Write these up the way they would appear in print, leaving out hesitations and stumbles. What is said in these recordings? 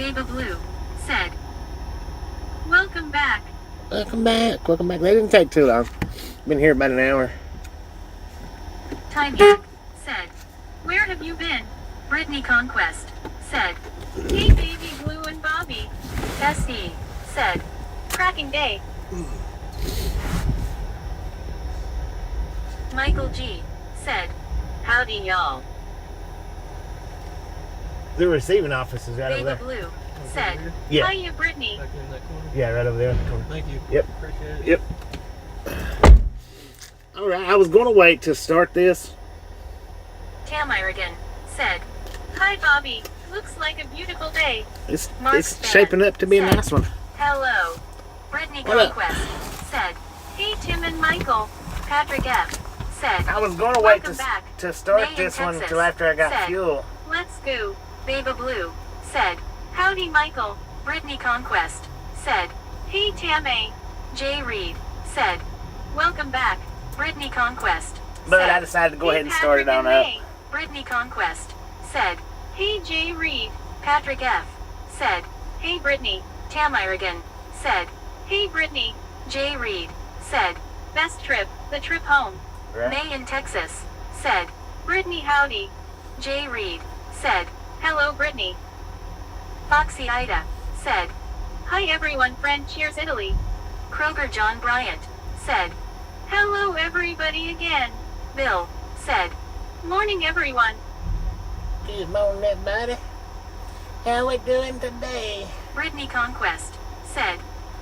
Baby Blue said, welcome back. Welcome back. Welcome back. That didn't take too long. Been here about an hour. Time Hack said, where have you been? Brittany Conquest said, hey Baby Blue and Bobby. SE said, cracking day. Michael G said, howdy y'all. The receiving office is right Baby over there. Blue said, Yeah. hiya Brittany. Back in that corner. Yeah, right over there. Thank you. Yep. Appreciate it. Yep. All right, I was going to wait to start this. Tamirigan said, hi Bobby, looks like a beautiful day. It's Mark's shaping up to be a said, nice one. hello. Brittany What up? Conquest said, hey Tim and Michael. Patrick F said, I was going to wait welcome back. to start May in this one Texas until after I got said, fuel. let's go. Baby Blue said, howdy Michael. Brittany Conquest said, hey Tammy. Jay Reed said, welcome back. Brittany Conquest But said, I decided to go hey, ahead and start it on up. May. Brittany Conquest said, hey Jay Reed. Patrick F said, hey Brittany. Tamirigan said, hey Brittany. Jay Reed said, best trip, the trip home. Right. May in Texas said, Brittany howdy. Jay Reed said, hello Brittany. Foxy Ida said, hi everyone friend cheers Italy. Kroger John Bryant said, hello everybody again. Bill said, morning everyone. Good morning, everybody. How we doing today? Brittany Conquest said,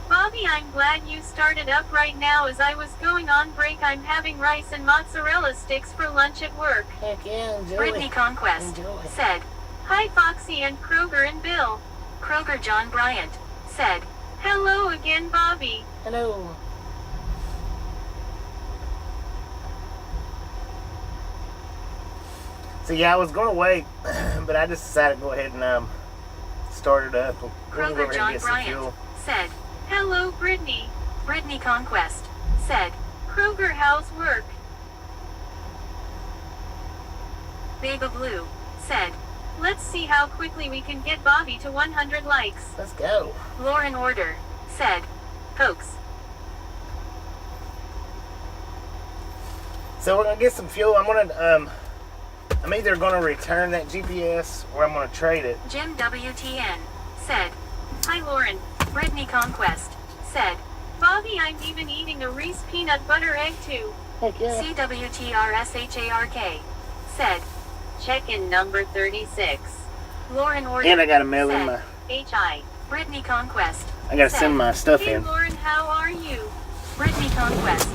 Bobby, I'm glad you started up right now. As I was going on break, I'm having rice and mozzarella sticks for lunch at work. Heck yeah, enjoy. Brittany Conquest Enjoy. said, hi Foxy and Kroger and Bill. Kroger John Bryant said, hello again Bobby. Hello. So yeah, I was going to wait, but I just decided to go ahead and start it up. We're gonna go over Kroger here and John get some Bryant fuel. said, hello Brittany. Brittany Conquest said, Kroger how's work? Baby Blue said, let's see how quickly we can get Bobby to 100 likes. Let's go. Lauren Order said, hoax. So we're gonna get some fuel. I'm either gonna return that GPS or I'm gonna trade it. Jim WTN said, hi Lauren. Brittany Conquest said, Bobby, I'm even eating a Reese peanut butter egg too. Heck yeah. CWTRSHARK said, check-in number 36. Lauren Order And I gotta mail in said, my. HI. Brittany Conquest I gotta said, send my stuff hey in. Lauren, how are you? Brittany Conquest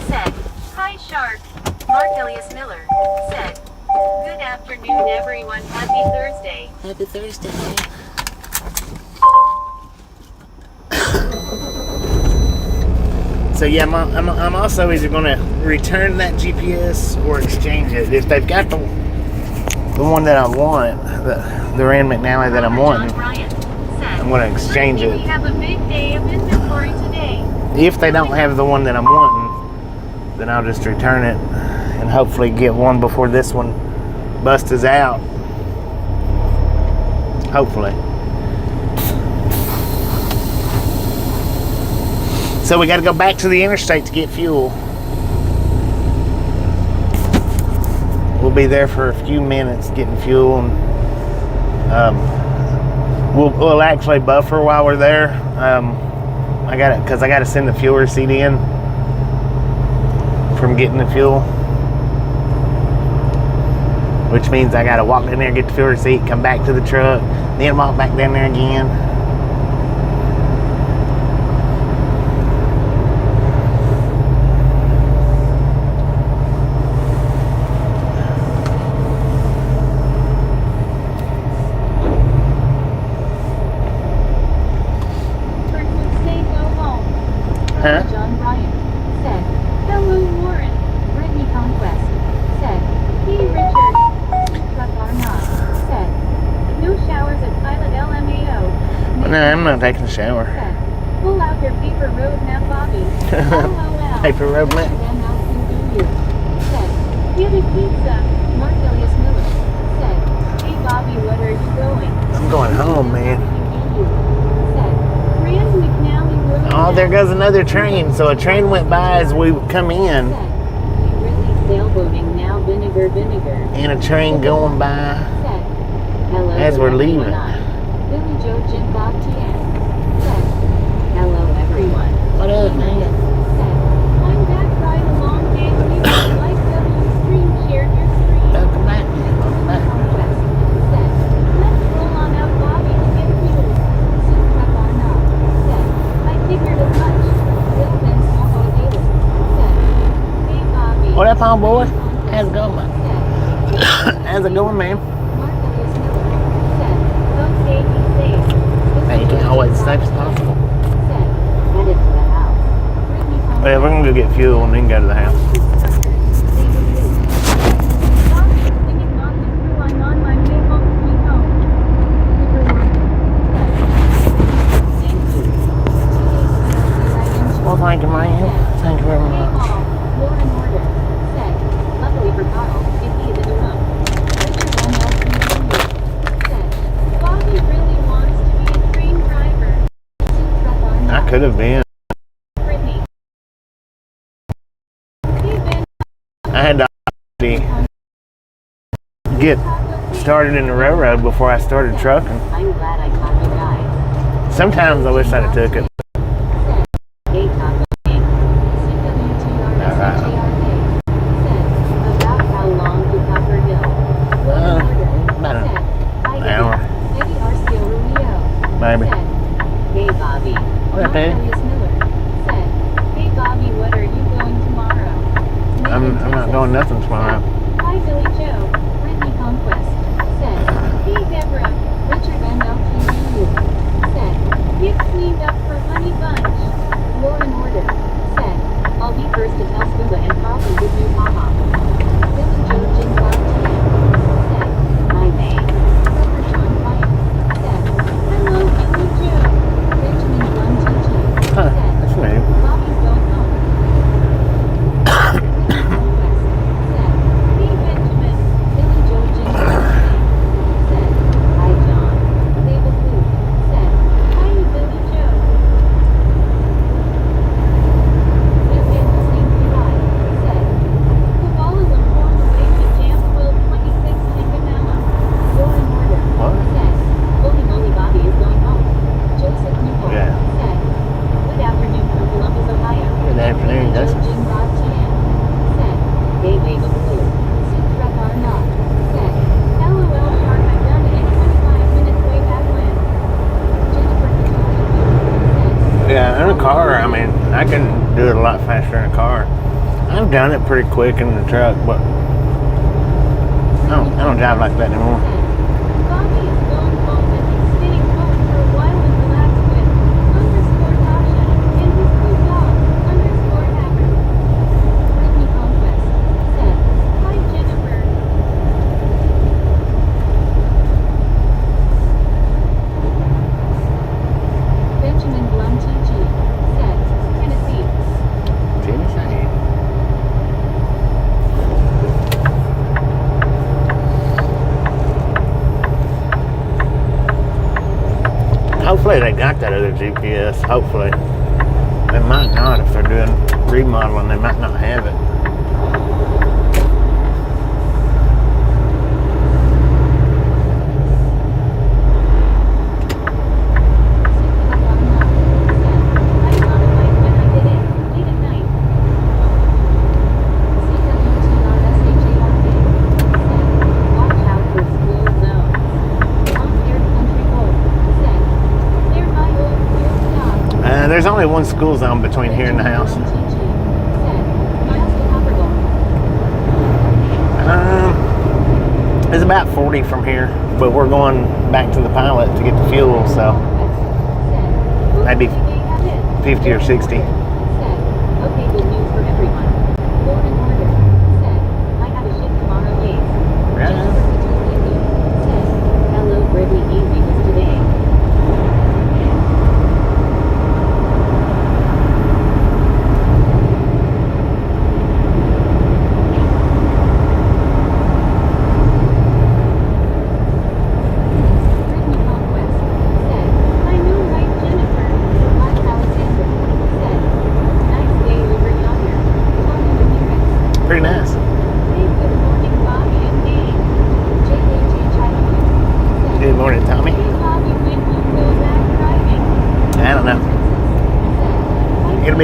said, hi Shark. Mark Elias Miller said, good afternoon everyone, happy Thursday. Happy Thursday. So yeah, I'm also either gonna return that GPS or exchange it. If they've got the one that I want, the Rand McNally that I'm wanting, John Bryant said, I'm gonna exchange Brittany, it. we have a big day of inventory today. If they don't have the one that I'm wanting, then I'll just return it and hopefully get one before this one busts out. Hopefully. So we got to go back to the interstate to get fuel. We'll be there for a few minutes getting fuel, and we'll actually buffer while we're there. I got to send the fuel receipt in from getting the fuel, which means I got to walk down there, get the fuel receipt, come back to the truck, then walk back down there again. Huh? John Bryant said, hello Lauren. Brittany Conquest said, hey Richard. Truck Arnott said, no showers at Pilot LMAO. No, I'm not taking a shower. Said, pull out your paper road map, Bobby. LOL. Paper road map. Then I'll do you. Said, get a pizza. Mark Elias Miller said, hey Bobby, what are you going? I'm going home, man. you, said. Rand McNally really Oh, there does. goes another train. So a train went by as we come in, Said. We really sailboating now, vinegar, vinegar. and a train going by Said. Hello, as we're leaving. Billy Joe Jim Bob Tien. Said. Hello, everyone. What up, man? Said. I'm back right along, Dave. Leave a like, W stream, share your stream. Welcome back. Welcome back. Conquest. Said. Let's roll on out, Bobby, to get fuel. Soon prep on up. Said. I figured as much. Little Ben Snowbo Daily. Said. Hey, Bobby. What up, homeboy? How's it going, man? Said. How's it going, man? Martha is Miller. Said. Okay, be safe. Hey, you can always as safe as possible. Said. Headed to the house. Brittany Conquest. Well, we're gonna go get fuel and then go to the house. Well, thank you, man. Thank you very much. I could have been. I had to get started in the railroad before I started trucking. I'm glad I caught you guys. Sometimes I wish I'd have took it. About how long to Copperhill? About an hour, Maybe Arcio Rubio. maybe. Said, hey Bobby. What up, Dad? Marcellus Miller. Said, hey Bobby, what are you going tomorrow? I'm not going nothing tomorrow. Hi Billy Joe. Brittany Conquest. Said, hey Deborah. Richard NLTU. Said, get cleaned up for Honey Bunch. Lauren Order. Said, I'll be first to tell Scuba and Coffee with you, haha. Billy Joe Jim Bob Tien. Said, hi May. Rubber John White. Said, hello Billy Joe. Benjamin Blum TG. Huh, Said, that's new. Bobby's going home. Brittany Conquest. Said, hey Benjamin. Billy Joe Jim Bob Tien. Said, hi John. David Blue. Said, hi Billy Joe. Said, said, Kabbalah informed away to Jam 1226 Lingamella. Lauren Order. What? Said, holy moly, Bobby is going home. Joseph Newell. Yeah. Said, good afternoon from Columbus, Ohio. Good afternoon, Joe Justin. Jim Bob Tien. Said, hey wave of blue. Sutra Barnard. Said, LOL Shark, I've done it in 25 minutes way back when. Jennifer Catoli. Said, Yeah, in a car, I mean, I can do it a lot faster in a car. I've done it pretty quick in the truck, but I don't drive like that anymore. Bobby is going home and he's staying home for a while and relax with _Tasha and his new dog _Hacker. Brittany Conquest. Said, hi Jennifer. Benjamin Blum TG. Said, Tennessee. Tennessee. Hopefully they got that other GPS. Hopefully. They might not if they're doing remodeling. They might not have it. There's only one school zone between here and the house. It's about 40 from here, but we're going back to the pilot to get the fuel, so maybe 50 or 60. Okay, good news for everyone. Lauren Order said, I have a shift tomorrow late. Jennifer Catoli said, hello Brittany, easy was today. Brittany Conquest said, hi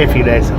be a few days.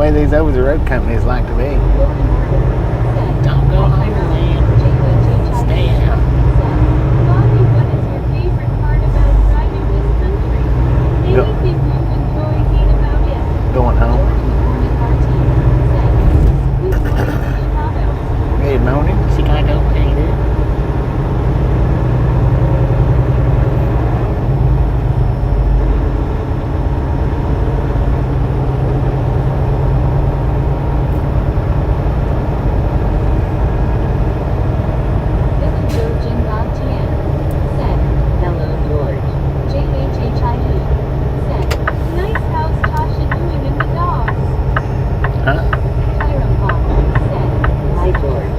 These over-the-road companies like to be. Don't go home, man. Stay out. Bobby, what is your favorite part about driving this country? Anything you enjoy, hate about it? Going home. Good morning, Chicago. How you doing?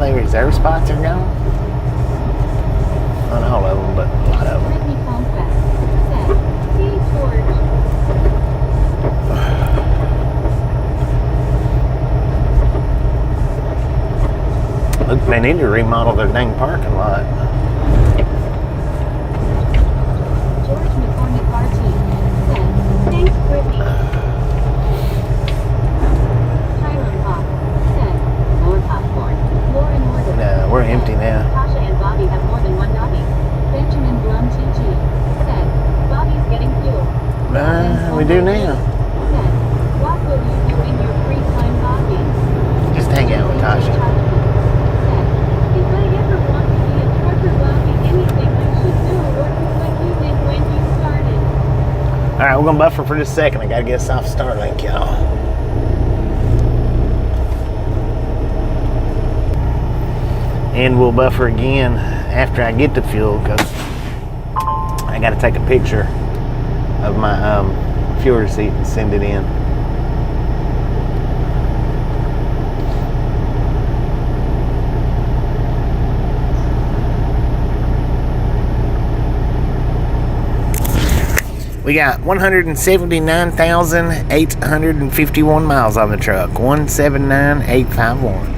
Reserve spots are gone. Not all of them, but a lot of them. Look, they need to remodel their dang parking lot. Thanks, Brittany. No, we're empty now. Tasha and Bobby have more than one Bobby. Benjamin Blum TG said, Bobby's getting fuel. We do now. Said, what will you do in your free time, Bobby? Just hang out with gonna buffer for just a second. I gotta get us off Starlink, y'all. And we'll buffer again after I get the fuel, because I gotta take a picture of my fuel receipt and send it in. We got 179,851 miles on the truck. 179,851.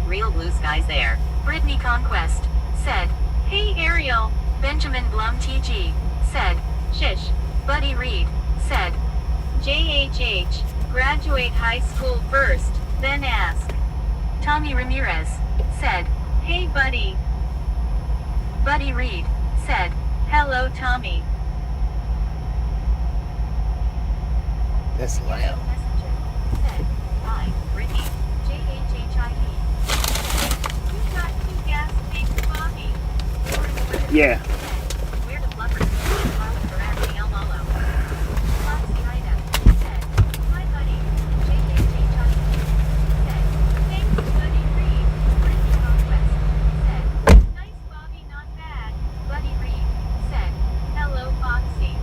Real blue skies there. Brittany Conquest said, "Hey Ariel." Benjamin Blum TG said, "Shish." Buddy Reed said, "JHH, graduate high school first, then ask." Tommy Ramirez said, "Hey buddy." Buddy Reed said, "Hello Tommy." That's loud. Messenger said, "Hi, Brittany. JHHIE. You got 2 gas tanks, Bobby." Yeah. Where the blubbers Carlos Ferrari El Malo. Foxy Ida said, "Hi buddy." JHHIE said, "Thanks Buddy Reed." Brittany Conquest said, "Nice Bobby, not bad." Buddy Reed said, "Hello Foxy."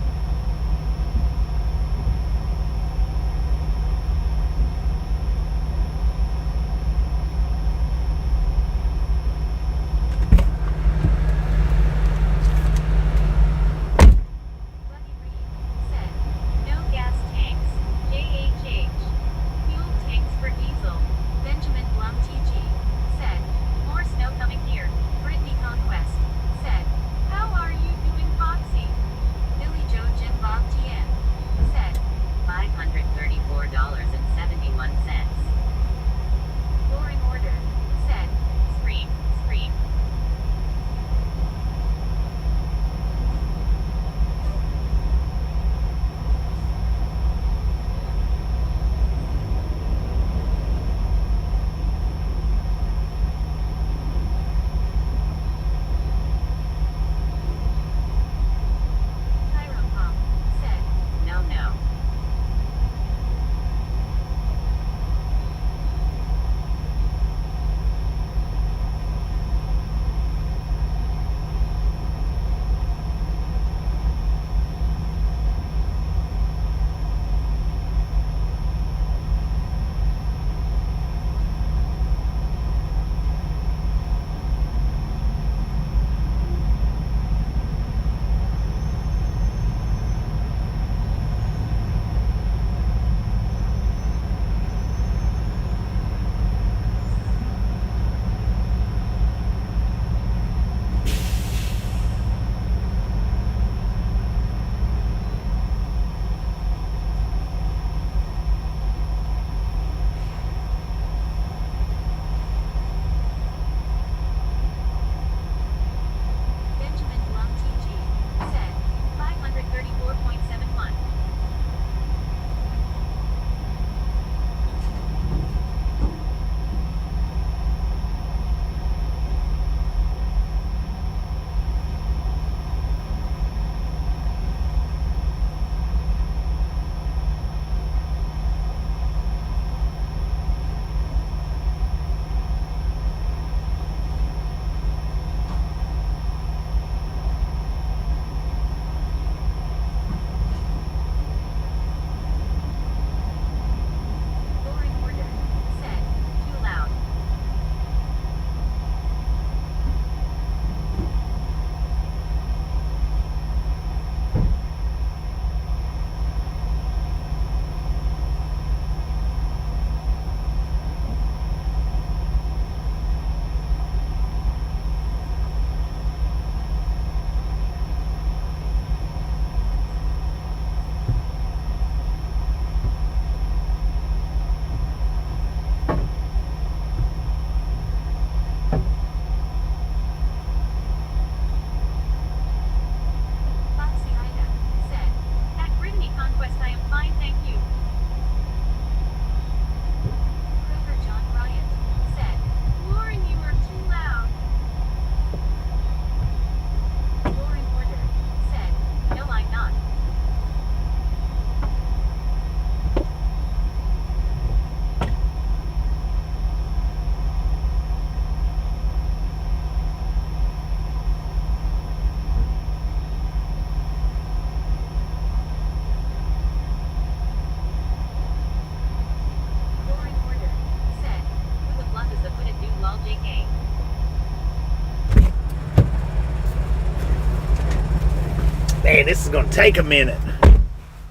Man, this is gonna take a minute.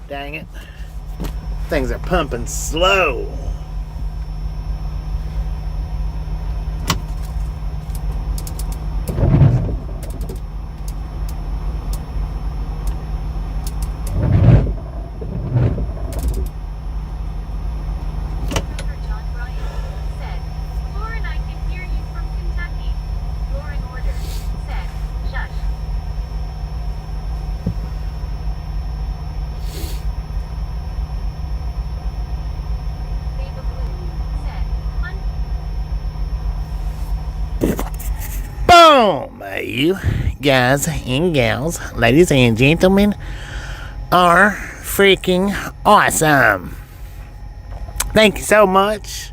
Dang it. Things are pumping slow. Boom! You guys and gals, ladies and gentlemen, are freaking awesome. Thank you so much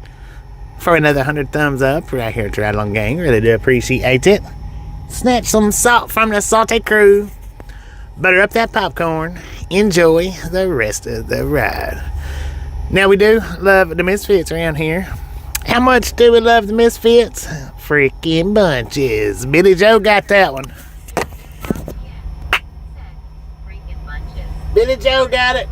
for another 100 thumbs up right here at Ride Along Gang. Really do appreciate it. Snatch some salt from the salty crew. Butter up that popcorn. Enjoy the rest of the ride. Now, we do love the Misfits around here. How much do we love the Misfits? Freaking bunches. Billy Joe got that one. Billy Joe got it.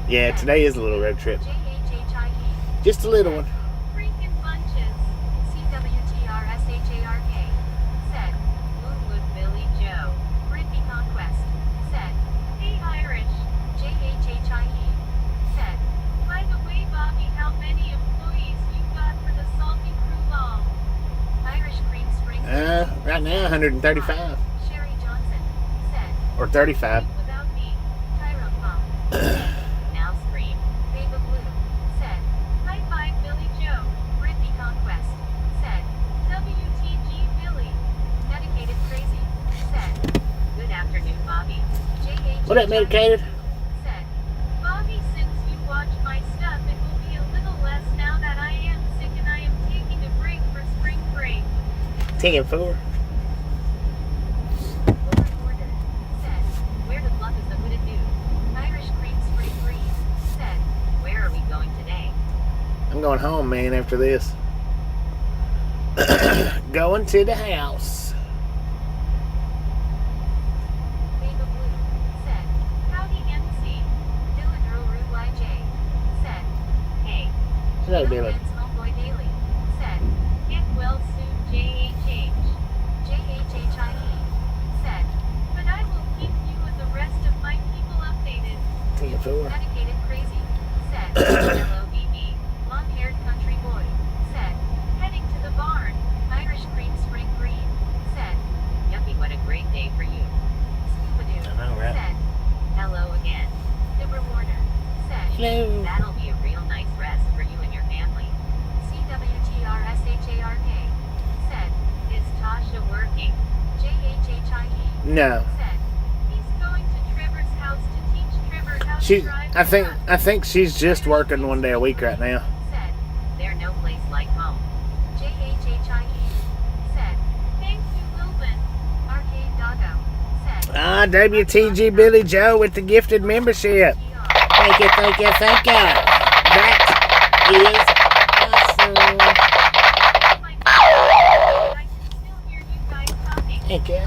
Yeah, today is a little road trip. Just a little one. Freaking bunches. CWTRSHARK. Said, Moonwood Billy Joe. Brittany Conquest. Said, Hey Irish. JHHIE. Said, by the way, Bobby, how many employees you got for the Salty Crew Long? Irish Cream Spring. Right now, 135. Sherry Johnson. Said, Or 35. without me. Tyra Pump. What up, medicated? Said, Bobby, since you watch my stuff, it will be a little less now that I am sick and I am taking a break for spring break. Taking 4. Order. Said, where the love is the hooded dude. Irish cream spring breeze. Said, where are we going today? I'm going home, man, after this. Going to the house. Hello, Dylan. Homeboy Daily. Said, get well soon, JHH. JHHIE. Said, but I will keep you and the rest of my people updated. Taking 4. Dedicated crazy. Said, hello BB. Long-haired country boy. Said, heading to the barn. Irish cream spring green. Said, yuppie, what a great day for you. Scuba-doo. I know, right? Said, hello again. Dibber Warner. Said, Hello. that'll be a real nice rest for you and your family. CWTRSHARK. Said, is Tasha working? JHHIE. No. Said, he's going to Trevor's house to teach Trevor how to drive. I think she's just working one day a week right now. Said, there's no place like home. JHHIE. Said, thank you, Wilbin. Arcade Doggo. Said, WTG Billy Joe with the gifted membership. Thank you, thank you, thank you. That is awesome. I can still hear you guys talking. Thank you.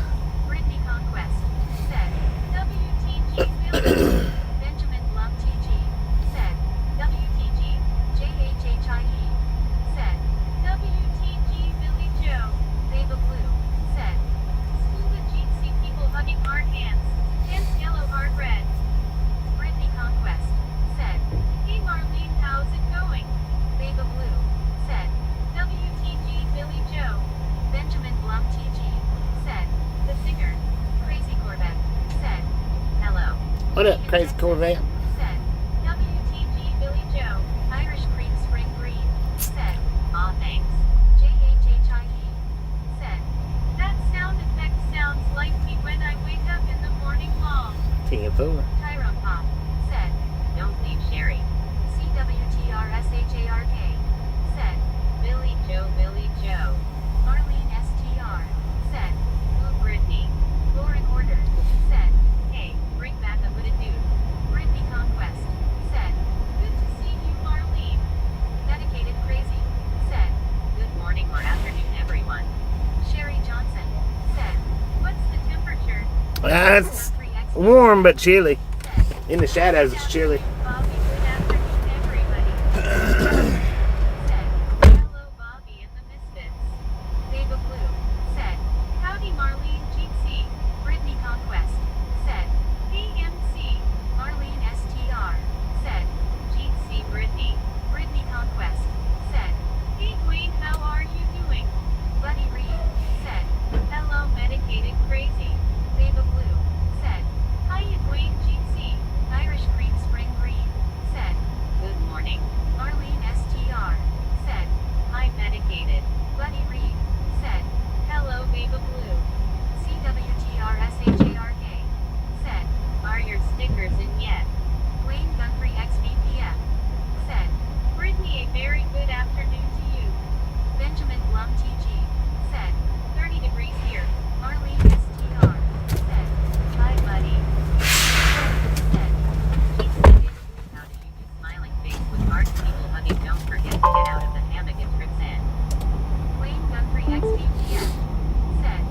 Brittany Conquest. Said, WTG Billy. Benjamin Blum TG. Said, WTG. JHHIE. Said, WTG Billy Joe. Baba Blue. Said, Scuba Jeepsy people hugging hard hands. Hands yellow, heart red. Brittany Conquest. Said, hey Marlene, how's it going? Baba Blue. Said, WTG Billy Joe. Benjamin Blum TG. Said, the singer. Crazy Corvette. Said, hello. What up, Crazy Corvette? Said, WTG Billy Joe. Irish cream spring green. Said, aw thanks. JHHIE. 10-4. Tyrone Pop said, don't leave Sherry. CWTRSHARK said, Billy Joe. Marlene STR said, ooh Brittany. Lauren Order said, hey, bring back a hooded dude. Brittany Conquest said, good to see you Marlene. Medicated Crazy said, good morning or afternoon everyone. Sherry Johnson said, what's the temperature? It's warm but chilly. In the shadows, it's chilly. Bobby, good afternoon, everybody. Said, hello, Bobby and the Misfits. Beba Blue said, howdy, Marlene GC. Brittany Conquest said, AMC. Marlene STR said, GC Brittany. Brittany Conquest said, hey Dwayne, how are you doing? Buddy Reed said, hello, medicated crazy. Beba Blue said, hiya Dwayne GC. Irish Cream Spring Green said, good morning. Marlene STR said, hi medicated. Buddy Reed said, hello Beba Blue. CWTRSHARK said, are your stickers in yet? Wayne Guthrie XVPF said, Brittany, a very good afternoon to you. Benjamin Blum TG said, 30 degrees here. Marlene STR said, hi buddy. Said, "Keep thinking, how do you do smiling face with hearts people hugging? Don't forget to get out of the hammock and trips in." Wayne Guthrie XVPF said,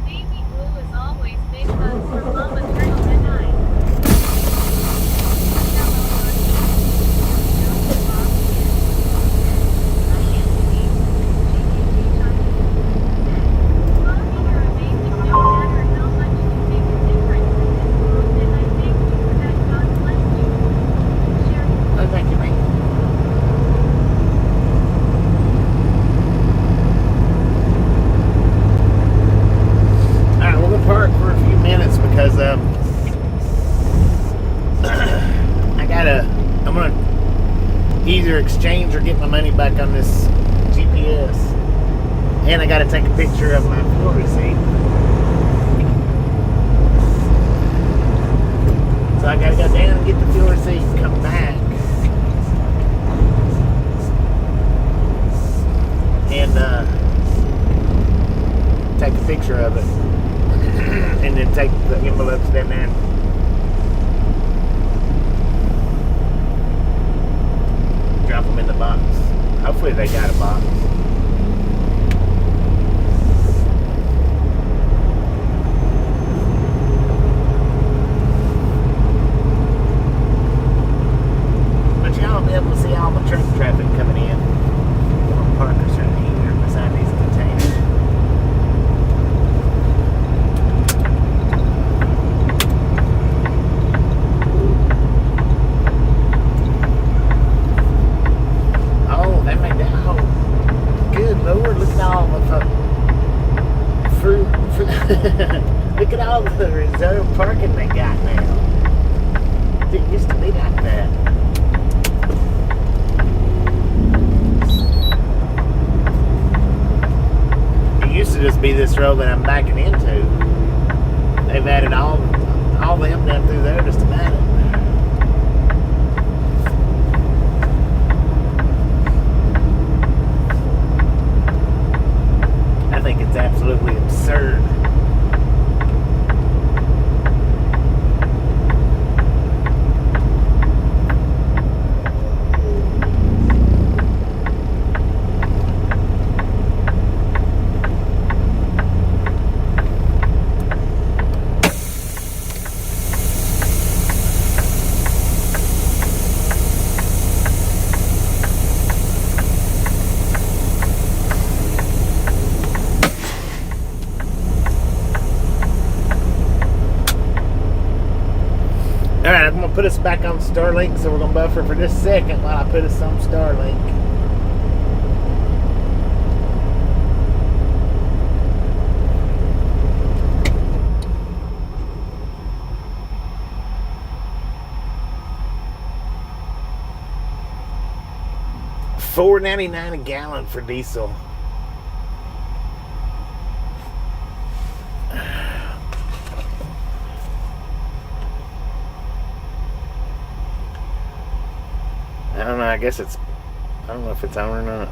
baby blue as always, big hugs for Mama Turtle and I. Hello, Marty. Bobby said, I am Steve. JKJ Charlie said, Bobby, you're amazing no matter how much you make a difference in this world, and I thank you for that. God bless you. Sherry. Oh, thank you, mate. Alright, we're gonna park for a few minutes because I'm gonna either exchange or get my money back on this GPS. And I gotta take a picture of my fuel receipt. So I gotta go down and get the fuel receipt and come back. And take a picture of it. And then take the envelopes down there and drop them in the box. Hopefully they got a box. But y'all will be able to see all the truck traffic coming in. Parkers right here beside these containers. Oh, they made that whole. Good Lord, look at all the fruit. Look at all the reserve parking they got now. Didn't used to be like that. It used to just be this road that I'm backing into. They've added all them down through there just about it. I think it's absolutely absurd. Alright, I'm going to put us back on Starlink, so we're going to buffer for just a second while I put us on Starlink. $4.99 a gallon for diesel. don't know. I guess it's. I don't know if it's on or not.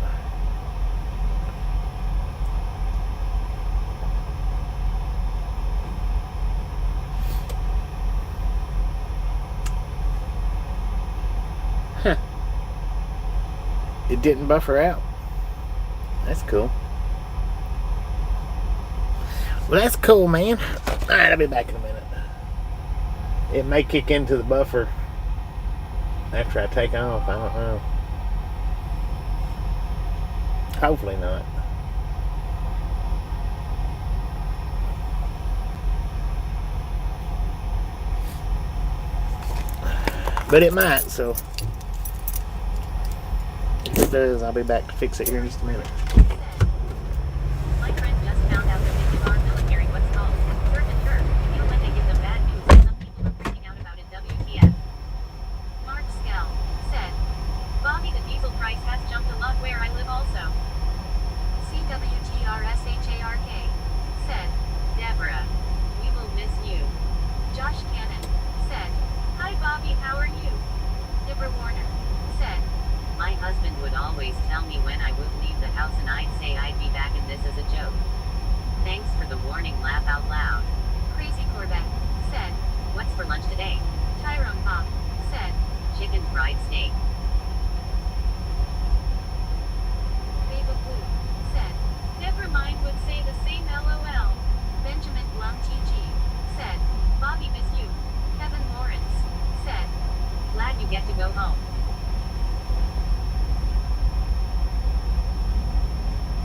Huh. It didn't buffer out. That's cool. Well, that's cool, man. Alright, I'll be back in a minute. It may kick into the buffer after I take off. I don't know. Hopefully not. But it might, so if it does, I'll be back to fix it here in just a minute. My friend just found out that they give our military what's called surf and turf. Feel like they give them bad news and some people are freaking out about it. WTF. Mark Skell said, Bobby, the diesel price has jumped a lot where I live also. CWTRSHARK said, Deborah, we will miss you. Josh Cannon said, Hi Bobby, how are you? Deborah Warner said, My husband would always tell me when I would leave the house and I'd say I'd be back and this is a joke. Thanks for the warning, laugh out loud. Crazy Corvette said, What's for lunch today? Tyrone Pop said, Chicken fried steak. Baba Blue said, Never mind, would say the same LOL. Benjamin Blum TG said, Bobby, miss you. Kevin Lawrence said, Glad you get to go home.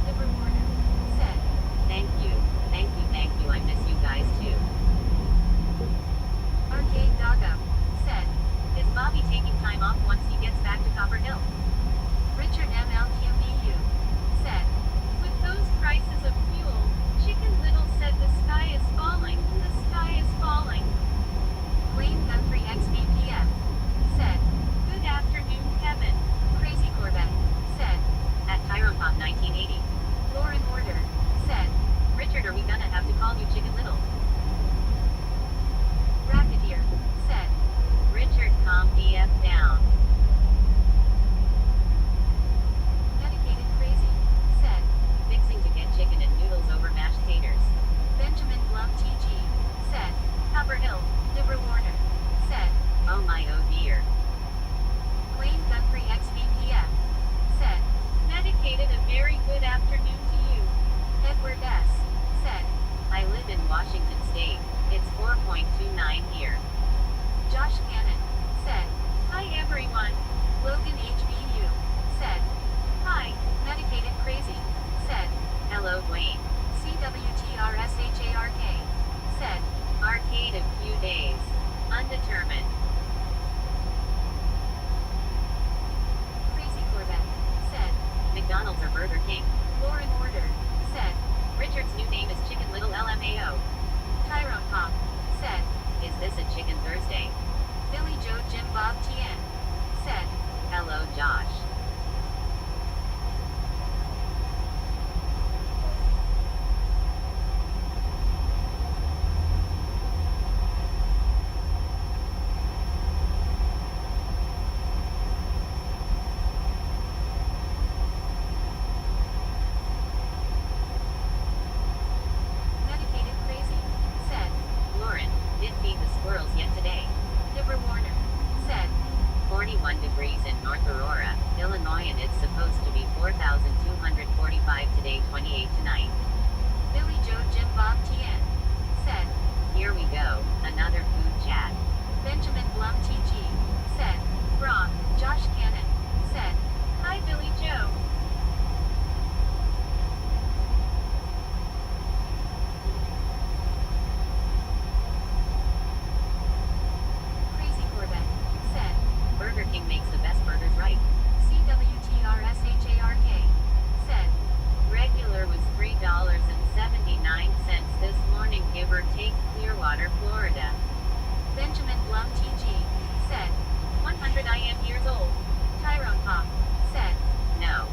Deborah Warner said, Thank you, I miss you guys too. Arcade Doggo said, Is Bobby taking time off once he gets back to Copperhill? Richard MLQBU said, With those prices of fuel, Chicken Little said the sky is falling, the sky is falling. Wayne Guthrie XBPF said, Good afternoon, Kevin. Crazy Corvette said, At Tyrone Pop 1980. Lauren Order said, Richard, are we gonna have to call you Chicken Little? Racketeer said, Richard, calm DF down. Dedicated Crazy said, Fixing to get chicken and noodles over mashed taters. Benjamin Blum TG said, Copperhill. Deborah Warner said, Oh my, oh dear. Wayne Guthrie XVPF said, Dedicated a very good afternoon to you. Edward S. said, I live in Washington State. It's 4.29 here. Josh Cannon said, Hi everyone. Logan HBU said, Hi. Medicated Crazy said, Hello Wayne. CWTRSHARK said, Arcade a few days. Undetermined. Crazy Corvette said, McDonald's or Burger King. Lauren Order said, Richard's new name is Chicken Little LMAO. Tyrone Pop said, Is this a Chicken Thursday? Billy Joe Jim Bob Tien said, Hello Josh. Medicated Crazy said, Lauren, did feed the squirrels yet today? Deborah Warner said, 41 degrees in North Aurora, Illinois, and it's supposed to be 4,245 today, 28 tonight. Billy Joe Jim Bob Tien said, Here we go, another food chat. Benjamin Blum TG said, Brah. Josh Cannon said, Hi Billy Joe. Crazy Corvette said, Burger King makes the best burgers, right? CWTRSHARK said, Regular was $3.79 this morning, give or take, Clearwater, Florida. Benjamin Blum TG said, 100 I am years old. Tyrone Pop said, No.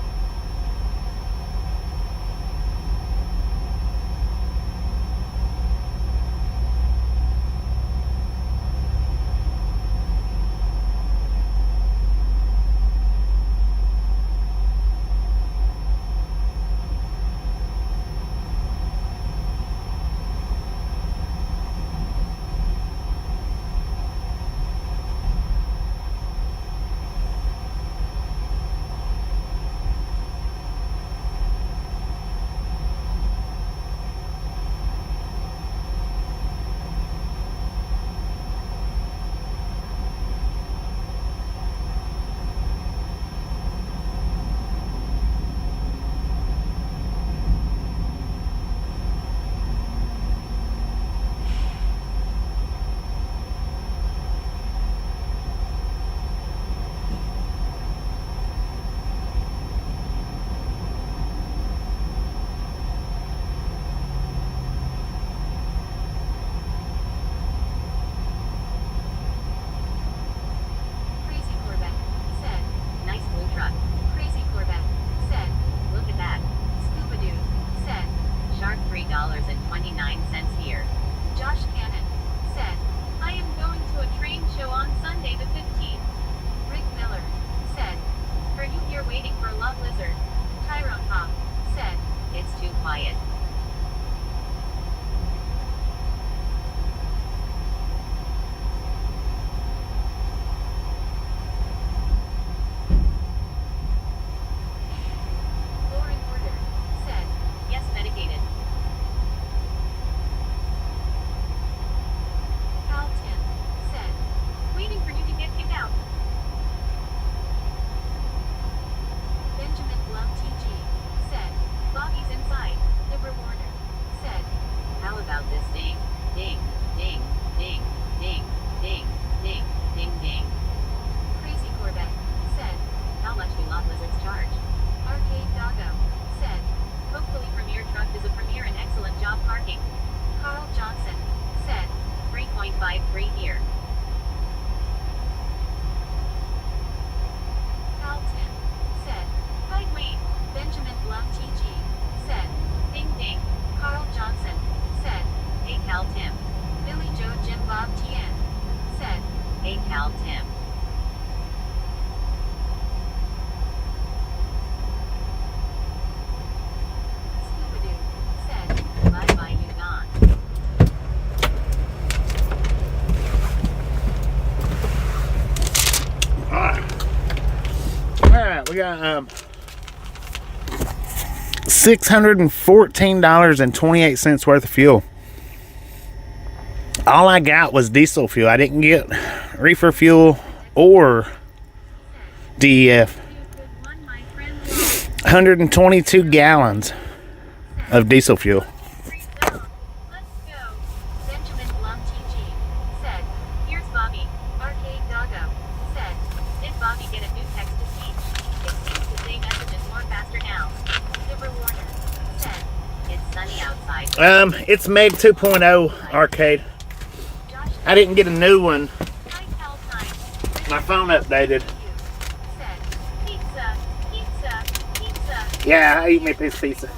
pal Tim. Scooby-Doo said, bye-bye you gone. Alright, we got $614.28 worth of fuel. All I got was diesel fuel. I didn't get reefer fuel or DEF. 122 gallons of diesel fuel. Let's go. Benjamin Blum TG said, here's Bobby. Arcade Doggo said, did Bobby get a new text to speech? It seems to say messages more faster now. Silver Warner said, it's sunny outside. It's Meg 2.0 arcade. Josh I didn't get a new one. Hi, Cal Time. My phone updated. Said, pizza, pizza, pizza. Yeah, I eat me a piece of pizza. Said,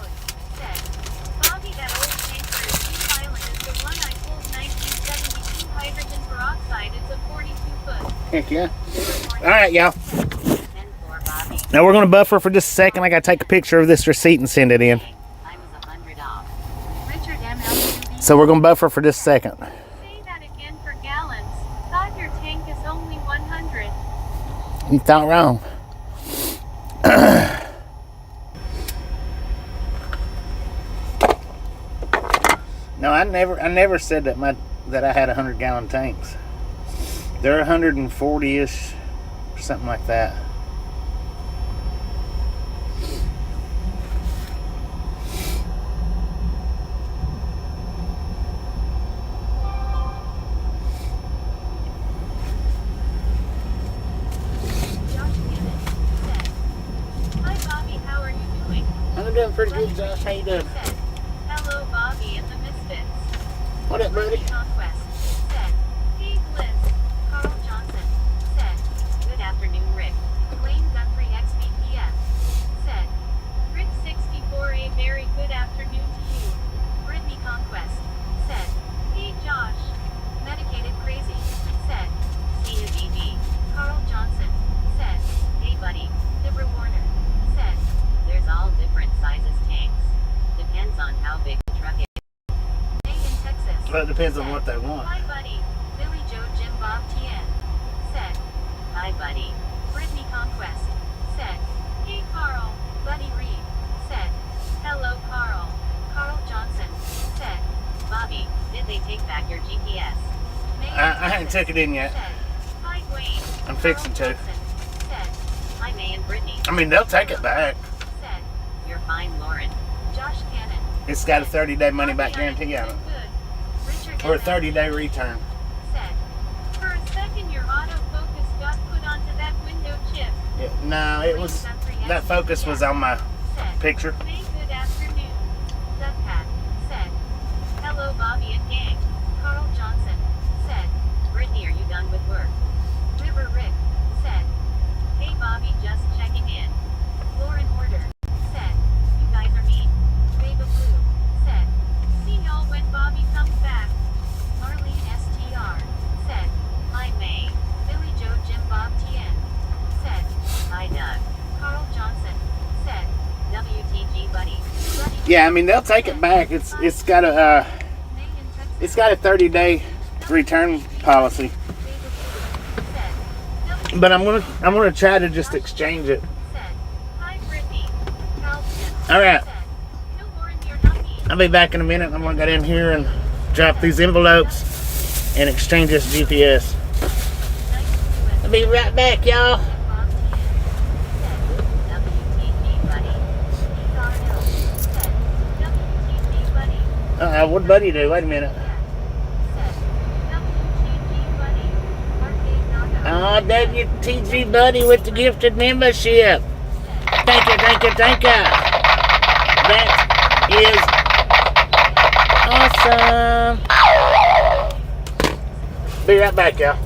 Bobby, that old tanker in Blue Island is the one I pulled 1972 hydrogen peroxide. It's a 42-foot. Heck yeah. Alright, y'all. And for Bobby, Now we're going to buffer for just a second. I got to take a picture of this receipt and send it in. I was 100 off. Richard MLUB. So we're going to buffer for just a second. Say that again for gallons. Thought your tank is only 100. You thought wrong. No, I never said that that I had 100-gallon tanks. They're 140-ish or something like that. Josh Cannon said, hi Bobby, how are you doing? I'm doing pretty good, Josh. How you doing? Said, hello Bobby and the Misfits. What up, buddy? Conquest said, hey Bliss. Carl Johnson said, good afternoon Rick. Wayne Guthrie XVPF said, Rick 64A very good afternoon to you. Brittany Conquest said, hey Josh. Medicated Crazy said, see you BB. Carl Johnson said, hey buddy. Deborah Warner said, there's all different sizes tanks. Depends on how big the truck is. May in Texas. Well, it depends on what they want. Hi buddy. Billy Joe Jim Bob TN said, hi buddy. Brittany Conquest said, hey Carl. Buddy Reed said, hello Carl. Carl Johnson said, Bobby, did they take back your GPS? May in I hadn't Texas took it in yet. said, hi Dwayne. I'm fixing to. Carl Johnson said, hi May and Brittany. I mean, they'll take it back. Said, you're fine Lauren. Josh Cannon. It's got a 30-day money-back guarantee on it. Richard Or a ML 30-day return. said, for a second your autofocus got put onto that window chip. No, it was... That focus was on my Said, picture. May good afternoon. Duck Hat said, hello Bobby and gang. Carl Johnson said, Brittany are you done with work? River Rick said, hey Bobby just checking in. Lauren Order said, you guys are mean. Vega Blue said, see y'all when Bobby comes back. Marlene STR said, hi May. Billy Joe Jim Bob TN said, hi Doug. Carl Johnson said, WTG buddy. Yeah, I mean, they'll take it back. It's got a it's got a 30-day return policy. But I'm gonna try to just exchange it. All right. I'll be back in a minute. I'm gonna get in here and drop these envelopes and exchange this GPS. I'll be right back, y'all. What buddy do? Wait a minute. Oh, WTG buddy with the gifted membership. Thank you, thank you, thank you. That is awesome. Be right back, y'all.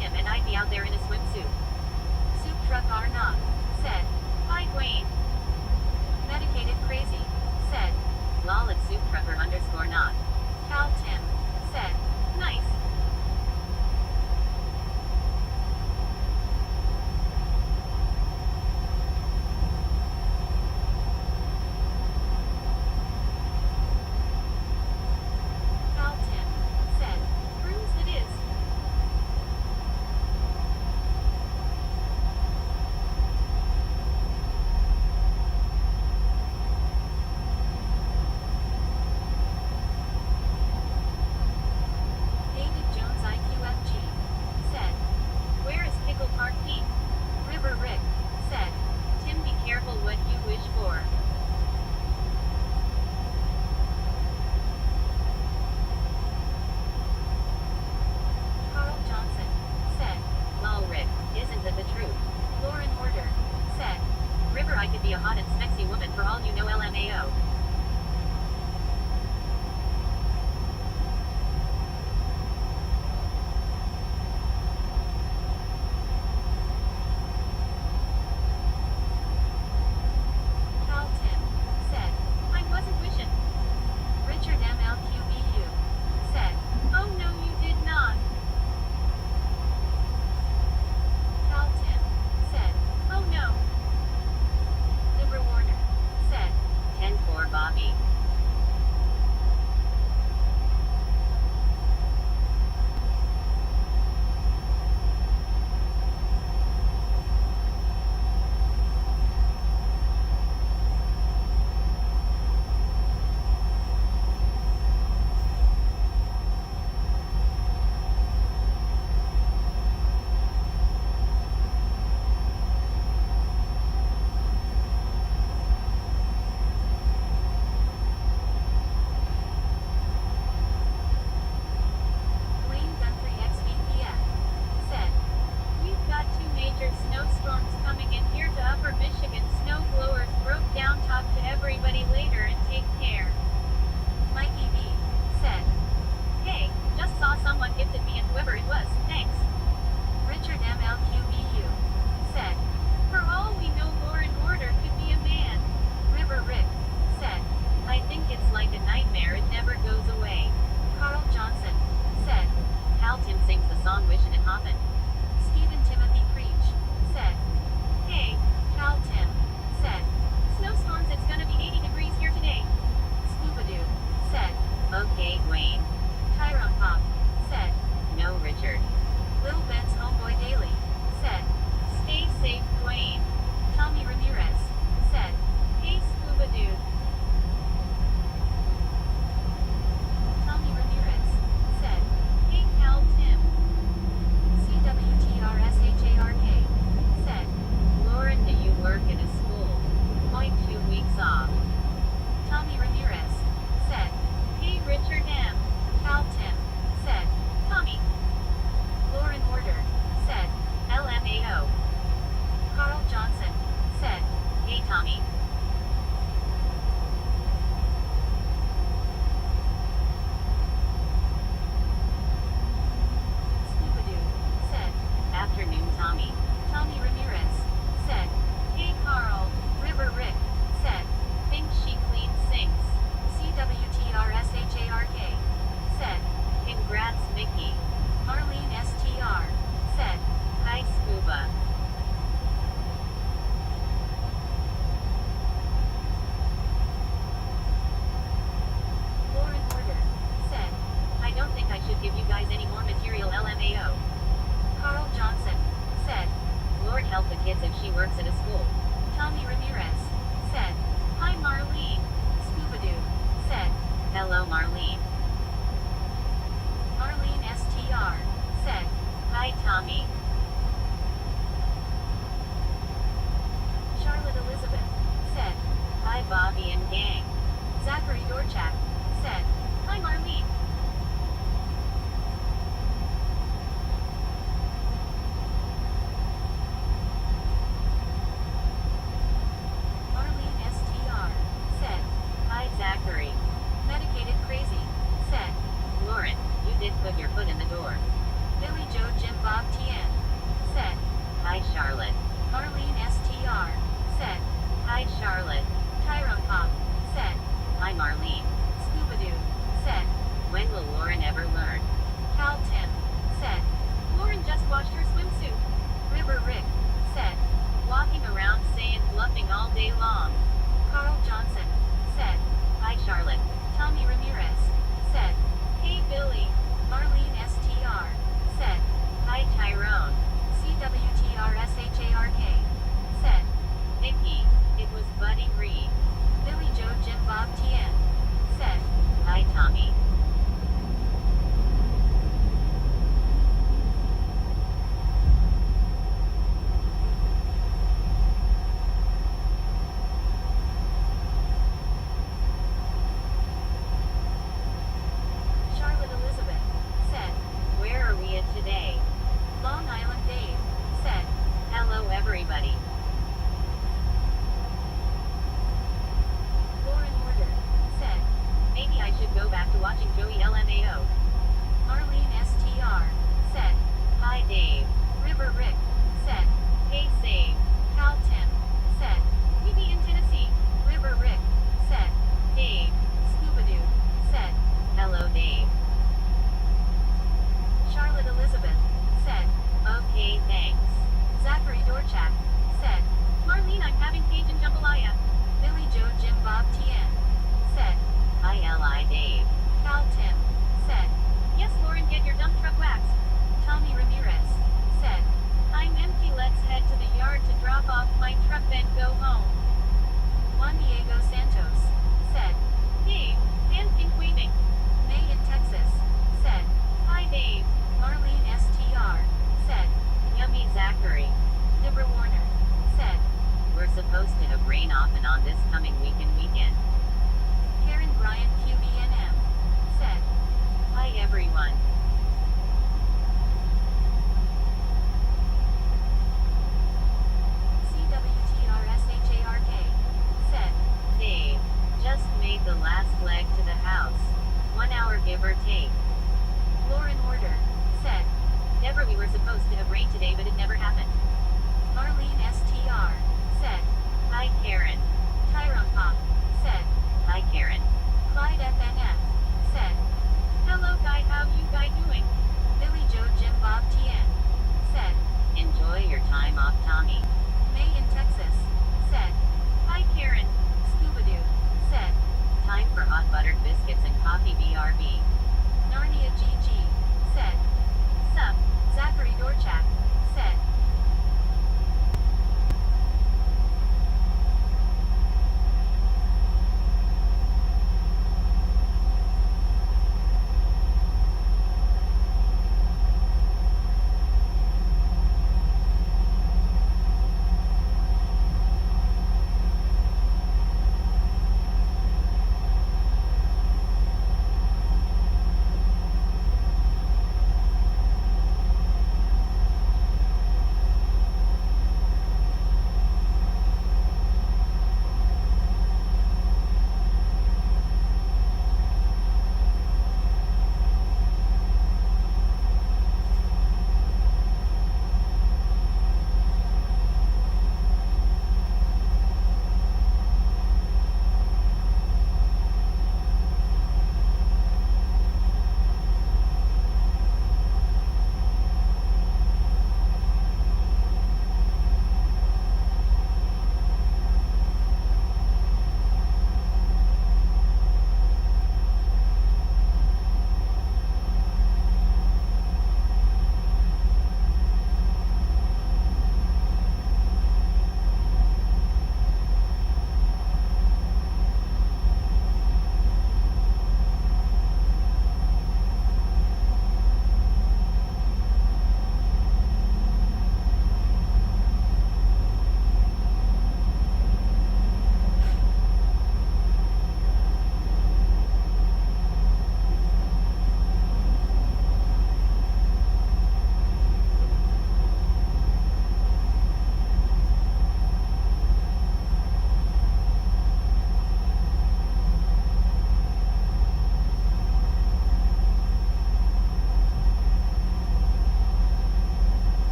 Tim and I'd be out there in a swimsuit. Soup Truck Arnog said, hi Dwayne. Medicated Crazy said, lol at Soup Trucker _not. Cal Tim said, nice. Cal Tim said, Bruce it is. David Jones IQFG said, where is Pickle Park Pete? River Rick said, Tim be careful what you wish for. Carl Johnson said, lol Rick, isn't that the truth? Lauren Order said, River I could be a hot and sexy woman for all you know LMAO. Cal Tim said, I wasn't wishing. Richard MLQBU said, oh no you did not. Cal Tim said, oh no. Libra Warner said, 10-4 Bobby. Dwayne Guthrie XVPF said, we've got 2 major snowstorms coming in here to Upper Michigan. Snow blowers broke down. Talk to everybody later and take care. Mikey B said, hey, just saw someone gifted me and whoever it was, thanks. Richard MLQBU said, for all we know Lauren Order could be a man. River Rick said, I think it's like a nightmare, it never goes away. Carl Johnson said, Cal Tim sings the song Wishin' It Hoppin'. Stephen Timothy Preach said, hey, Cal Tim said, snowstorms, it's gonna be 80 degrees here today. Scuba Dude said, okay Dwayne. Tyrone Pop said, no Richard. Lil Ben's Homeboy Daily said, stay safe Dwayne. Tommy Ramirez said, hey Scuba Dude. Tommy Ramirez said, hey Cal Tim. CWTRSHARK said, Lauren, do you work in a school? Point 2 weeks off. Tommy Ramirez said, hey Richard M. Cal Tim said, Tommy. Lauren Order said, LMAO. Carl Johnson said, hey Tommy. Scuba Dude said, afternoon Tommy. Tommy Ramirez said, hey Carl. River Rick said, think she clean sinks. CWTRSHARK said, congrats Mickey. Marlene STR said, hi Scuba. Lauren Order said, I don't think I should give you guys any more material LMAO. Carl Johnson said, Lord help the kids if she works at a school. Tommy Ramirez said, hi Marlene. Scuba Dude said, hello Marlene. Marlene STR said, hi Tommy. Charlotte Elizabeth said, hi Bobby and gang. Zachary Dorchak said, hi Marlene. was supposed to have rained today, but it never happened. Marlene STR said, Hi Karen. Tyrone Pop said, Hi Karen. Clyde FNF said, Hello guy, how you guy doing? Billy Joe Jim Bob TN said, Enjoy your time off Tommy. May in Texas said, Hi Karen. Scuba-Doo said, Time for hot buttered biscuits and coffee BRB. Narnia GG said, Sup. Zachary Dorchak said,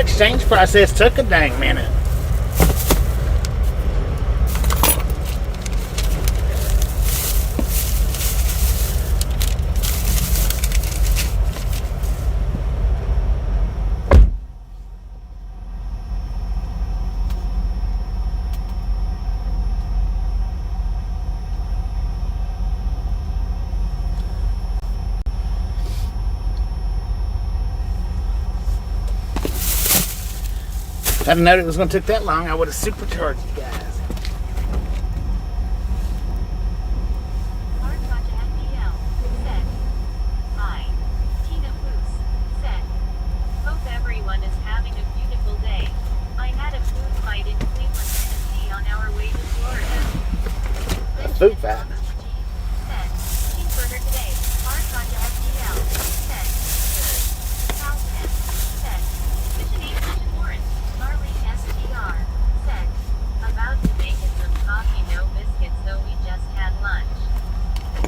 exchange process took a dang minute. If I'd known it was going to take that long, I would have supercharged you guys. Hope everyone is having a beautiful day. I had a food fight in Cleveland, Tennessee on our way to Florida. A food fight? Said, cheeseburger today. Arcadia FDL. Said, good. Cal 10. Said, Mission 8, Mission Orange. Marlene STR. Said, about to make it some coffee, no biscuits, though we just had lunch.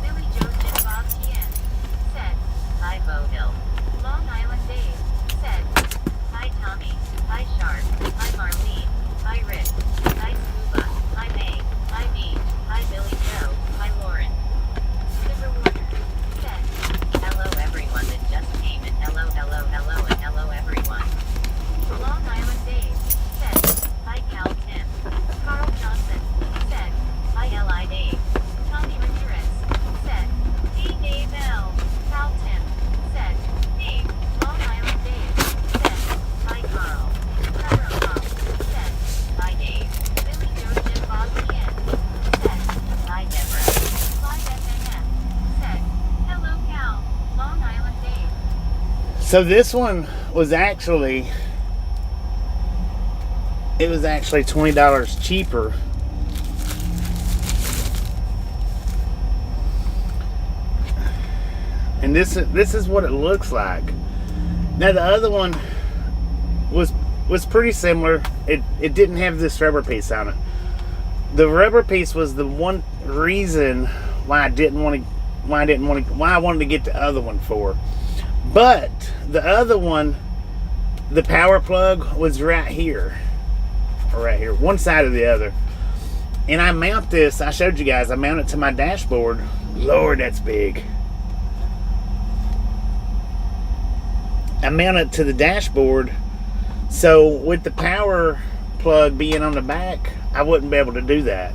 Billy Joe Jim Bob Tien. Said, hi Bo Hill. Long Island Dave. Said, hi Tommy, hi Shark, hi Marlene, hi Rick, hi Scuba, hi May, hi B, hi Billy Joe, hi Lauren. The rewarder said, hello everyone that just came in, hello, hello, hello, and hello everyone. Long Island Dave said, hi Cal Tim. Carl Johnson said, hi Li Dave. Tommy Ramirez said, hey Dave L. Cal Tim said, Dave. Long Island Dave said, hi Carl. Trevor Bob said, hi Dave. Billy Joe Jim Bob Tien said, hi Deborah. Clyde FNF said, hello Cal. Long Island Dave. So this one was actually, it was actually $20 cheaper. And this is what it looks like. Now the other one was pretty similar. It didn't have this rubber piece on it. The rubber piece was the one reason why I wanted to get the other one for. But the other one, the power plug was right here, or right here, one side or the other. And I mount this. I showed you guys. I mount it to my dashboard. Lord, that's big. I mount it to the dashboard, so with the power plug being on the back, I wouldn't be able to do that.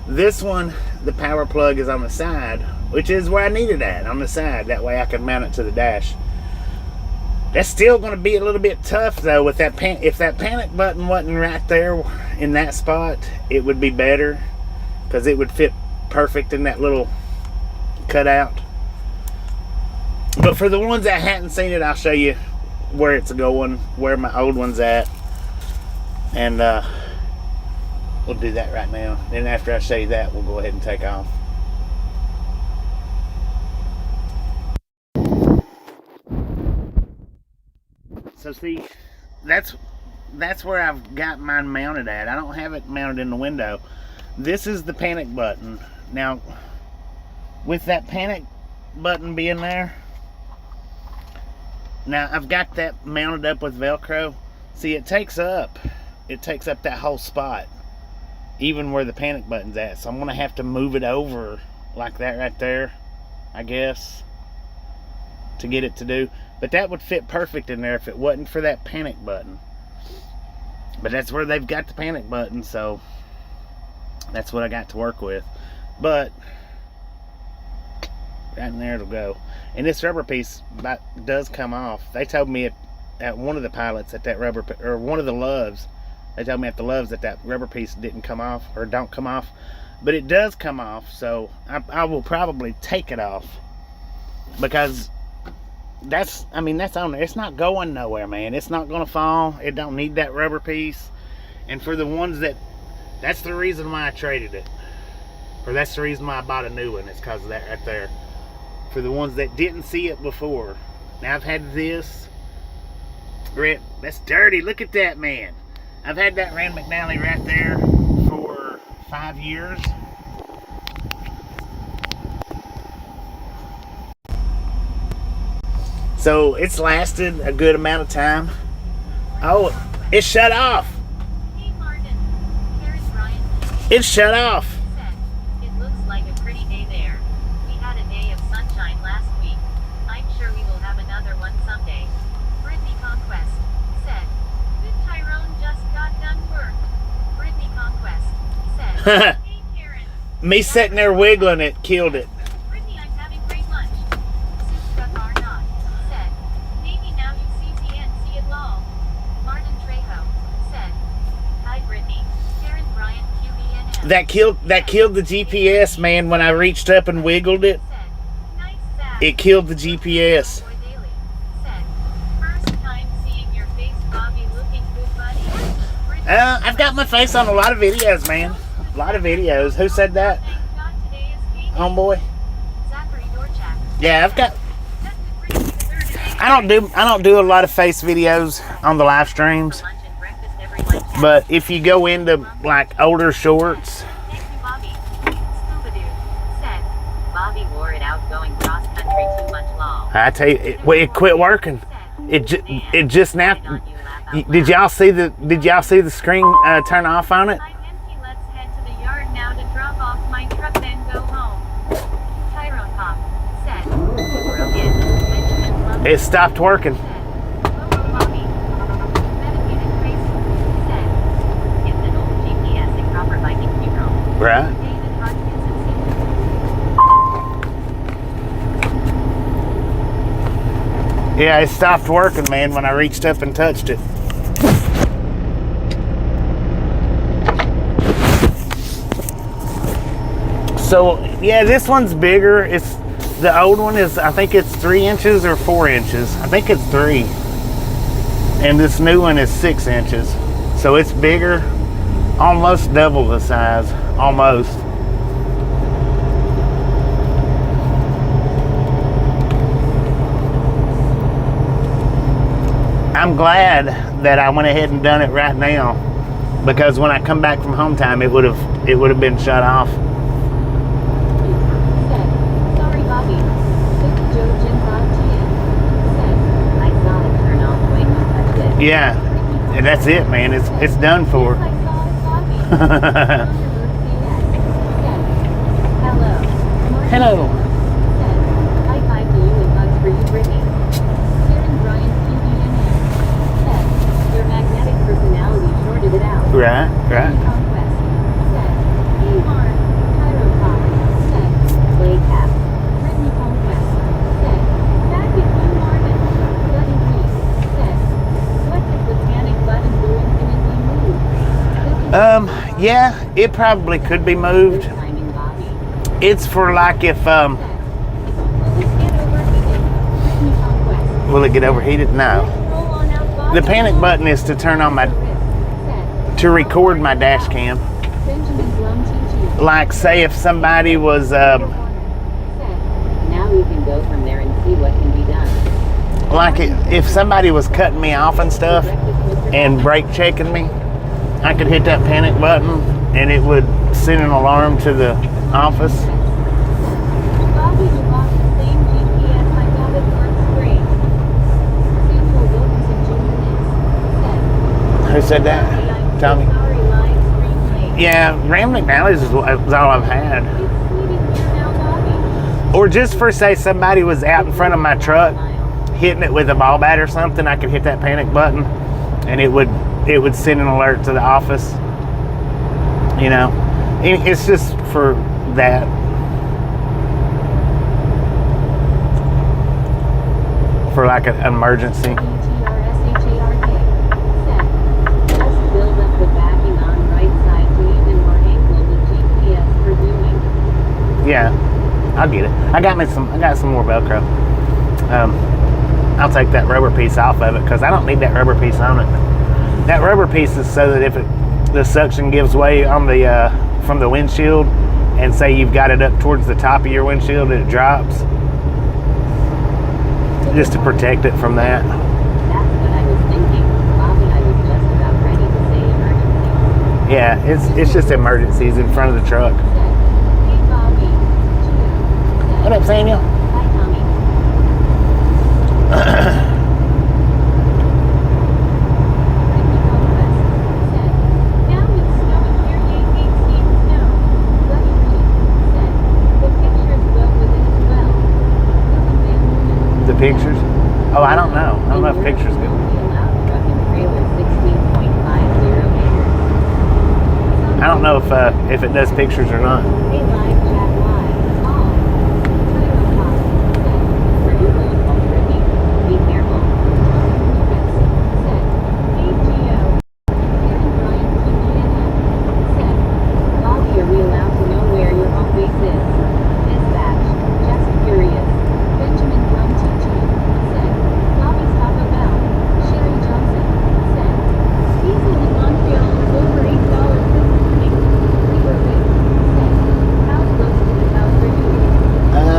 This one, the power plug is on the side, which is where I need it at, on the side. That way I can mount it to the dash. That's still going to be a little bit tough though. With that if that panic button wasn't right there in that spot, it would be better, because it would fit perfect in that little cutout. But for the ones that hadn't seen it, I'll show you where it's going, where my old one's at. And we'll do that right now. Then after I show you that, we'll go ahead and take off. So see, that's where I've got mine mounted at. I don't have it mounted in the window. This is the panic button. Now, with that panic button being there, now I've got that mounted up with Velcro. See, it takes up that whole spot, even where the panic button's at. So I'm gonna have to move it over like that right there, I guess, to get it to do. But that would fit perfect in there if it wasn't for that panic button. But that's where they've got the panic button, so that's what I got to work with. But right in there it'll go. And this rubber piece does come off. They told me at one of the pilots at that rubber, or one of the Loves, they told me at the Loves that rubber piece didn't come off, or don't come off. But it does come off, so I will probably take it off, because that's on there. It's not going nowhere, man. It's not gonna fall. It don't need that rubber piece. And for the ones that's the reason why I traded it, or that's the reason why I bought a new one. It's because of that right there. For the ones that didn't see it before. Now I've had this. That's dirty. Look at that, man. I've had that Rand McNally right there for 5 years. So it's lasted a good amount of time. Oh, it shut off. Hey Martin, here's Brian. It shut off. Said, it looks like a pretty day there. We had a day of sunshine last week. I'm sure we will have another one someday. Brittany Conquest said, good Tyrone just got done work. Brittany Conquest said, hey Karen. Me sitting there wiggling it killed it. Brittany, I'm having great lunch. Suska Arnott said, maybe now you see the end, see it all. Martin Trejo said, hi Brittany, Karen Bryant QBNM. That killed the GPS, man. When I reached up and wiggled it, Said, nice Zach. it killed the GPS. Boy Daily said, first time seeing your face, Bobby, looking good, buddy. Brittany I've got my face on a lot of videos, man. A lot of videos. Who said that? Thank God today is Katie. Homeboy. Zachary Dorchak. Yeah, I've got. Just to bring you the third day. I don't do a lot of face videos on the live streams. Lunch and breakfast, everyone. But if you go into like older shorts, Thank you, Bobby. Scuba Dude said, Bobby wore it out going cross country too much long. I tell you, it quit working. It just now. Did y'all see the screen turn off on it? I'm empty. Let's head to the yard now to drop off my truck, then go home. Tyrone Pop said, broke in. Benjamin Plum It stopped working. said, Lobo Bobby. Medicated Tracy said, it's an old GPS in proper Viking funeral. Right. David Hodgkinson Yeah, it stopped working, man, when I reached up and touched it. So, yeah, this one's bigger. It's the old one is, I think it's 3 inches or 4 inches. I think it's 3. And this new one is 6 inches. So it's bigger, almost double the size, almost. I'm glad that I went ahead and done it right now, because when I come back from home time, it would have been shut off. said, sorry Bobby. Big Joe Jim Rob GM said, I saw it turn off when you touched it. Yeah, and that's it, man. It's done for. Yes, I saw it, Bobby. Hello. Hello. Said, high five to you and hugs for you, Brittany. Karen Bryant QBNM said, your magnetic personality shorted it out. Right. Conquest said, hey Mark. Cairo Pop said, play cap. Brittany Conquest said, back at you, Martin. Bloody Reed said, what is the panic button doing infinitely move? Yeah, it probably could be moved. Timing Bobby. It's for like if Said, will it get overheated? will it get overheated? Brittany Conquest. No. Roll on out, Bobby. The panic button is to turn on to record my dash cam. Benjamin Blum TG. Like say if somebody was Said, now we can go from there and see what can be done. like if somebody was cutting me off and stuff and brake checking me, I could hit that panic button and it would send an alarm to the office. Bobby, you bought the same GPS I got at North Spring. Samuel Wilkinson Jr. said, Who said that? Tommy. sorry, live stream late. Yeah, Ram McNally's is all I've had. It's sweeting here now, Bobby. Or just for say somebody was out in front of my truck hitting it with a ball bat or something, I could hit that panic button and it would send an alert to the office. You know, it's just for that. For like an emergency. ETRSHARK said, just build up the backing on right side to even more angle with GPS for viewing. Yeah, I'll get it. I got some more Velcro. I'll take that rubber piece off of it because I don't need that rubber piece on it. That rubber piece is so that if the suction gives way on the from the windshield, and say you've got it up towards the top of your windshield and it drops, just to protect it from that. That's what I was thinking. Bobby, I was just about ready to say emergency. Yeah, it's just emergencies in front of the truck. Said, hey Bobby. Gio. What up, Samuel? Hi Tommy. pictures? Oh, I don't know. I don't know if pictures good. I don't know if it does pictures or not.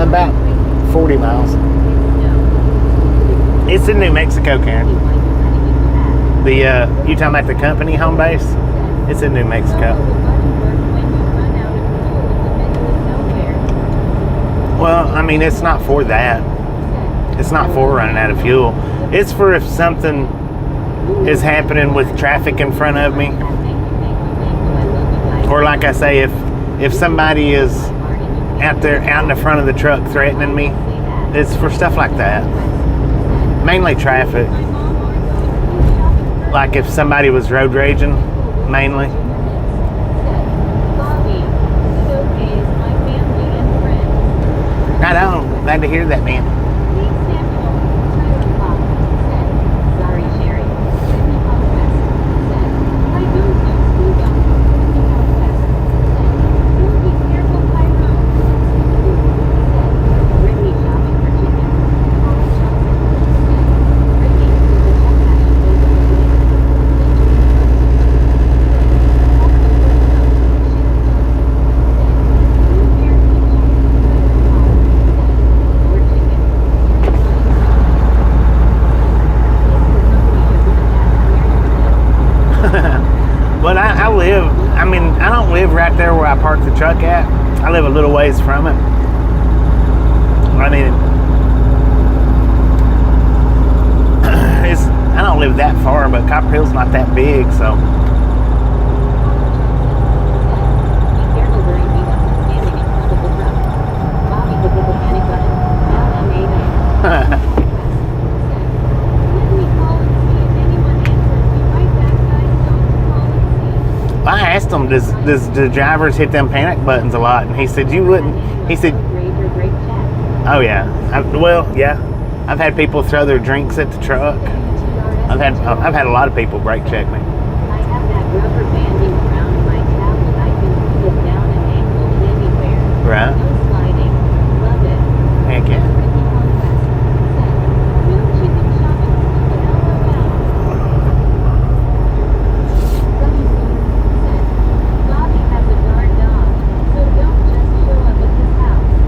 About 40 miles. It's in New Mexico, Karen. You talking about the company home base? It's in New Mexico. Well, I mean, it's not for that. It's not for running out of fuel. It's for if something is happening with traffic in front of me. Or like I say, if somebody is out in the front of the truck threatening me, it's for stuff like that. Mainly traffic. Like if somebody was road raging, mainly. Right on. Glad to hear that, man. But I don't live right there where I parked the truck at. I live a little ways from it. I mean, I don't live that far, but Copperhill's not that big, so. I asked him, does the drivers hit them panic buttons a lot? And he said, you wouldn't. He said, oh yeah. Yeah. I've had people throw their drinks at the truck. I've had a lot of people brake check me. I have that rubber banding around my tablet. I can pull it down and angle it anywhere. Right. No sliding. Love it. Heck yeah.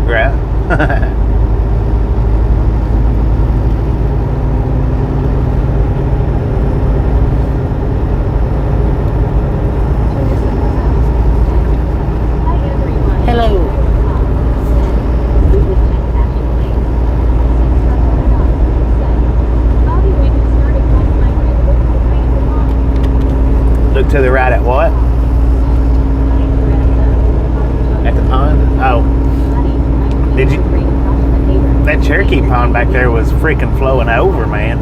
Right. Hello. Look to the right at what? At the pond? Oh. Did you? That Cherokee pond back there was freaking flowing over, man.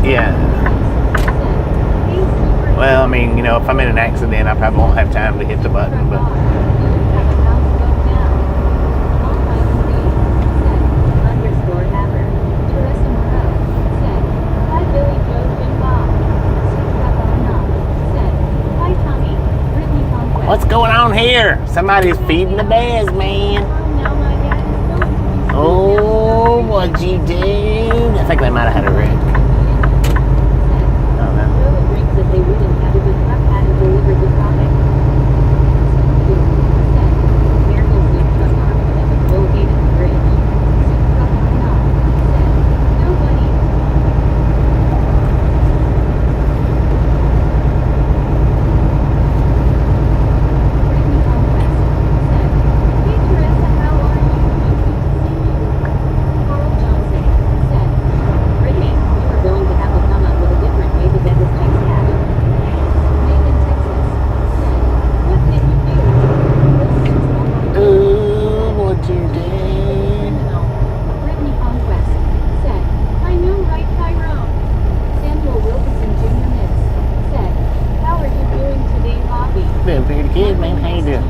Yeah. Well, I mean, you know, if I'm in an accident, I probably won't have time to hit the button, but. What's going on here? Somebody's feeding the bears, man. Oh, what'd you do? I think they might have had a wreck. I don't know. They wouldn't have a good truck had to deliver the product. Miracles with truck on the located bridge. Truck or not. Nobody. Brittany Conquest. man? How you doing?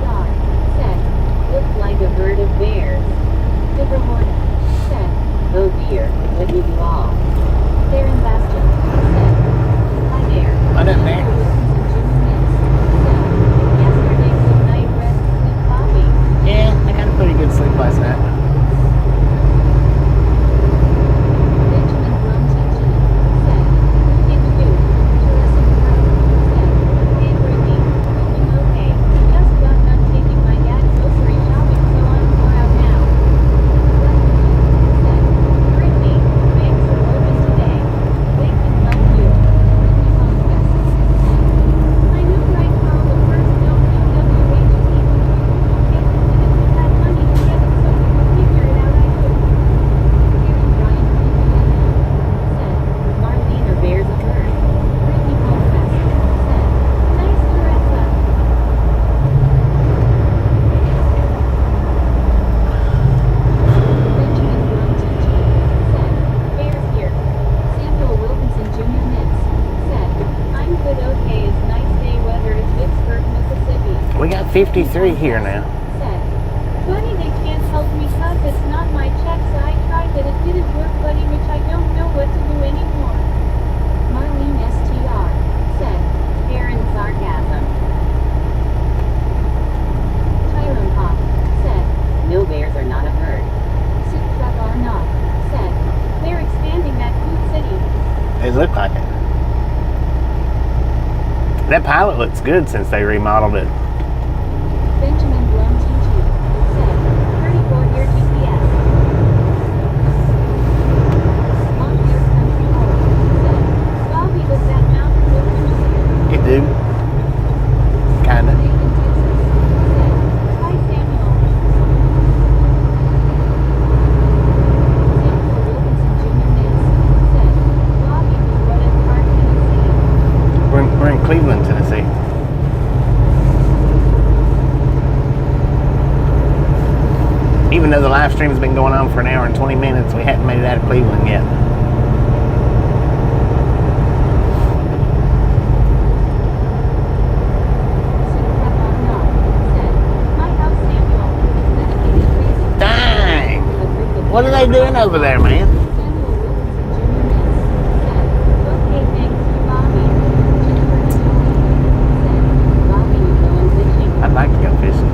Said, looks like a herd of bears. Livermore said, oh dear, what did you all? They're in Bastion. Said, hi there. What up there? Yesterday good night rest sleep coffee. Yeah, I got a pretty good sleep last night. Benjamin Blum said, it's you. Teresa said, hey Brittany, doing okay. Just got done taking my dad grocery shopping, so I'm more out now. Said, Brittany, banks are open today. They can help you. I know right now the first don't know WHT. Okay, and if you had money to get it so you could figure it out, I would. Hearing Brian said, Marlene or bears a bird. Brittany Conquest said, nice Teresa. Benjamin Blum said, bears here. Samuel Wilkinson Jr. Nitz said, I'm good okay, it's nice day weather, it's Vicksburg, Mississippi. We got 53 here now. Said, buddy, they can't help me cause it's not my checks. I tried but it didn't work, buddy, which I don't know what to do anymore. Marlene STR said, Aaron sarcasm. Tyrone Pop said, no bears are not a herd. Soup truck are not, said, they're expanding that food city. It looked like it. That pilot looks good since they remodeled it. Benjamin Blum TG said, 34 year GPS. Montclair Country Home said, Bobby, does that mountain look familiar? It do. Kinda. Nathan Texas said, hi Samuel. Samuel Wilkinson Jr. Nitz said, Bobby, what at Park, Tennessee? We're in Cleveland, Tennessee. Even though the live stream's been going on for an hour and 20 minutes, we haven't made it out of Cleveland yet. Dang! What are they doing over there, man? I'd like to go fishing.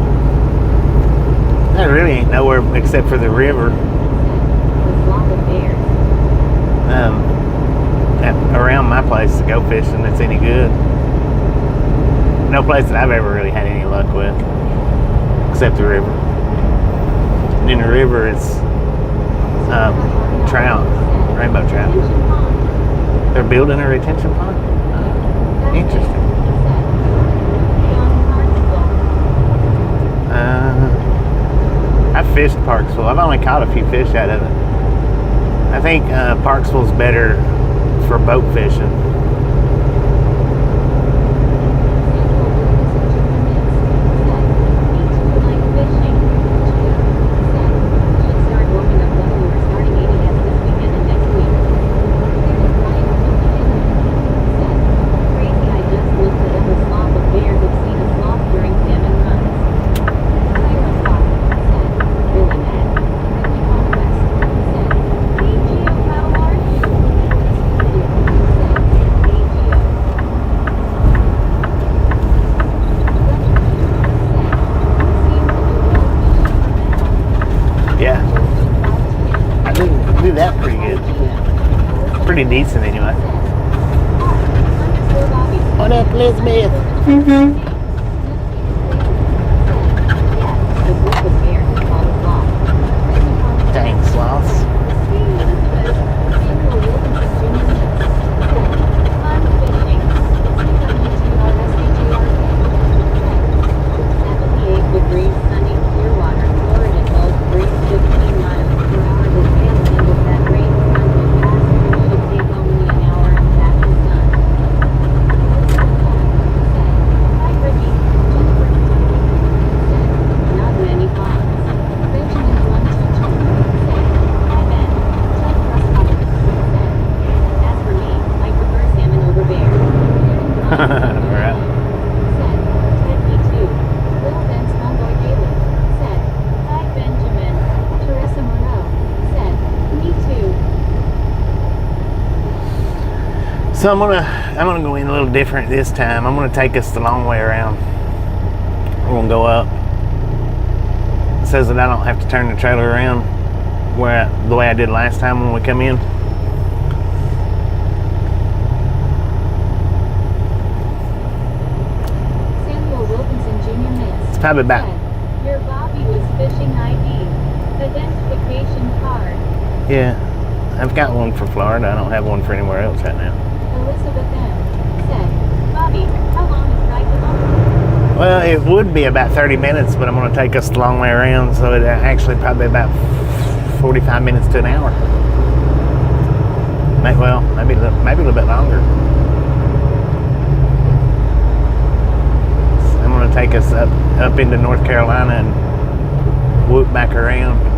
There really ain't nowhere except for the river. Around my place to go fishing that's any good. No place that I've ever really had any luck with, except the river. And in the river, it's trout, rainbow trout. They're building a retention pond. Interesting. I've fished Parksville. I've only caught a few fish out of it. I think Parksville's better for boat fishing. That pretty good. Pretty decent anyway. What up, Elizabeth? Dang sloths. So I'm gonna go in a little different this time. I'm gonna take us the long way around. We're gonna go up. It says that I don't have to turn the trailer around the way I did last time when we come in. Samuel Wilkinson Jr. Miss. It's probably about, Said, your Bobby was fishing ID. Identification card. yeah. I've got one for Florida. I don't have one for anywhere else right now. Elizabeth M. said, Bobby, how long is drive home? Well, it would be about 30 minutes, but I'm going to take us the long way around, so it actually probably about 45 minutes to an hour. Maybe a little bit longer. So I'm going to take us up into North Carolina and whoop back around.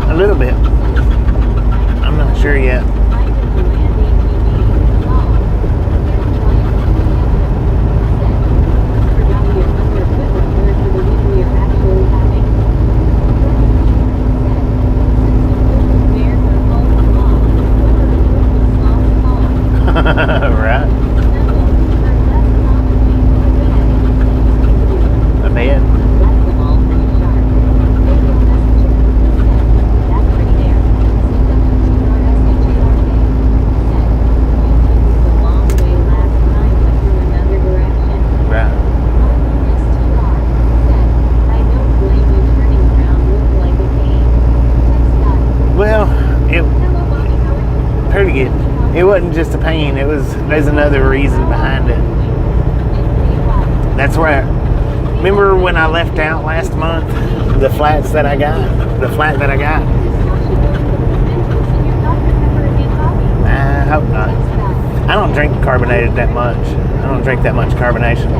A little bit. I'm not sure yet. Right. A bed. Well, pretty good. It wasn't just a pain. There's another reason behind it. That's where remember when I left out last month, the flat that I got? I hope not. I don't drink carbonated that much. I don't drink that much carbonation.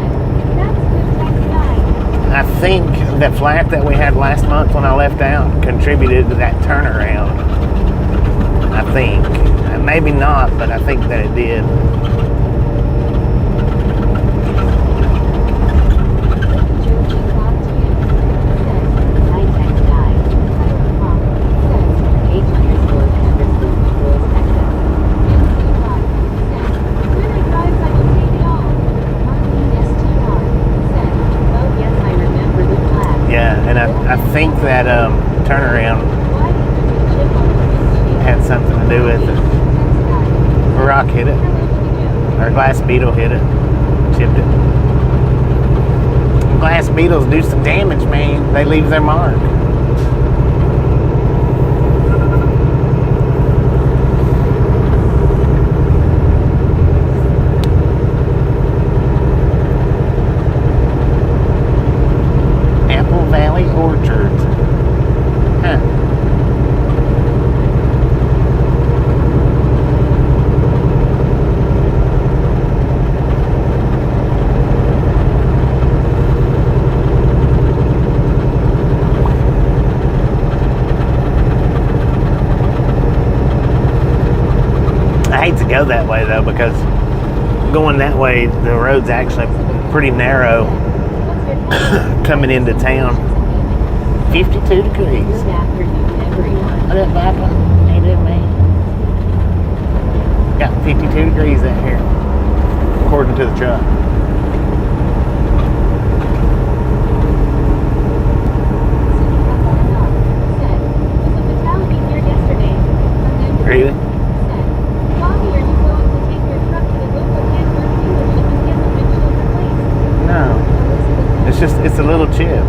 I think the flat that we had last month when I left out contributed to that turnaround. I think. Maybe not, but I think that it did. Yeah, and I think that turnaround had something to do with it. A rock hit it, or a glass beetle hit it, chipped it. Glass beetles do some damage, man. They leave their mark. Apple Valley Orchards. Huh. I hate to go that way though, because going that way the road's actually pretty narrow coming into town. 52 degrees. What up, Papa? How you doing, man? Got 52 degrees out here, according to the truck. Really? No. It's a little chip.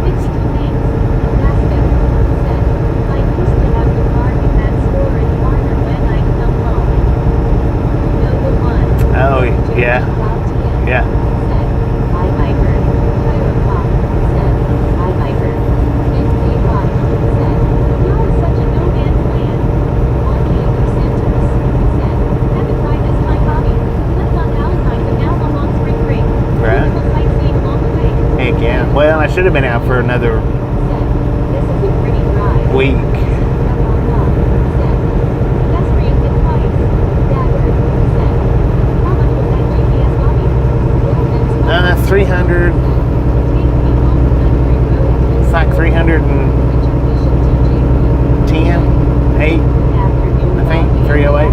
Yeah. Yeah. Hi Viper. Tyler Pop said, Hi Viper. Big K5 said, You're such a no-man's land. Only a Centers said, Haven't tried this my hobby. Left on Valentine's and now I'm on spring break. Right. Beautiful sightseeing along the way. Heck yeah. Well, I should have been out for another Said, This is a pretty drive. week. How much was that GPS hobby? 300. It's like 310, 8. I think 308.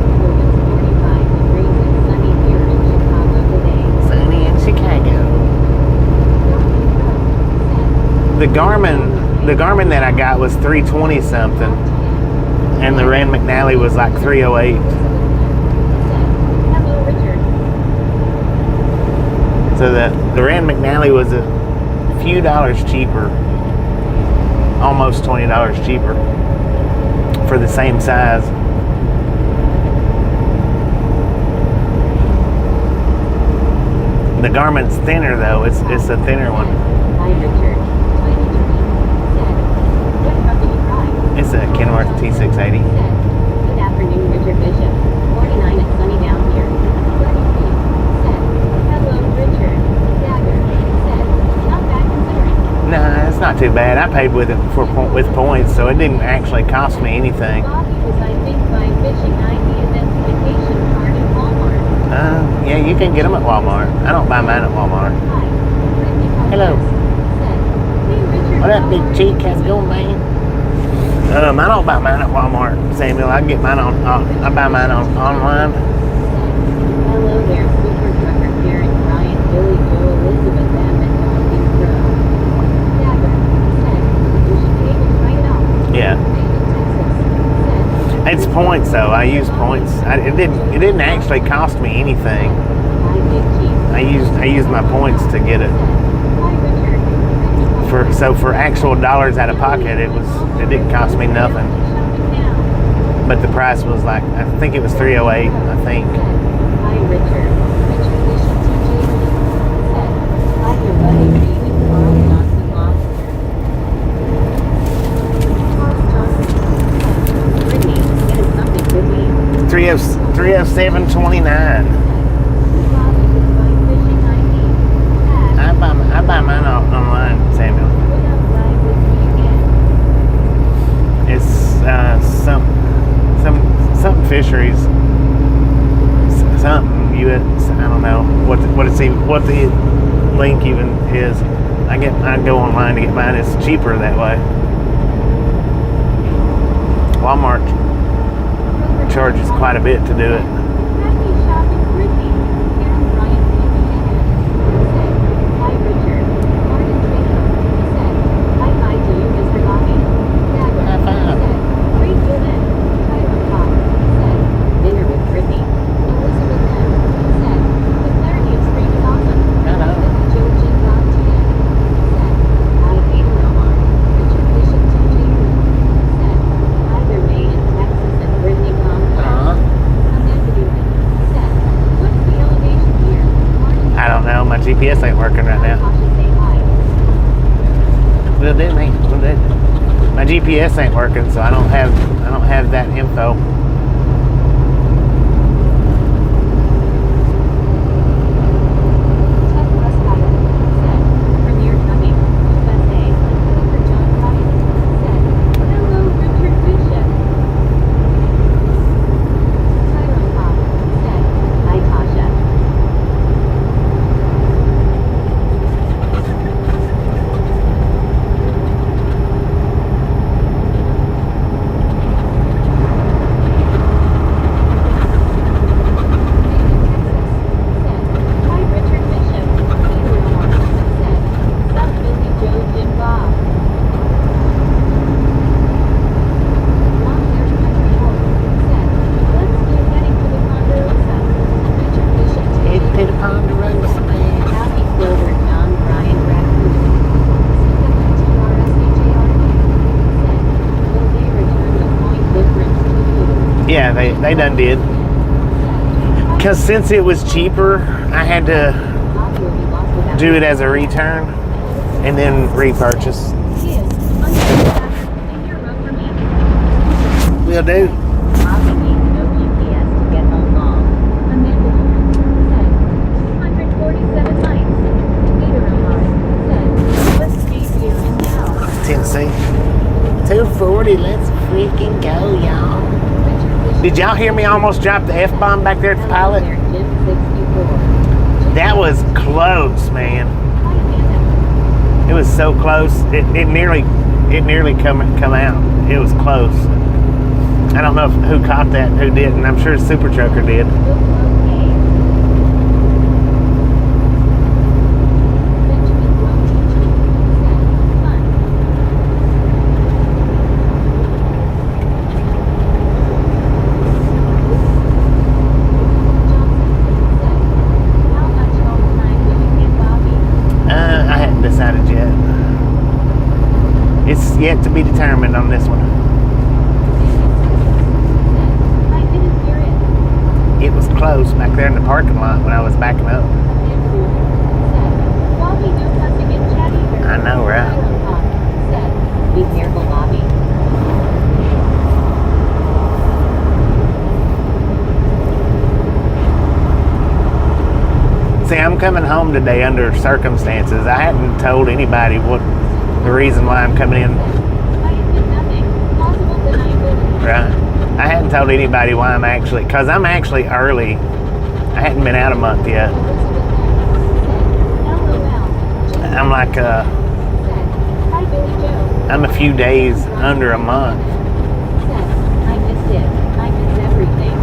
Sunny in Chicago. The Garmin that I got was 320 something, and the Rand McNally was like 308. Hello, Richard. So the Rand McNally was a few dollars cheaper, almost $20 cheaper for the same size. The Garmin's thinner though. It's a thinner one. Hi, Richard. Tiny Dream said, What truck do you drive? It's a Kenworth T680. Said, Good afternoon, Richard Bishop. 49 and sunny down here. 33 said, Hello, Richard. Dagger said, Not bad considering. Nah, it's not too bad. I paid with it with points, so it didn't actually cost me anything. Bobby was, I think, buying fishing identification card at Walmart. Yeah, you can get them at Walmart. I don't buy mine at Walmart. Hi. Brittany Hello. said, Hey, Richard. What up, how big are cheek? you?" How's it going, man? I don't buy mine at Walmart, Samuel. I can get mine on. I buy mine online. Hello there, Super Trucker Karen, Brian, Billy, Joe, Elizabeth, Emmett, Dawson, Crow. Dagger said, You should be able to write it out. Yeah, Texas said, it's points though. I use points. It didn't actually cost me anything. Hi, Big Chief. I used my points to get it. Hi, Richard. For actual dollars out of pocket, it didn't cost me nothing. But the price was like, I think it was 308. I think. Hi, Richard. Richard Bishop TJ said, Hi, your buddy David Carl Johnson Lobster. Carl Johnson said, Brittany, getting something good to eat. 307.29. Bobby was buying fishing ID. I buy mine online, Samuel. What up, ride with me again? It's some fisheries, something US. I don't know what the link even is. I go online to get mine. It's cheaper that way. Walmart charges quite a bit to do it. Happy shopping, Brittany. Karen Bryant said, Hi, Richard. Martin Trainer said, Hi to you, Mr. Bobby. Dagger High five. said, Great dinner. Tyler Pop said, Dinner with Brittany. Elizabeth M said, The clarity of screen is awesome. Hello. Joe G. said, Hi, Hayden Omar. Richard Bishop TJ said, Hi there, May in Texas and Brittany Comcast. Amanda Newman said, What's the elevation here? Martin I don't know. My GPS ain't working right now. Tasha say hi. Will do, me. Will do. My GPS ain't working, so I don't have that info. Ted Westfire said, Premier Trucking, USA. Cooper John Ryan said, Hello, Richard Bishop. Tyrone Pop said, Hi, Tasha. Hi, Richard Bishop. Peter Moore said, South Busy Joe Jim Bob. Long Hair Country Wolf said, Let's get heading to the Ponderosa. Richard Bishop Head to the TJ Ponderosa, man. Alfie Silver John Brian Raccoon. CWTRSHARK said, Will they return the point difference to you? Yeah, they done did. Because since it was cheaper, I had to Bobby will be lost without do it as a return and then repurchase. He is in your road for me. Will do. Bobby needs no GPS to get home long. Amanda said 247 miles. Peter Omar said, what state are you in now? Tennessee. 240, let's freaking go, y'all. Did y'all hear me almost drop the F-bomb back there at the pilot? That was close, man. It was so close. It nearly come out. It was close. I don't know who caught that and who didn't. I'm sure Super Trucker did. I hadn't decided yet. It's yet to be determined on this one. I didn't hear it. It was close back there in the parking lot when I was backing up. Bobby knows not to get chatty. I know, right? Said, be careful, Bobby. See, I'm coming home today under circumstances. I hadn't told anybody what the reason why I'm coming in. I admit nothing. Possible deniability. Right? I hadn't told anybody why I'm actually, because I'm actually early. I hadn't been out a month yet. I'm like, Hi, Billy Joe. I'm a few days under a month. I missed it. I miss everything.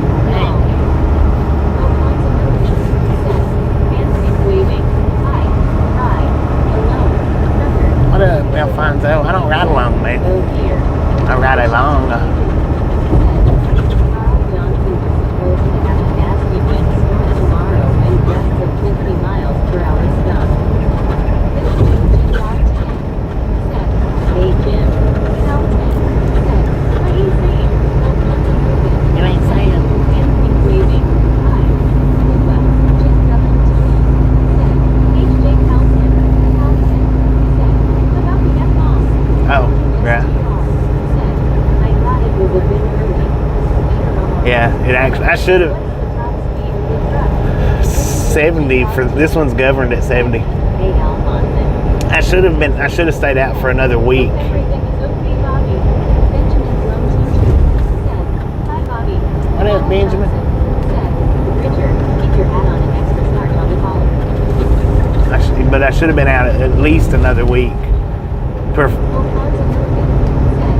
Waving. Hi. Hello. What up, Alfonso? I don't ride along, man. Oh dear. I ride along. Carl Johnson was supposed to have a nasty windstorm tomorrow and gusts of 50 miles per hour stuff. This Jim locked in. Said, hey Jim. Helton. Said, what are you saying? You ain't saying. Anthony waving. Hi. Luba. Just double tuning. Said, HJ Helton. Helton. Said, about the F-bomb. Oh, right. Said, I thought it was a bit early. Yeah, it actually, I should have. 70 for this one's governed at 70. Hey, Alphonse. I should have stayed out for another week. Everything is okay, Bobby. Benjamin's loan teacher said, hi, Bobby. What up, Benjamin? Said, Richard, keep your hat on and extra starch on the collar. But I should have been out at least another week. Alphonse said,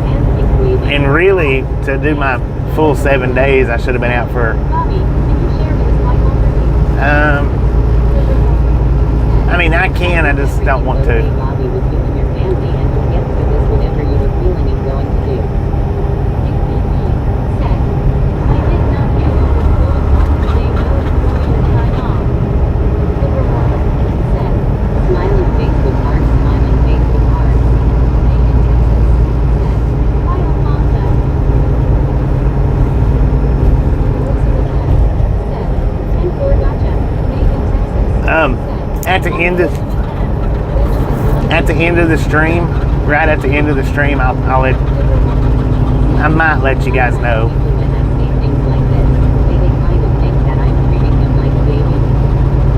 Anthony waving. And really, to do my full 7 days, I should have been out for. Bobby, can you share with us why overseas? I mean, I can. I just don't want to. Bobby was with your family and would get through this whatever you were feeling and going to do. Said, I did not know what was going on today. No, enjoy your time off. Livermore said, smiling face with heart, smiling face with heart. Megan Texas said, hi Alfonso. Elizabeth said, 10-4 gotcha. Megan Texas. At the end of the stream, right at the end of the stream, I might let you guys know. When I say things like this, they kind of think that I'm treating them like a baby.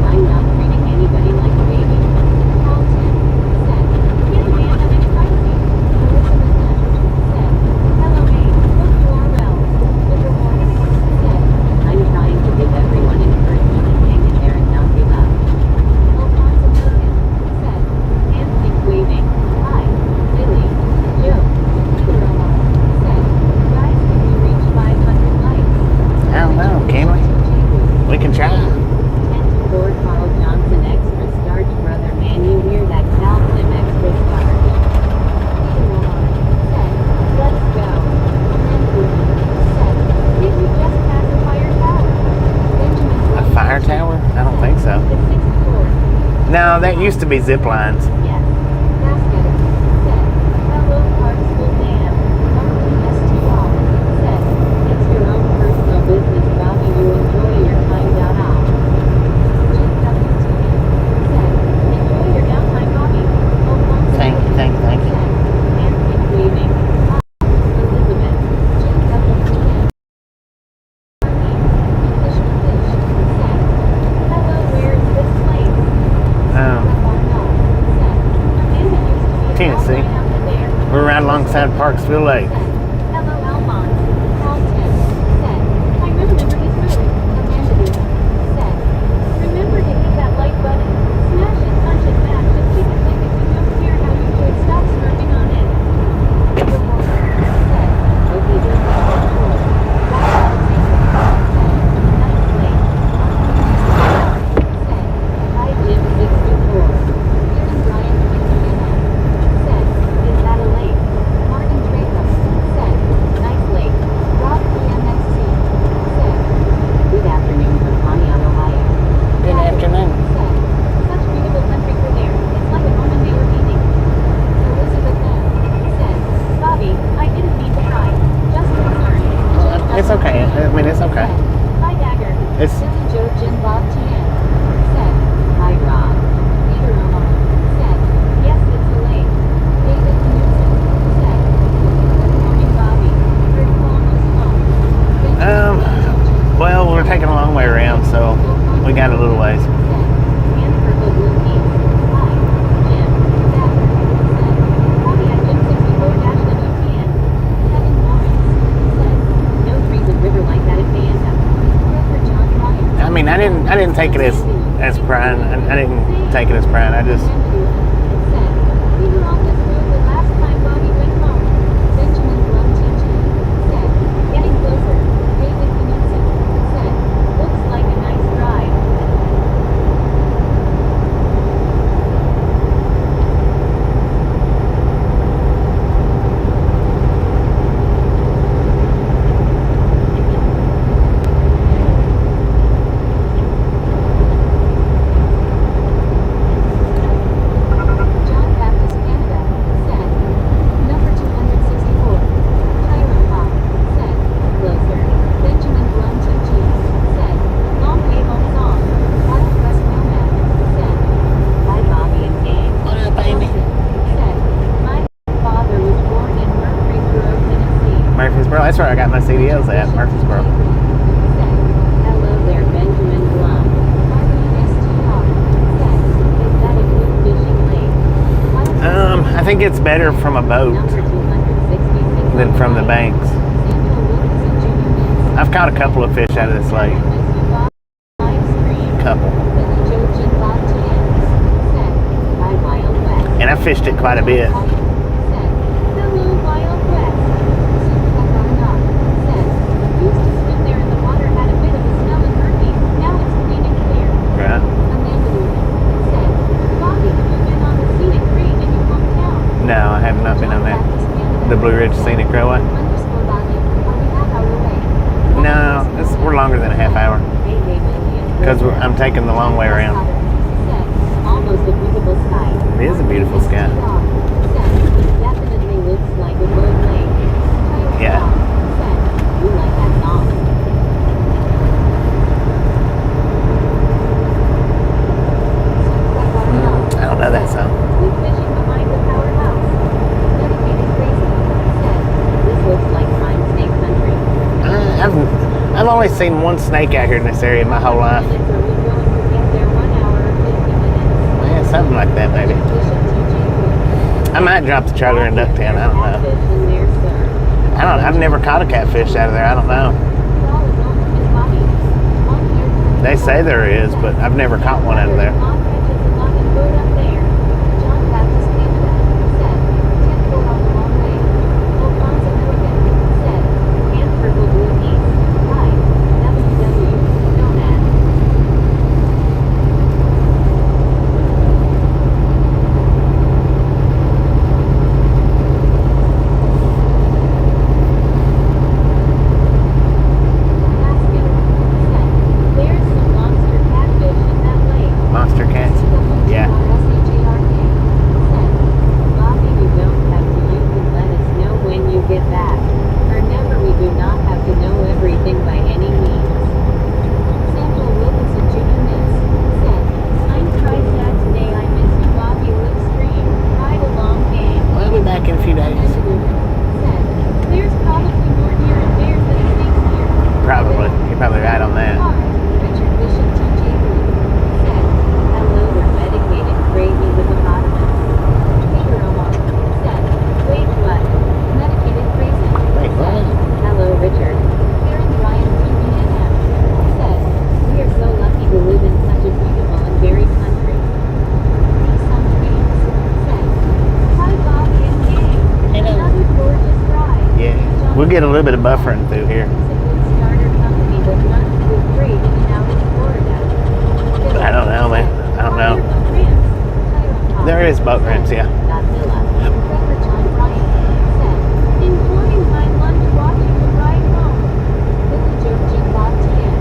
I'm not treating anybody like a baby. Carlton said, get a man of privacy. Elizabeth said, hello mate, hope you are well. Livermore said, I'm trying to give everyone encouragement and hang in there and not give up. Alfonso said, Anthony waving, hi, Billy, Joe, Peter said, guys, can we reach 500 likes? I don't know, can we? We can try. 10-4 Carl Johnson extra starch, brother man, you hear that? Calvin extra starch. Peter said, let's go. Said, did we just pass a fire tower? Benjamin A fire tower? I don't think so. the 6th floor. No, that used to be zip lines. Yes. Basketter said, hello Parksville Dam. WSTR said, it's your own personal business, Bobby. You enjoy your time inside Parksville Lake. Hello, Almond. Call Tim. Said, I remember his move. Amanda Lou. Said, remember to hit that like button. Smash it, punch it, mash it, kick it, lick it. We don't care how you do it. Stop smurfing on it. Said, okay, just control. That's all it takes. Said, nice late. Said, hi Jim 64. Here's Brian Indiana. Said, is that a lake? Martin Draco. Said, nice lake. Rob PMXC. Said, good afternoon from Pontiac, Ohio. Good afternoon. Said, such beautiful country for there. It's like a moment they were meeting. Elizabeth M. Said, Bobby, I didn't mean to cry. Just concerned. It's okay. I mean, it's okay. Said, hi Dagger. It's Billy Joe Jim Bob TN. Said, hi Rob. Peter Omar. Said, yes, it's a lake. David Knudsen. Said, good morning, Bobby. Heard you almost home. well, we're taking a long way around, so we got a little ways. Said, and purple blue peas. Hi, Jim. Dagger. Said, Bobby at Jim 64-WTN. Kevin Lawrence. Said, no freezing river like that at Bayanda. Reverend John Ryan. I mean, I didn't take it as pride. I didn't take it as pride. I just Said, we were on this road the last time Bobby went home. Benjamin Blum TG. Said, getting closer. David Knudsen. Said, looks like a nice drive. John Baptist Canada. Said, number 264. Tyro Pop. Said, closer. Benjamin Blum TG. Said, long way home song. Wild West Nomad. Said, hi Bobby and gang. What up, Amy? Said, my father was born in Murfreesboro, Tennessee. Murfreesboro. That's where I got my CDLs at, Murfreesboro. Said, hello there, Benjamin Blum. RESTR. Said, is that a good fishing lake? I think it's better from a boat Number 266 than from the banks. Samuel Wilkinson Jr. Mix. I've caught a couple of fish out of this lake. Live stream. Couple. Billy Joe Jim Bob TN. Said, by Wild West. And I fished it quite a bit. Said, hello Wild West. Super Knock. Said, used to swim there and the water had a bit of a smell and murky. Now it's clean and clear. Right? Amanda Lou. Said, Bobby, have you been on the Scenic Rain in your hometown? No, I have not been on that. The Blue Ridge Scenic Railway. Underscore Bobby, are we half hour away? No, we're longer than a half hour because I'm taking the long way around. Said, almost a beautiful sky. It is a beautiful sky. Said, definitely looks like a road lake. Yeah. Said, you like that song? I don't know that song. Who's fishing behind the powerhouse? Dedicated crazy. Said, this looks like prime snake country. I've only seen one snake out here in this area my whole life. Minutes are we willing to get there? 1 hour or 50 minutes? Yeah, something like that maybe. Bishop TJ. I might drop the trailer in Ducktown. I don't know. Catfish in there, sir. I've never caught a catfish out of there. I don't know. You're all alone with his body. One here. They say there is, but I've never caught one out of there. Mom catches a lot of food up there. John Baptist Canada. Said, 10 foot on the long way. Alfonso Milligan. Said, and purple blue peas. Hi. WW. Nomad. Basket. Said, there's some monster catfish in that lake. Monster get a little bit of buffering through here. Starter company that runs with freight in and out of Florida. I don't know, man. I don't know. There is boat ramps, yeah. Godzilla. Trevor John Bryant said, enjoying my lunch watching the ride home. Villager Jim Bob Tien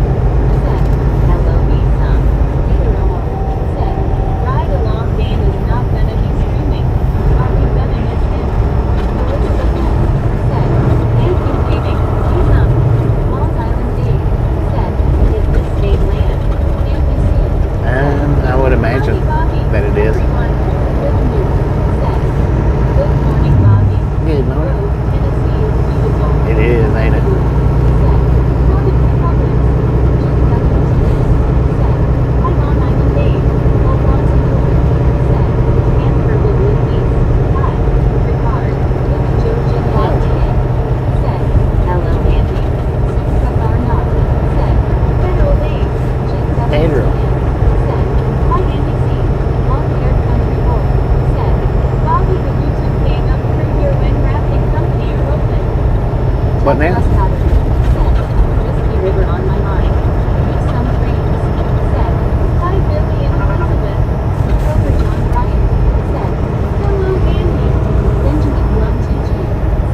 said, hello Lisa. Peter Omar said, ride along Dan is not gonna be streaming. Are we gonna miss him? Elizabeth said, thank you waiting. He's up. Long Island Dave said, is this state land? Can't we see? I would imagine that it is. Everyone, good news, said, good morning Bobby. Good morning. Road, Tennessee is beautiful. It is, ain't it? Said, Robin Republic. Jim W. said, hi Long Island Dave. Alfonso said, Hanford will live east. Hi, Ricard. Little Joe Jim Bob said, hello Andy. Suka Barnard said, Pedro Dave. Jim W. Pedro. said, hi Andy C. Long-haired country boy said, Bobby the YouTube gang up through here when rafting company are open. What now? Just Whiskey River on my mind. Meet some trains. Said, hi Billy and Elizabeth. Rover John Bryant. Said, hello Andy. Benjamin Blum 2G.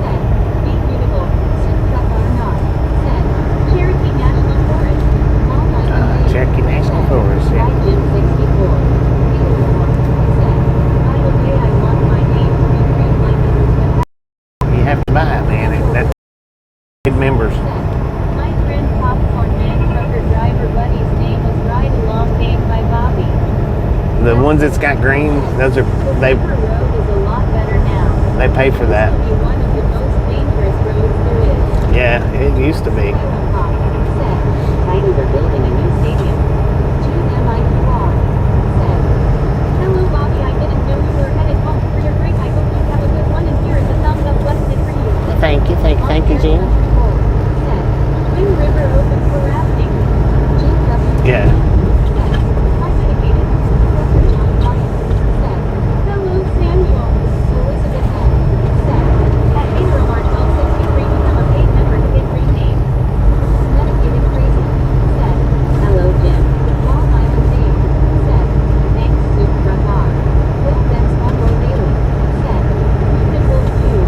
Said, be beautiful. Suka Barnard. Said, Cherokee National Forest. Long Island. Cherokee National Said, Forest, yeah. hi Jim 64. Peter Moore. Said, by the way I want my name to be green like others but You have to buy it, man. That's good members. my friend Popcorn Man trucker driver buddy's name was Ride Along Game by Bobby. The ones that's got green, those are The they river road is a lot better now. they pay for that. This will be one of the most dangerous roads there is. Yeah, it used to be. Silent Pop said, Heidi, they're building a new stadium. GMIQR said, hello Bobby, I didn't know you were headed home for your break. I hope you have a good one and here is a thumbs up busted for you. Thank you, Jim. Said, Twin River open for rafting. Jim W. Yeah. Said, hi dedicated. Rover John Bryant. Said, hello Samuel. Elizabeth L. Said, at Peter Omar 1263 become a paid member to get green name. Medicated crazy. Said, hello Jim. Long Island Dave. Said, thanks Super Car. Will Ben's Monroe Daily. Said, beautiful view.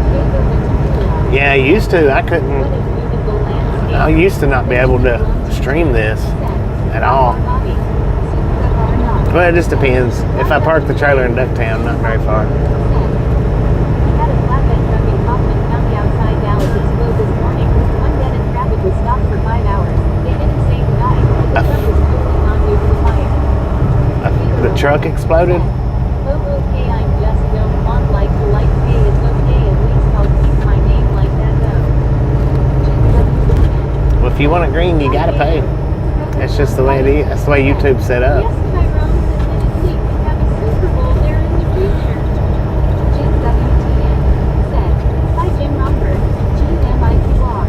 Diego Ventura. Yeah, I used to. I What couldn't. a beautiful landscape. I used to not be able to stream this at all. Well, it just depends. If I park the trailer in Ducktown, not very far. We had a flatbed truck in Kaufman County outside Dallas explode this morning. One dead and traffic was stopped for 5 hours. They didn't say who died, but the truck was totally gone due to the fire. The truck exploded. Oh, okay, I just don't want like to like pay. It's okay, at least I'll keep my name like that though. Well, if you want it green, you gotta pay. That's just the way it is. That's the way YouTube's set up. Yes, Tyrone, in Tennessee, we have a Super Bowl there in the future. Jim WTN said, hi Jim Rumford, GMIQR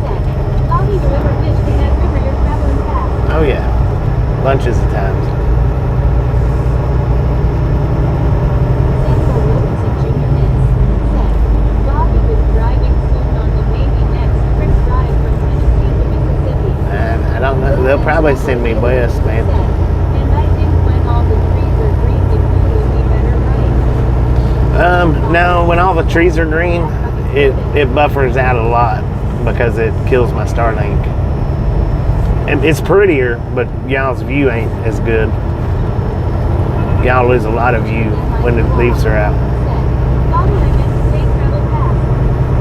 said, Bobby the river fish in that river you're traveling past. Oh yeah, bunches of times. Samuel Wilkinson Jr. Nitz said, Bobby was driving soon on the maybe next Quick Drive from Tennessee to Mississippi. And I don't know. They'll probably send me west, man. Said, and I think when all the trees are green the view will be better, right? No, when all the trees are green, it buffers out a lot because it kills my Starlink. And it's prettier, but y'all's view ain't as good. Y'all lose a lot of view when the leaves are out. Said, Bobby, I meant to say travel past.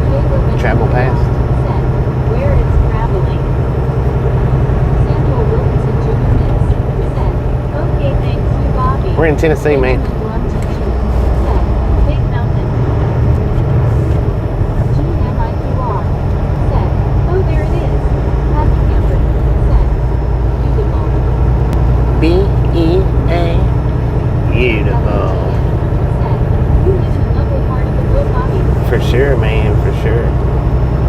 Diego Ventura Travel past? Said, where it's traveling. Samuel Wilkinson Jr. Nitz said, okay, thanks you, Bobby. We're in Tennessee, man. Benjamin Blum teacher said, Big Mountain. GMIQR said, oh, there it is. Happy camper. Said, beautiful. B-E-A. Beautiful. Said, you live in a lovely part of the world, Bobby. For sure, man, for sure.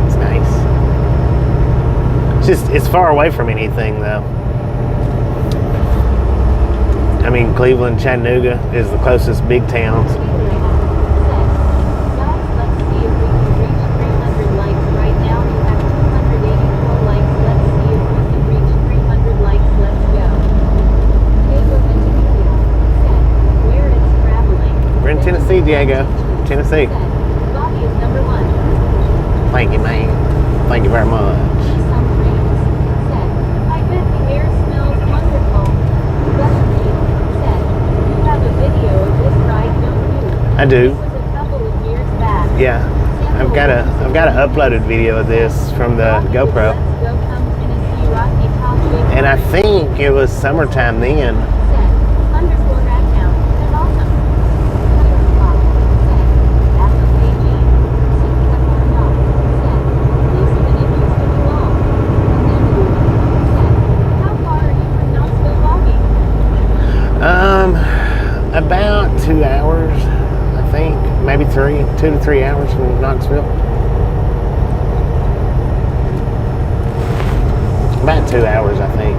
It's nice. It's far away from anything, though. I mean, Cleveland, Chattanooga is the closest big towns. Said, guys, let's see if we can reach 300 likes right Diego, Tennessee. Said, Bobby is number 1. Thank you, man. Thank you very much. Some dreams. Said, I bet the air smells wonderful. Refueling. Said, you have a video of this ride, don't you? I do. It was a couple of years back. Yeah, I've got a uploaded video of this from the GoPro, Let's go come Tennessee Rocky Top Big and I think it was summertime then. Said, underscore rat count. That's awesome. Cutter Pop. Said, after KG. Said, Cutter Pop. Said, this minute used to be long. And then said, how far are you from Knoxville logging? About 2 hours, I think, maybe 2 to 3 hours from Knoxville. About 2 hours, I think.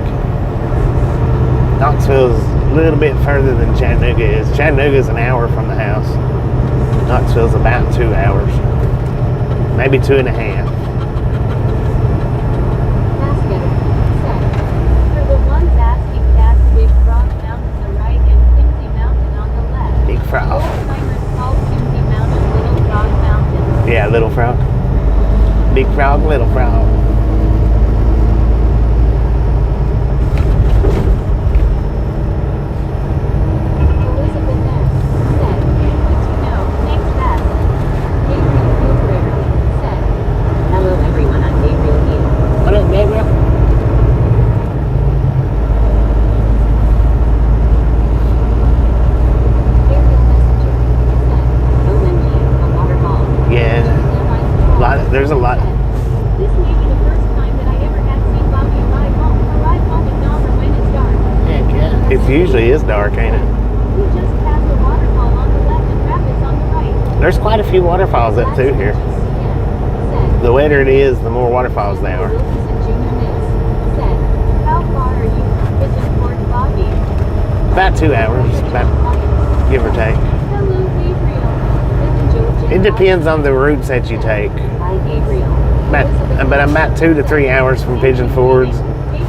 Knoxville's a little bit further than Chattanooga is. Chattanooga's an hour from the house. Knoxville's about 2 hours, maybe 2.5. Basket. Said, for the ones asking, that's Big Frog Mountain on the right and Kimsey Mountain on the left. Big frog. Old-timers call Kimsey Mountain Little Frog Mountain. Yeah, little frog. Big frog, little frog. Elizabeth M. Said, good to know, thanks Bass. Gabriel Gilbert. Said, hello everyone, I'm Gabriel Hill. What up, Gabriel? Gabriel Messenger. Said, OMG, a waterfall. Yeah, there's a lot. This may be the first time that I ever had seen Bobby arrive home at dawn or when it's dark. Heck yeah. It usually is dark, ain't it? We just passed a waterfall on the left and rapids on the right. There's quite a few waterfalls up through here. Said, The wetter it is, the more waterfalls there are. Wilkinson Jr. Miss. Said, how far are you from Pigeon Forge, Bobby? About 2 hours, about, give or take. Hello, Gabriel. It depends on the routes that you take. Hi, Gabriel. But I'm about 2 to 3 hours from Pigeon Forge,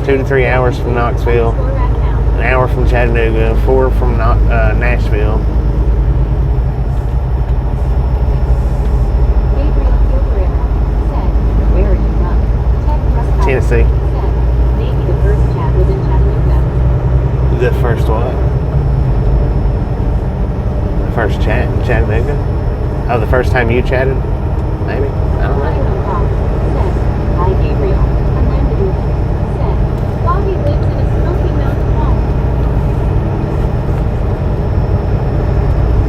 2 to 3 hours from Knoxville, an hour from Chattanooga, 4 from Nashville. Gabriel Gilbert said, where are you from? Ted Prescott Tennessee. said, maybe the first chat was in Chattanooga. The first what? The first chat in Chattanooga? Oh, the first time you chatted? Maybe? I don't know. Said, hi Gabriel. Amanda Doohan said, Bobby lives in a Smoky Mountain home.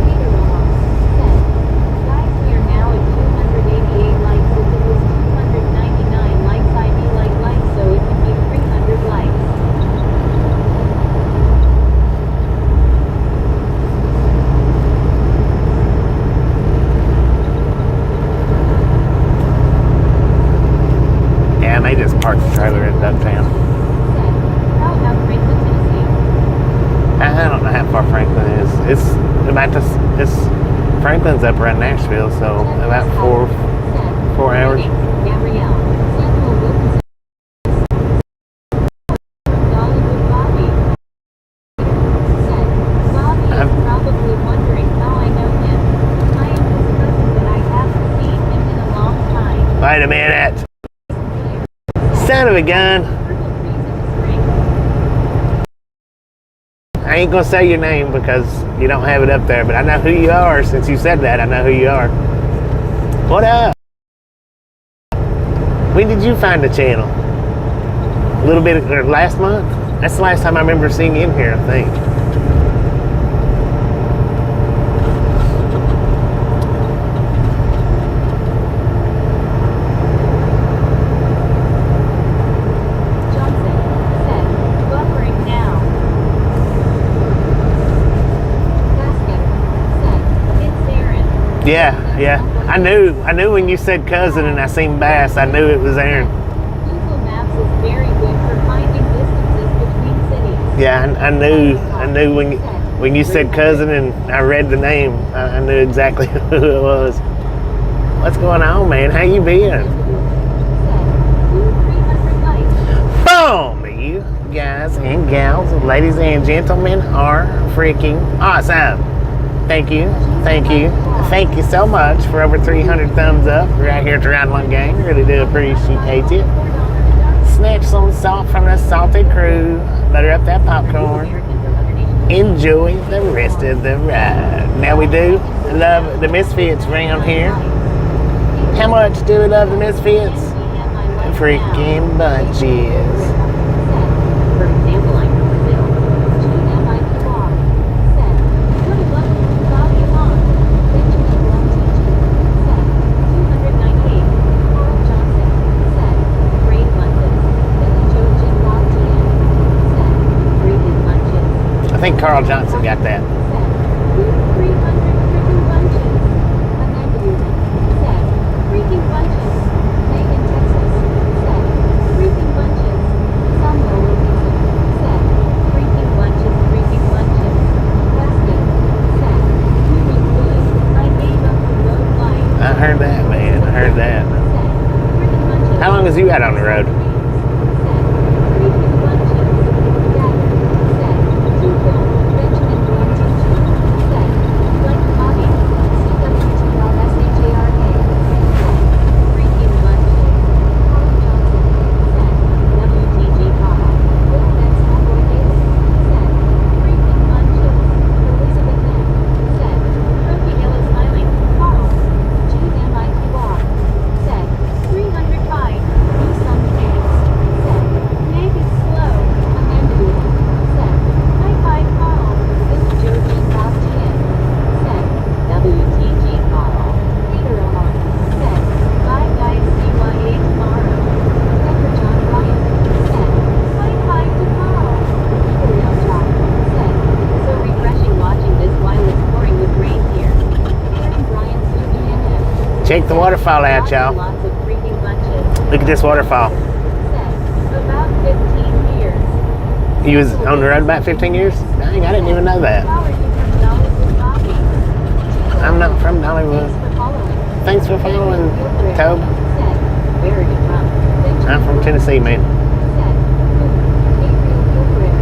Peter Rojas said, guys, we are now at 288 likes. If it was 299 likes, I'd be like so it can be 300 likes. Yeah, they just parked the trailer in Ducktown. Said, how about Franklin, Tennessee? I don't know how far Franklin is. It's Franklin's up around Nashville, so about 4 hours. Gabrielle, Samuel Wilkinson, Dollywood Bobby. Said, Bobby is probably wondering how I know him. I am his cousin, but I haven't seen him in a long time. Wait a minute. Son of a gun. Purple trees in the spring. I ain't gonna say your name because you don't have it up there, but I know who you are. Since you said that, I know who you are. What up? When did you find the channel? A little bit last month? That's the last time I remember seeing you in here, I think. Johnson said, buffering now. Basket said, it's Aaron. Yeah. I knew when you said cousin and I seen Bass, I knew it was Aaron. Google Maps is very good for finding distances between cities. Yeah, I knew when you said cousin and I read the name, I knew exactly who it was. What's going on, man? How you been? Boom! You guys and gals, ladies and gentlemen are freaking awesome. Thank you. Thank you. Thank you so much for over 300 thumbs up right here at the Ride Along Gang. Really do appreciate it. Snatch some salt from the salted crew. Butter up that popcorn. Enjoy the rest of the ride. Now we do love the Misfits around here. How much do we love the Misfits? Freaking bunches. For example, I'm from Brazil. Choose MIT law. Said, good luck to Bobby Long. Benjamin Long teaching. Said, 298. Carl Johnson. Said, great lunches. Billy Joe Jin Bob Tien. Said, freaking lunches. I think Carl Johnson got that. Said, 300 freaking bunches. Amanda Newman. Said, freaking bunches. Megan, Texas. Said, freaking bunches. Samuel Wilkinson. Said, freaking bunches, freaking bunches. Weston. Said, moving good. I gave up the road life. I heard that, man. I heard that. Said, freaking bunches. How long was you out on the road? Said, freaking bunches. Dagger. Said, Jewel. Benjamin Brown teaching. Said, like Bobby. CWTRSHARK. Said, freaking bunches. Carl Johnson. Said, WTG Papa. Little Ben's Cowboy Davis. Said, freaking bunches. Elizabeth M. Said, Roky Yellow Smiling. Carl. Gene MIT Walk. Said, 305. Do some things. Said, Meg is slow. Amanda Newman. Said, high five Carl. Billy Joe Jin Bob Tien. Said, WTG Carl. Peter Oman. Said, bye guys, CYA tomorrow. Dr. John Ryan. Said, high five to Carl. Peter L. Jock. Said, so refreshing watching this while it's pouring with rain here. Aaron Bryan CBNF. Check the waterfall out, y'all. Lots of freaking bunches. Look at this waterfall. Said, about 15 years. He was on the road about 15 years? Dang, I didn't even know that. How are you from Dollywood Coffee? I'm not from Dollywood. Thanks for following. Thanks for following, Tobe. Said, where are you from? I'm from Tennessee, man. Said, Gabriel Gilbert.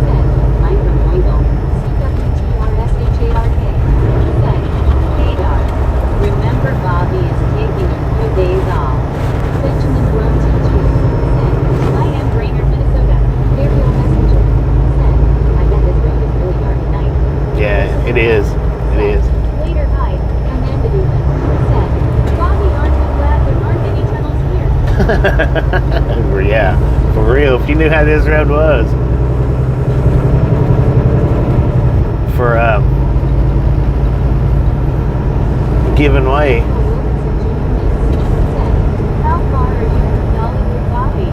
Said, I'm from Louisville. CWTRSHARK. Said, Hadar. Remember Bobby is taking a few days off. Benjamin Brown teaching. Said, I am Brainerd, Minnesota. Gabriel Messenger. Said, I bet this road is really hard tonight. Yeah, it is. It is. Later, hi, Amanda Newman. Said, Bobby, aren't you glad there aren't any tunnels here? Yeah, for real. If you knew how this road was. For giving way. How far are you from Dollywood, Bobby?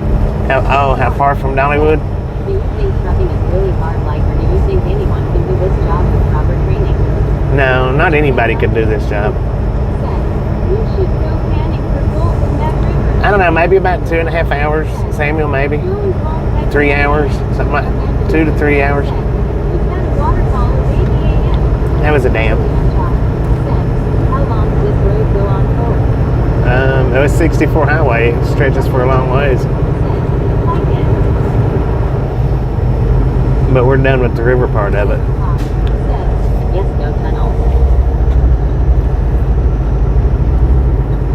How far from Dollywood? Do you think trucking is really hard, like, or do you think anyone can do this job with proper training? No, not anybody could do this job. Said, you should go panning for gold in that river. I don't know, maybe about 2.5 hours. Samuel, maybe You and Paul had 3 hours, something like 2 to 3 hours. Said, we've had a waterfall at 8 a.m. That was a dam. Said, how long does this road go on for? It was 64 highway. It stretches for a long ways. Said, I get But we're done with the river part of it. Said, yes, no tunnel.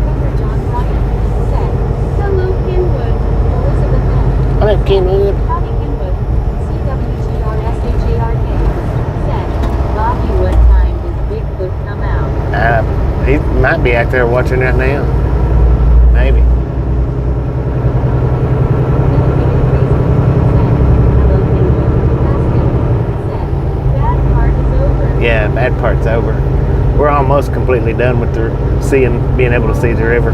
Dr. John Ryan. Said, hello, Kenwood. Elizabeth M. What up, Kenwood? Howdy, Kenwood. CWTRSHARK. Said, Bobby, what time does Bigfoot come out? He might be out there watching right now. Maybe. Yeah, bad part's over. We're almost completely done with the being able to see the river.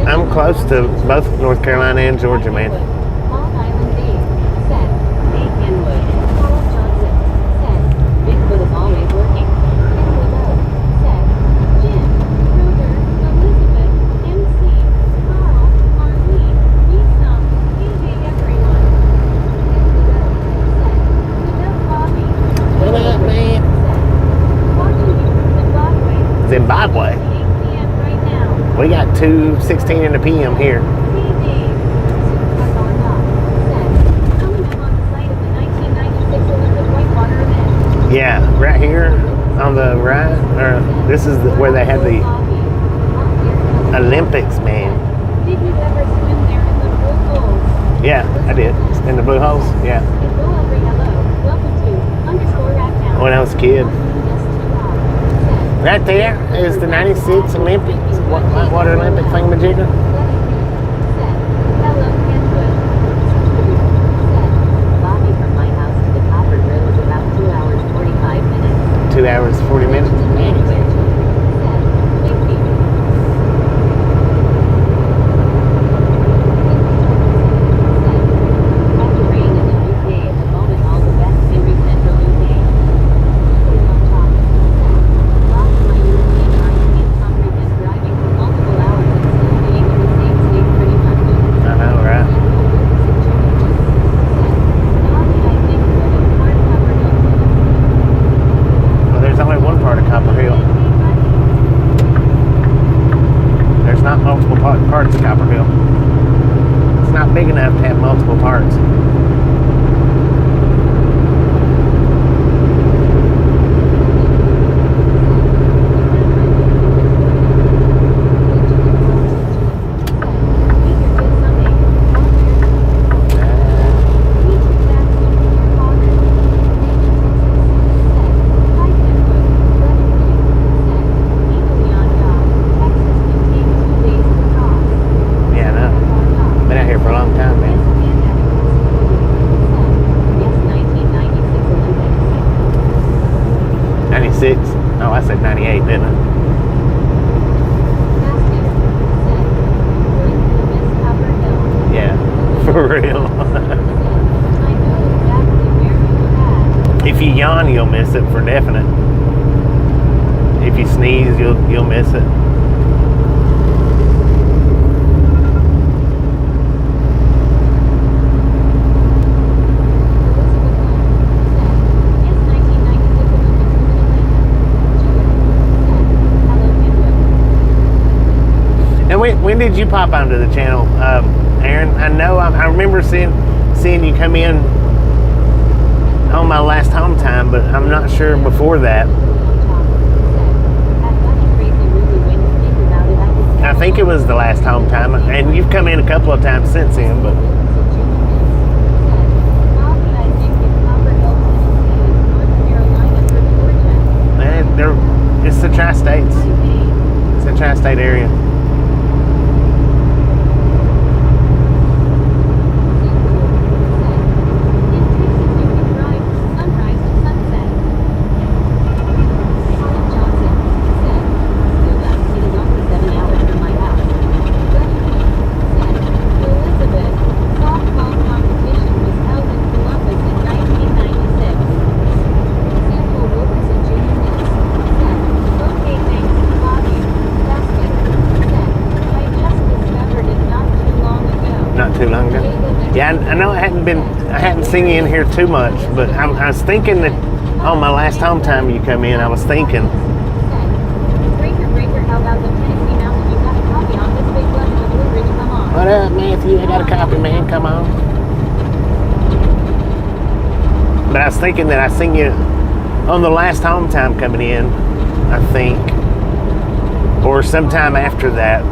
I'm close to both North Carolina and Georgia, man. Long Island Dave said, hey Kenwood. Paul Johnson said, Bigfoot is always working. Kenwood O said, Jim, Kroger, Elizabeth, MC. Zimbabwe. 8 p.m. right now. We got 2:16 in the PM here. CD. Supercars on top. Set. Coming up on the site of the 1996 Olympic whitewater event. Yeah, right here on the right. This is where they had the Olympics, man. Did you ever swim there in the blue holes? Yeah, I did. In the blue holes. Yeah, Hello, welcome to _@town. when I was a kid. Right there is the '96 Olympics, whitewater Olympic thingamajigger. Hello, Kenwood. Bobby from my house to the Copperhill is about 2 hours 45 minutes. 2 hours 40 minutes. I know, right? Well, there's only one part of Copperhill. There's not multiple parts of Copperhill. It's not big enough to have multiple parts. Yeah, I know. Been out here for a long time, man. Yes, 1996 Olympics. 96. Oh, I said 98, didn't I? Yeah, for real. If you yawn, you'll miss it for definite. If you sneeze, you'll miss it. And when did you pop onto the channel, Aaron? I know I remember seeing you come in on my last home time, but I'm not sure before that. I think it was the last home time, and you've come in a couple of times since then, but it's the tri-states. It's the tri-state area. Too long ago. Yeah, I know I hadn't seen you in here too much, but I was thinking that on my last home time you come in, I was thinking. What up, Matthew? I got a copy, man. Come on. But I was thinking that I seen you on the last home time coming in, I think, or sometime after that.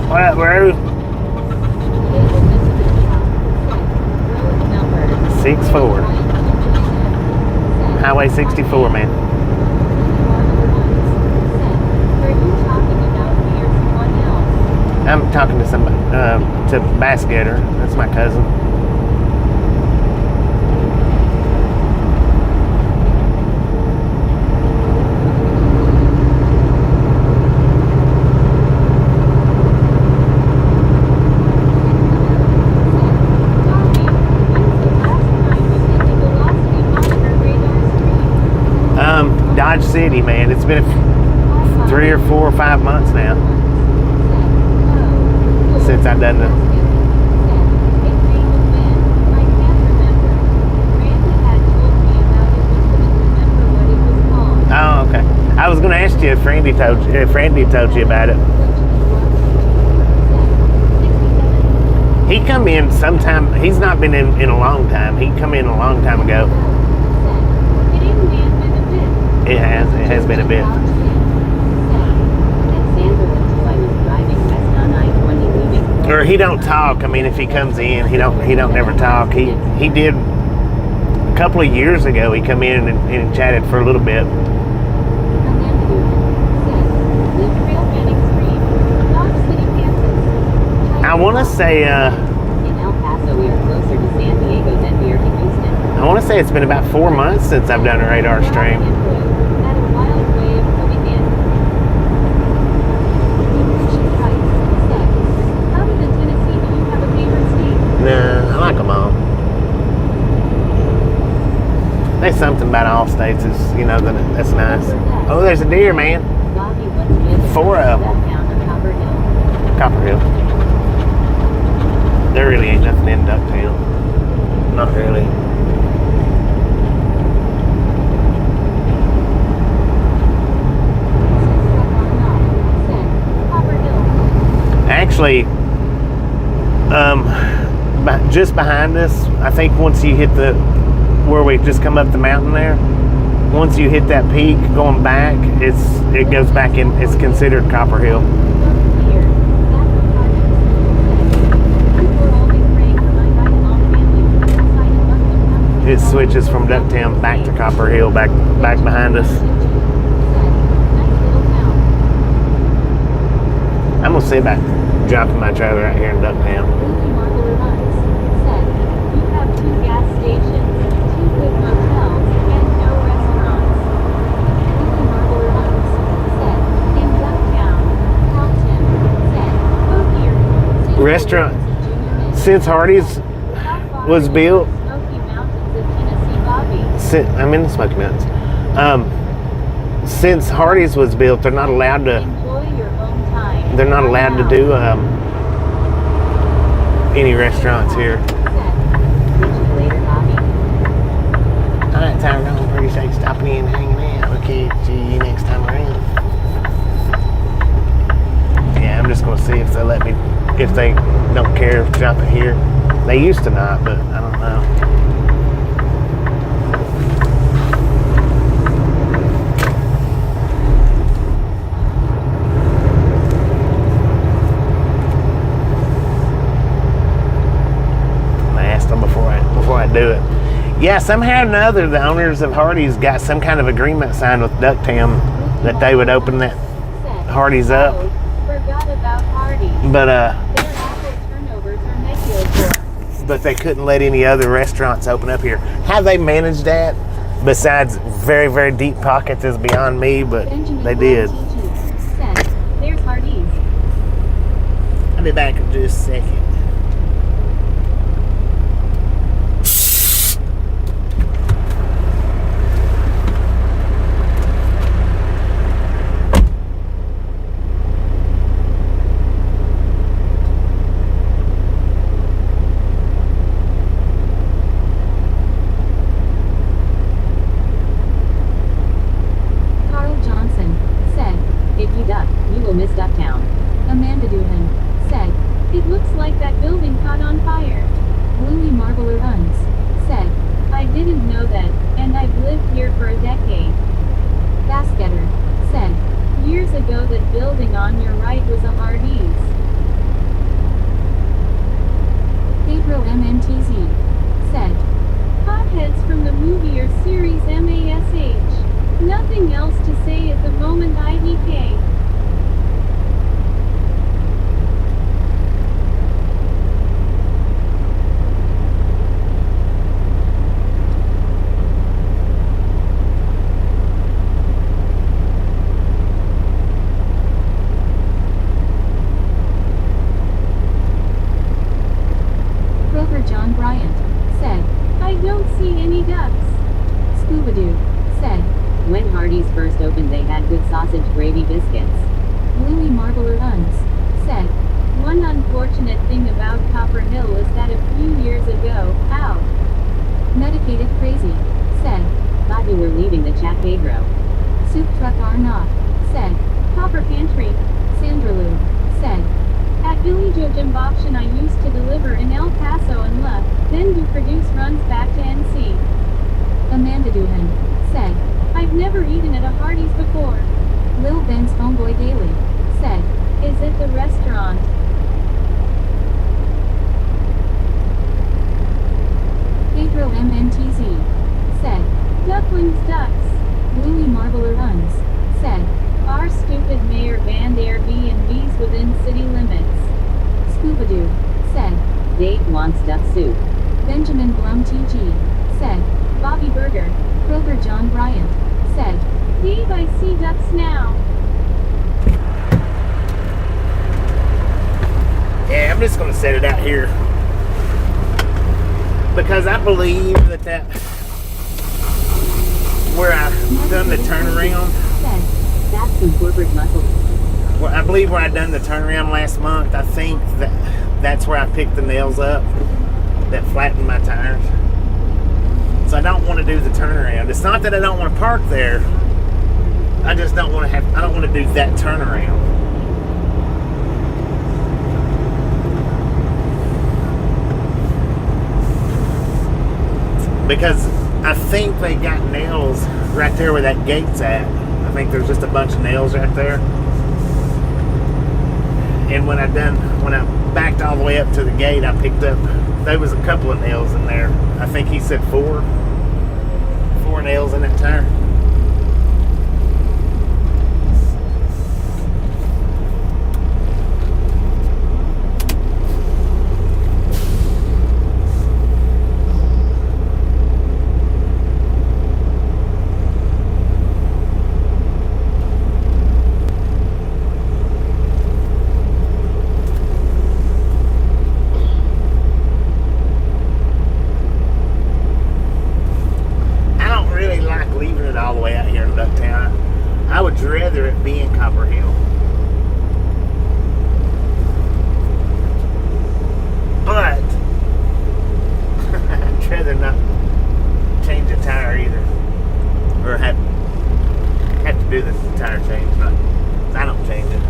What up, bro? 64. Highway 64, man. I'm talking to somebody, to Bass Getter. That's my cousin. Dodge City, man. It's been 3 or 4 or 5 months now since I done the. Oh, okay. I was gonna ask you if Randy told you about it. He come in sometime. He's not been in a long time. He come in a long time ago. It has been a bit. Or he don't talk. I mean, if he comes in, he don't never talk. He did a couple of years ago. He come in and chatted for a little bit. I want to say. In El Paso, we are closer to San Diego than we are to Houston. I want to say it's been about 4 months since I've done a radar stream. Nah, I like them all. There's something about all states is, that's nice. Oh, there's a deer, man. 4 of them. Copperhill. There really ain't nothing in Ducktown. Not really. Actually, just behind us, I think once you hit where we just come up the mountain there, once you hit that peak going back, it goes back in, it's considered Copperhill. It switches from Ducktown back to Copperhill, back behind us. I'm gonna see about dropping my trailer out here in Ducktown. You have 2 gas stations, 2 good motels, and no restaurants. In Ducktown, Carlton, Restaurant since Hardee's was built. I'm in the Smoky Mountains. Since Hardee's was built, they're not allowed to. They're not allowed to do any restaurants here. All right, Tyrone. Appreciate stopping in and hanging out. Okay, see you next time around. Yeah, I'm just gonna see if they let me. If they don't care if drop it here. They used to not, but I don't know. Before I do it. Yeah, somehow or another, the owners of Hardee's got some kind of agreement signed with Ducktown that they would open that Hardee's up. Forgot about Hardee's. But Their apple turnovers are mediocre. but they couldn't let any other restaurants open up here. How they managed that, besides very, very deep pockets, is beyond me, but they did. There's Hardee's. I'll be back in just a second. When Hardee's first opened, they had good sausage gravy biscuits. runs back to NC. Amanda Doohan said, I've never eaten at a Hardee's before. Lil Ben's homeboy Daily said, is it the restaurant? Pedro MNTZ said, Ducklings ducks. Louis Marbler Uns said, our stupid mayor banned Airbnbs within city limits. Scuba-Doo said, Date wants duck soup. Benjamin Blum TG said, Bobby Burger. Kroger John Bryant said, Dave, I see ducks now. Yeah, I'm just going to set it out here because I believe that where I done the turnaround, Said, that's some corporate muscle. well, I believe where I done the turnaround last month, I think that's where I picked the nails up that flattened my tires. So I don't want to do the turnaround. It's not that I don't want to park there. I just don't want to I don't want to do that turnaround. Because I think they got nails right there where that gate's at. I think there's just a bunch of nails right there. And when I backed all the way up to the gate, I picked up, there was a couple of nails in there. I think he said four nails in that tire. I would rather it be in Copperhill. But I'd rather not change a tire either. Or have to do the tire change. I don't change it.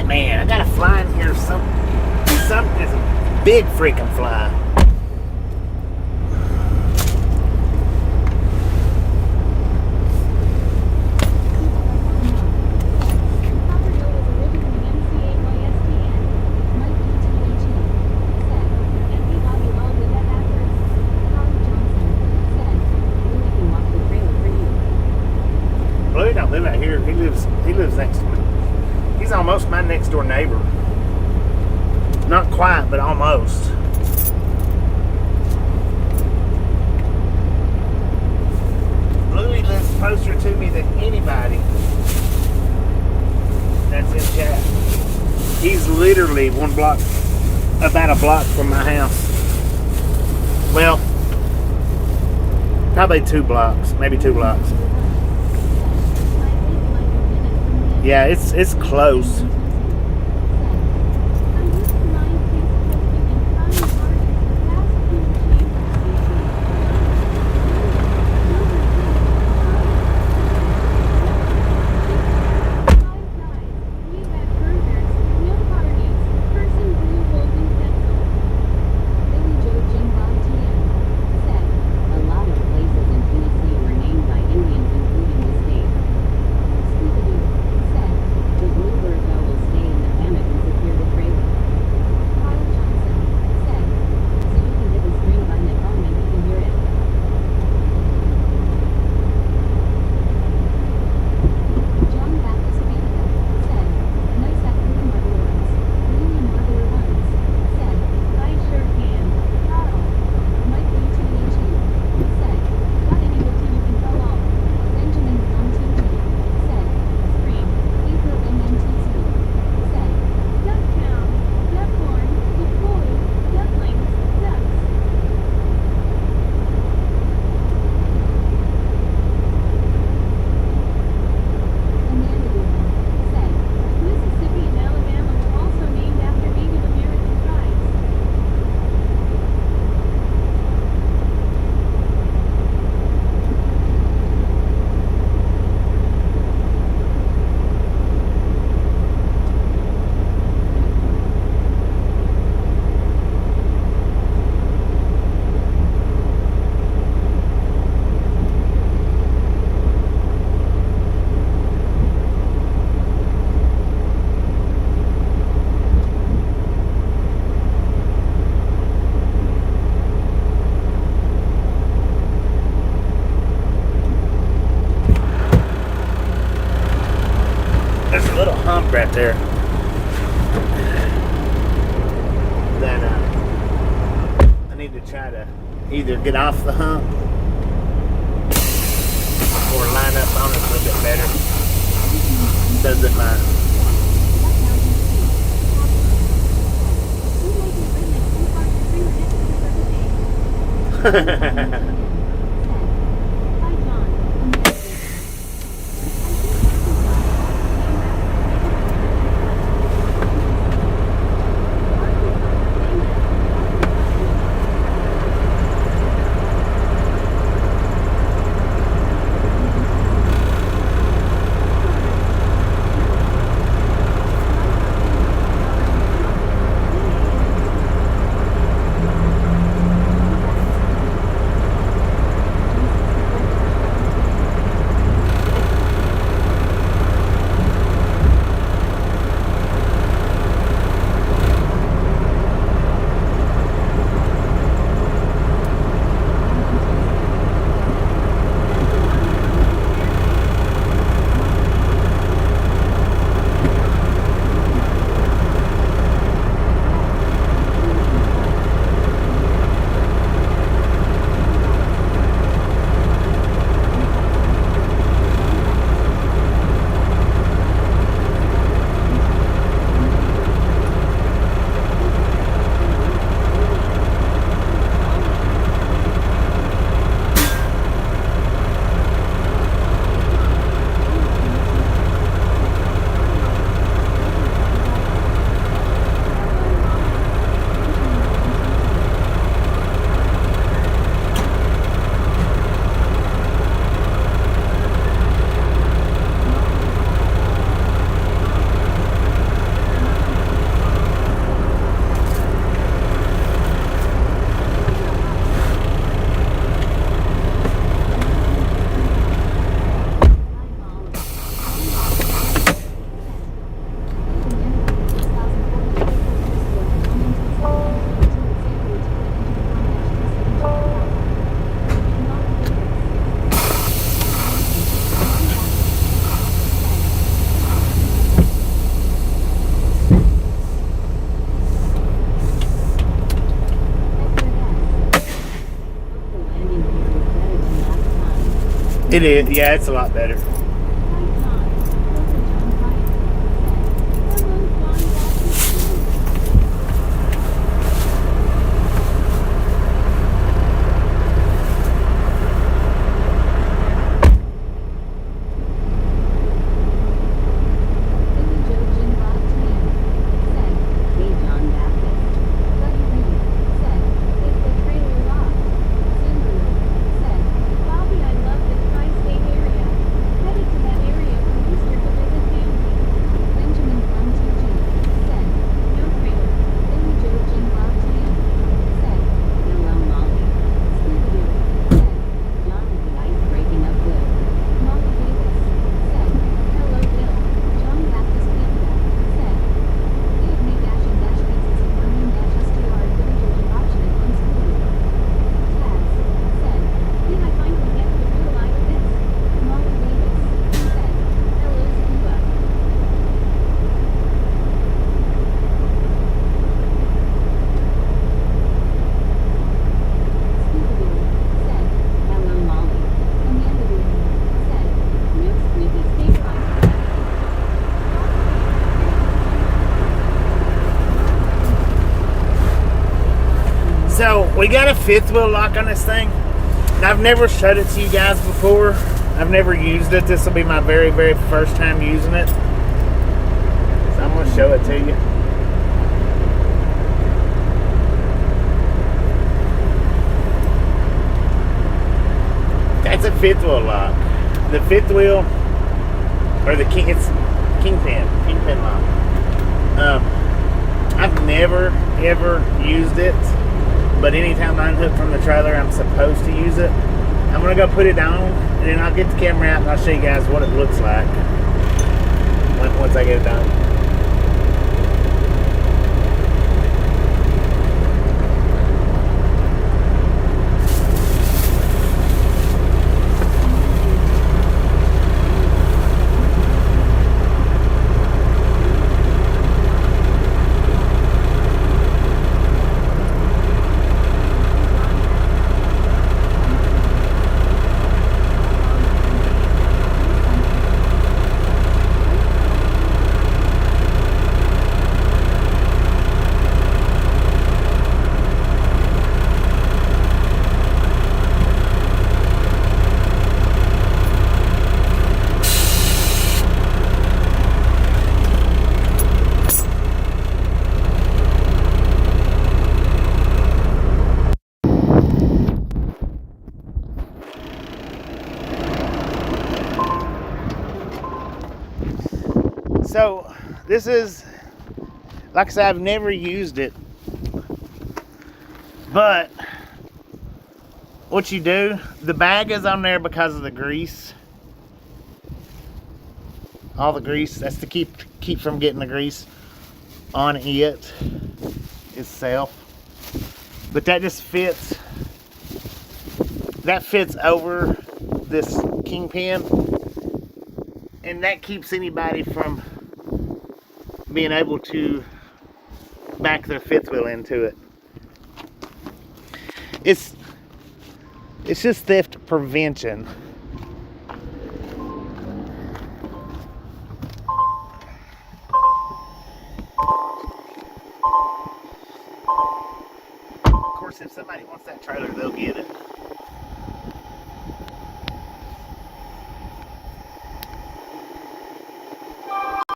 Man, I got a fly in here. Some is a big freaking fly. Copperhill was originally MCAYSTN. Mike ETHE said, MP Bobby Love with that actress. Howard Johnson said, Louis can walk the trailer for you. Louis don't live out here. He lives next to me. He's almost my next door neighbor. Not quite, but almost. Louis lives closer to me than anybody that's in chat. He's literally about a block from my house. Well, probably 2 blocks, maybe 2 blocks. Yeah, it's close. There's a little hump right there that I need to try to either get off the hump or line up on it a little bit better so that my it is, yeah, it's a lot better. So we got a fifth wheel lock on this thing. And I've never showed it to you guys before. I've never used it. This will be my very, very first time using it. So I'm going to show it to you. That's a fifth wheel lock. The fifth wheel, or the king, it's kingpin lock. I've never ever used it, but anytime I unhook from the trailer, I'm supposed to use it. I'm gonna go put it on, and then I'll get the camera out and I'll show you guys what it looks like once I get it done. So this is, like I said, I've never used it, but what you do, the bag is on there because of the grease. All the grease, that's to keep from getting the grease on it itself. But that just fits, that fits over this kingpin, and that keeps anybody from being able to back their fifth wheel into it. It's just theft prevention. Of course, if somebody wants that trailer, they'll get it.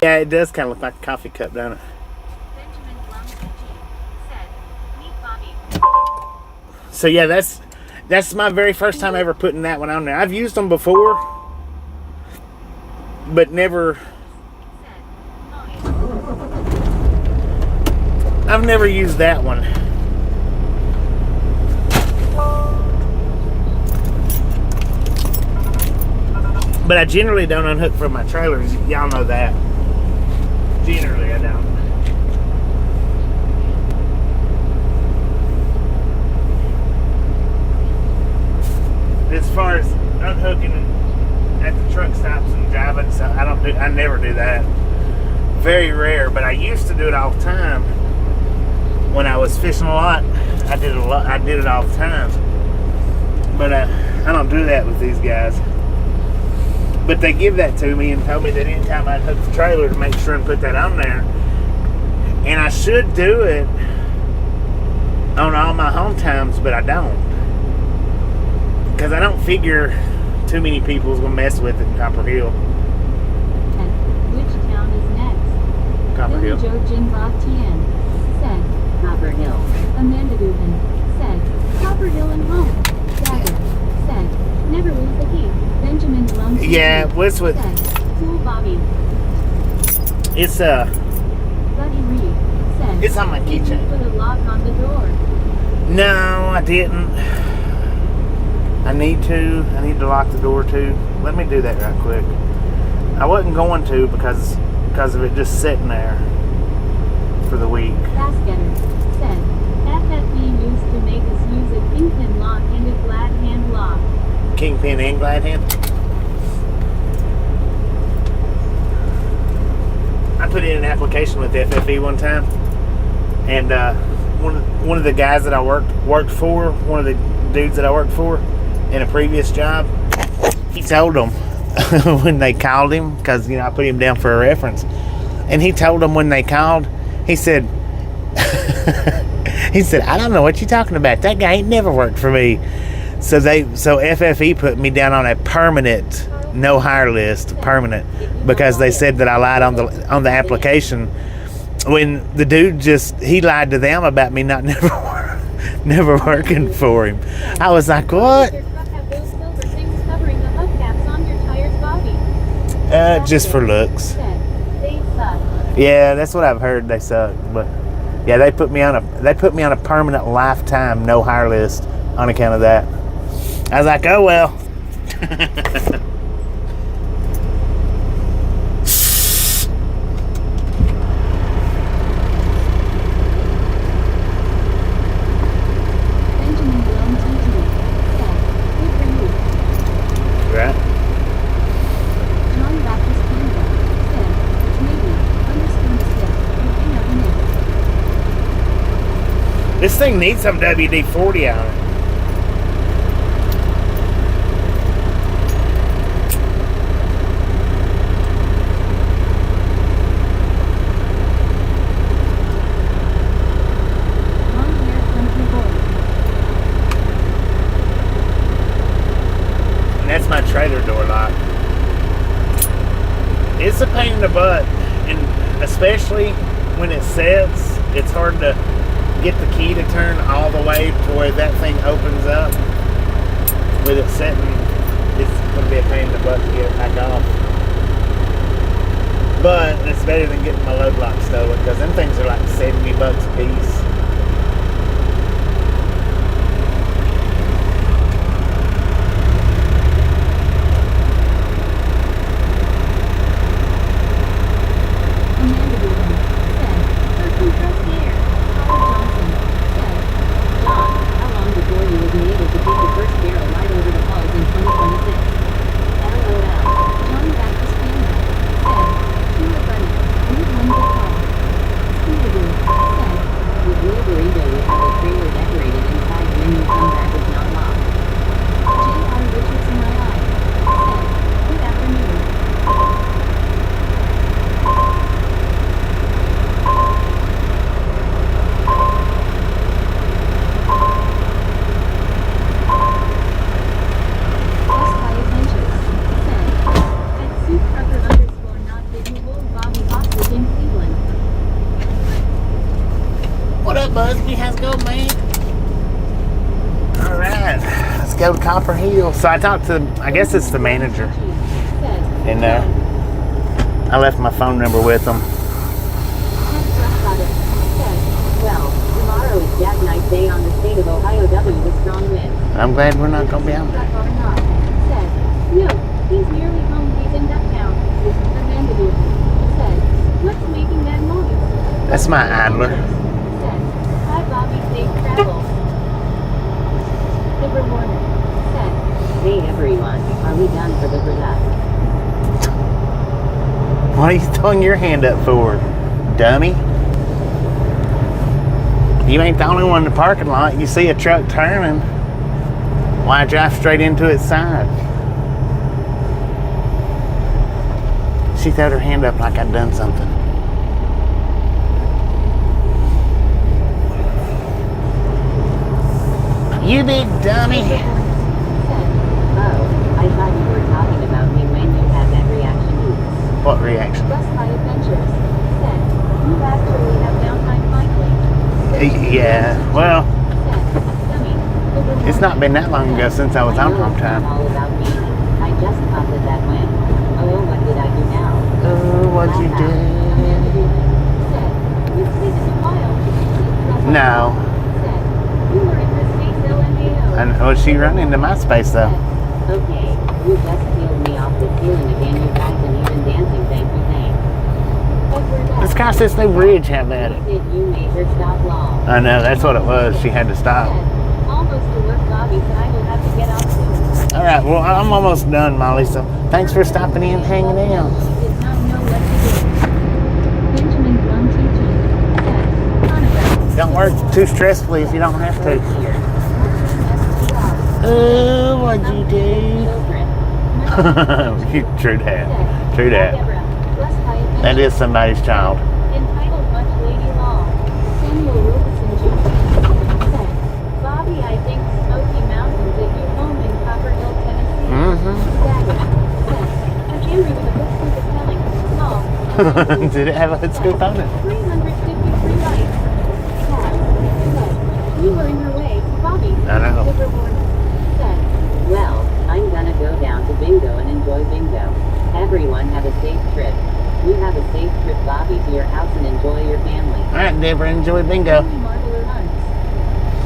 Yeah, it does kind of look like a coffee cup, doesn't it? Benjamin Blumsky said, "Meet Bobby." So yeah, that's my very first time ever putting that one on there. I've used them before, but never. I've never used that one. But I generally don't unhook from my trailers. Y'all know that. Generally, I don't. As far as unhooking at the truck stops and driving, so I never do that. Very rare, but I used to do it all the time. When I was fishing a lot, I did it all the time. But I don't do that with these guys. But they give that to me and told me that anytime I'd hook the trailer to make sure and put that on there. And I should do it on all my home times, but I don't. Because I don't figure too many people's gonna mess with it in Copperhill. Which town is next? Copperhill. Billy Joe Jin Rock Tien said, Copperhill. Amanda Dubin said, Copperhill and home. Dagger said, never lose the heat. Benjamin Blumsky Yeah, what's with said, cool Bobby. it's Buddy Reed said, It's on my did you keychain. put a lock on the door? No, I didn't. I need to lock the door too. Let me do that right quick. I wasn't going to because of it just sitting there for the week. Basketter said, FFE used to make us use a kingpin lock and a glad hand lock. Kingpin and glad hand. I put in an application with FFE one time, and one of the guys that I worked for, one of the dudes that I worked for in a previous job, he told them when they called him, because I put him down for a reference, and he told them when they called, he said, I don't know what you're talking about. That guy ain't never worked for me. So FFE put me down on a permanent no hire list, permanent, because they said that I lied on the application. When the dude he lied to them about me not never working for him. I was like, what? Your truck have those silver things covering the hubcaps on your tires, Bobby. Just for looks. Said, they suck. Yeah, that's what I've heard. They suck, but yeah, they put me on a permanent lifetime no hire list on account of that. I was like, oh well. Benjamin Blown TG said, good for you. Right? John Baptist Canada said, maybe, understand the step, you never know. This thing needs some WD-40 on it. Long hair country boy. And that's my trailer door lock. It's a pain in the butt, and especially when it sets, it's hard to get the key to turn all the way to where that thing opens up. With it setting, it's going to be a pain in the butt to get it back off. But it's better than getting my load block stolen because them things are like $70 a piece. Amanda Gordon said, "Person trust air." Howard Johnson said, "John, how long before you will be able to take the first barrel right over the falls in 2026? LOL. John Baptist Canada said, "Sure buddy, need one to call." Scooby-Doo said, "With Blue Burrito we have a trailer decorated inside when you come back is not locked." J.R. Richardson II said, "Good afternoon." Best by Adventures said, "At @SuitTrucker_not did you hold Bobby hostage in Cleveland?" What up, Busby? How's it going, man? All right, let's go to Copperhill. So I talked to, I guess it's the manager, Said, and I left my phone number with him. Said, "Well, tomorrow is Jackknife Day on the state of Ohio W with strong winds." I'm glad we're not gonna be out there. Said, "No, he's nearly home. He's in Ducktown." Amanda Gordon said, "What's making that noise?" That's my idler. Said, "Hi Bobby, safe travels." Deborah Warner said, "Hey everyone, are we done for the product?" What are you throwing your hand up for, dummy? You ain't the only one in the parking lot. You see a truck turning. Why drive straight into its side? She threw her hand up like I'd done something. You big dummy. Said, "Oh, I thought you were talking about me when you had that reaction." What reaction? Best by Adventures said, "You actually have downtime finally." Yeah, well, Said, "Dummy, Deborah it's not been that long ago since I was on know home it's not time. all about me. I just thought that went. Oh, what did I do now? Oh, what'd you Amanda do? Gordon said, "You've taken a while." No. Said, "You were in the space LMAO." And was she running to my space though? Said, "Okay, you just peeled me off the ceiling again, you guys, and even dancing, thank you, thanks." This guy says no bridge have at it. Did you major stop long? I know, that's what it was. She had to stop. Said, "Almost to work, Bobby, so I will have to get off soon." All right, well, I'm almost done, Molly, so thanks for stopping in and hanging out. She did not know what to do. Benjamin Blum teaching said, "Hanukkah." Don't work too stressfully if you don't have to. Here. Oh, what'd you do? Children. True that. True that. Deborah, blessed by That adventure. is somebody's child. Entitled Much Lady Law. Samuel Wilkerson Jr. said, "Bobby, I think Smoky Mountains at your home in Copperhill, Tennessee." Mm-hmm. Dagger said, "A Henry with a book scoop is telling. Small." Did it have a hood scoop on it? 353 likes. Tab said, "You were in her way, Bobby." I know. Deborah Warner said, "Well, I'm gonna go down to bingo and enjoy bingo. Everyone have a safe trip. You have a safe trip, Bobby, to your house and enjoy your family." All right, Deborah, enjoy bingo. Molly Marbler Hunt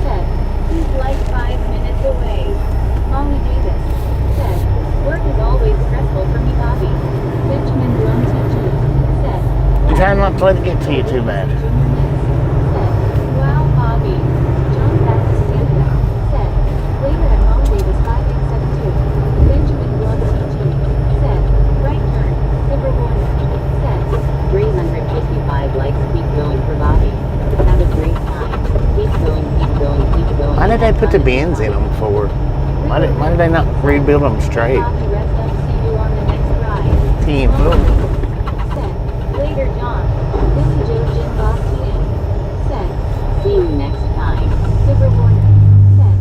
said, "He's like 5 minutes away." Molly Davis said, "Work is always stressful for me, Bobby." Benjamin Blum teacher said, I'm trying not to let it get to you too bad. Said, "Wow, Bobby." John Baptist Canada said, "Later at Molly Davis 5872." Benjamin Blum teaching said, "Right turn." Deborah Warner said, 355 likes. Keep going for Bobby. Have a great time. Keep going, keep going, keep going. Why did they put the bins in them for? Why did they not rebuild them straight? Bobby, rest up. See you on the next ride. Team. Said, "Later, John." Billy Joe Jim Bob TN said, "See you next time." Deborah Warner said,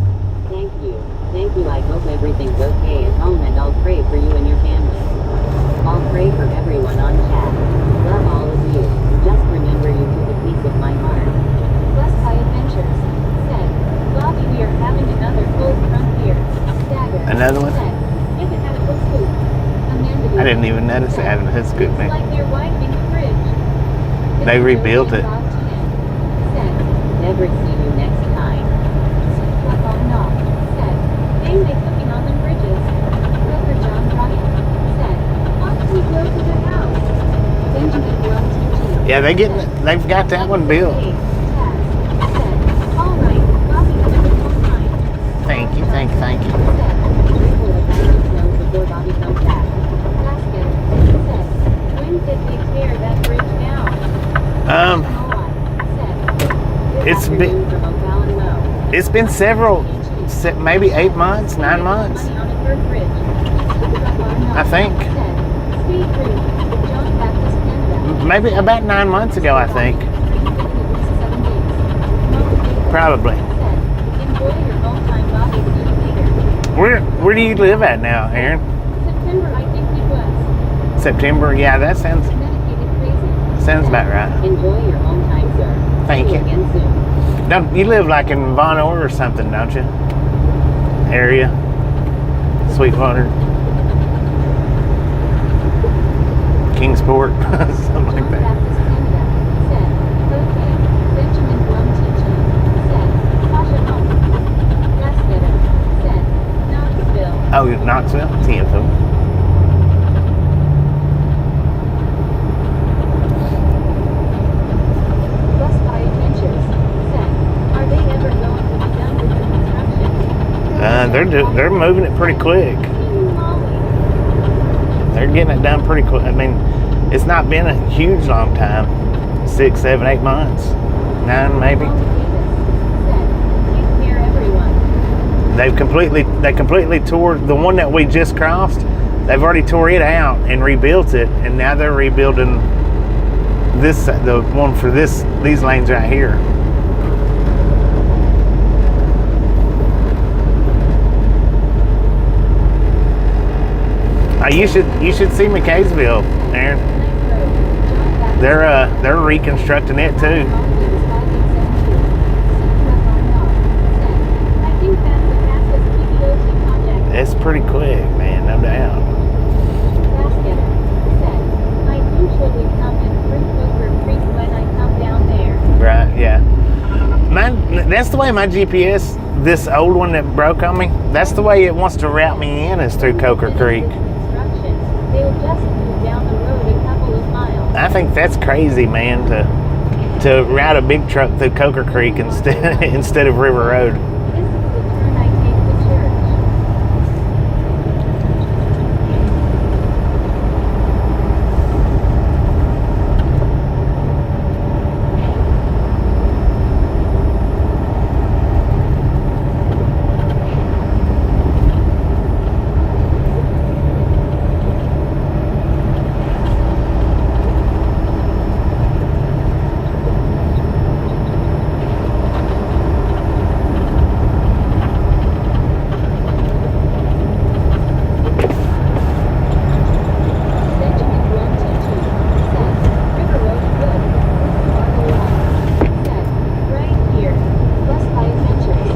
"Thank you. Thank you. I hope everything's okay at home and I'll pray for you and your family. I'll pray for everyone on chat. Love all of you. Just remember you took a piece of my heart." Blessed by Adventures said, "Bobby, we are having another cold front here." Dagger Another one? said, "If it had a foot scoop." Amanda I didn't even notice it had a hood scoop, Looks man. like they're widening They rebuilt it. Said, never see you next time. Click on knock. Said, ain't they cooking on them bridges? Brother John Bryant. Said, off we go to the house. Benjamin Blum TG. Yeah, they've got that one built. Said, all right, Bobby, have a good time. Thank you. Said, dribble a band's nose before Bobby comes back. Basket. Said, when did they tear that bridge down? It's been it's been several, maybe 8 months, 9 months, I think. Maybe about 9 months ago, I think. Probably. Where do you live at now, Aaron? September, I think it was. September? Yeah, that sounds about right. Enjoy your home time, sir. Thank See you. Again soon. Don't you live like in Von Orr or something, don't you? Area, Sweetwater, Kingsport, something like that. Said, okay, Benjamin Blum teaching. Said, Tasha home. Let's get it. Said, Knoxville. Oh, Knoxville, Tianfil. Bus by Adventures. Said, are they ever going to be done with the construction? They're moving it pretty quick. They're getting it done pretty quick. I mean, it's not been a huge long time. 6, 7, 8 months. 9 maybe. They completely tore the one that we just crossed. They've already tore it out and rebuilt it, and now they're rebuilding the one for these lanes right here. You should see McKaysville, Aaron. They're reconstructing it too. It's pretty quick, man, no doubt. Right, yeah. That's the way my GPS, this old one that broke on me, that's the way it wants to route me in, is through Coker Creek. They'll just move down the road a couple of miles. I think that's crazy, man, to route a big truck through Coker Creek instead of River Road. This is the turn I take to church.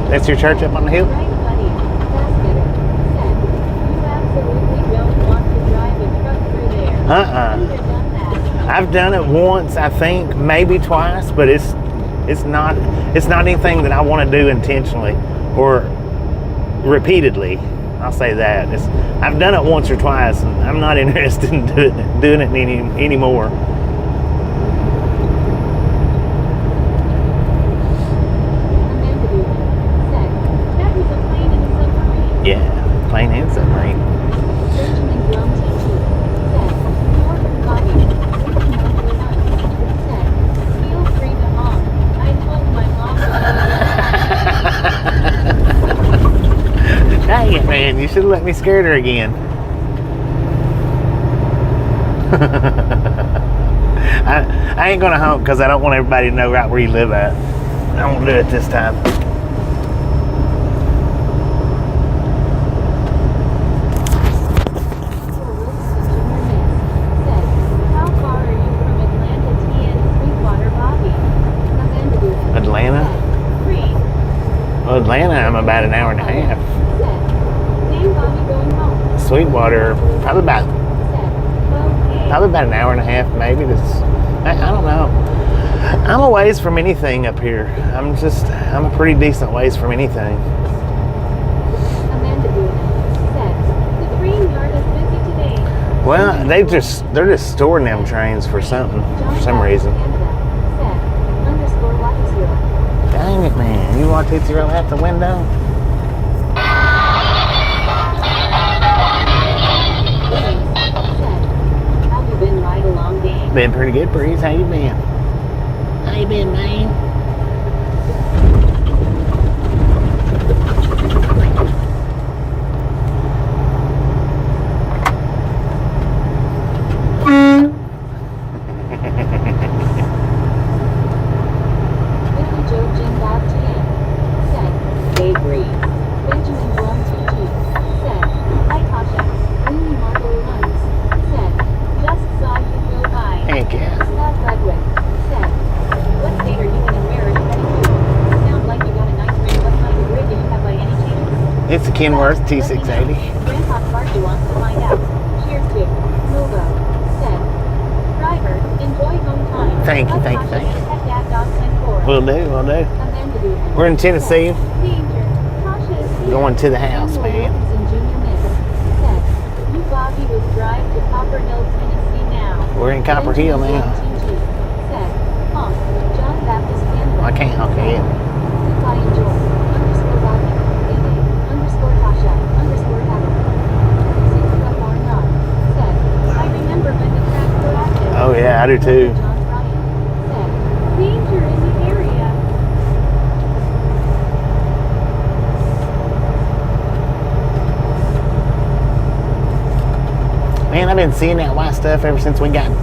That's your church up on the hill? Right, buddy. That's better. Said, you absolutely don't want to drive a truck through there. Have you done that? I've done it once, I think, maybe twice, but it's not anything that I want to do intentionally or repeatedly. I'll say that. I've done it once or twice, and I'm not interested in doing it anymore. Yeah, plane and submarine. Benjamin Blum TG said, Northern Body, said, feel free to honk. I told my mom Dang it, man. You should have let me scare her again. I ain't going to honk because I don't want everybody to know right where you live at. I won't do it this time. Atlanta, I'm about an hour and a half. Sweetwater, probably about an hour and a half, maybe. I don't know. I'm a ways from anything up here. I'm a pretty decent ways from anything. Amanda Booth said, the train yard is busy today. Well, they're just storing them trains for something, for some reason. Said, underscore Watsfield. Dang it, man. You want Tootsie Roll out the window? Said, have you been right along, gang? Been pretty good, Breeze. How you been? How you been, man? Billy Joe Jim Bob TM. Said, Dave Reed. Benjamin Blum TG. Said, hi Tasha. Lily Marble Runs. Said, just saw you go by. Heck yeah. Scott Ludwig. Said, what state are you in and where are you heading to? Sounds like you got a nice rig. What kind of rig do you have by any chance? It's a Kenworth T680. Grandpa Sparky wants to find out. Cheers to Novo. Said, driver, enjoy home time. Thank you, Love thank you, Tasha thank you. and Pet Dad Dog 10-4. We'll do. Amanda Booth. We're in Tennessee. Danger. Tasha is here. Going to the house, Samuel man. Wilkinson Jr. Miss. Said, you Bobby will drive to Copperhill, Tennessee now. We're in Copperhill Benjamin now. TG. Said, honk, John Baptist Canada. I can't honk it. Goodbye, enjoy. Underscore Bobby. Amy. Underscore Tasha. Underscore Heather. Secret of or not. Said, I remember when the tracks were active. Oh yeah, I do too. John Bryan. Said, danger in the area. Man, I've been seeing that white stuff ever since we got. Use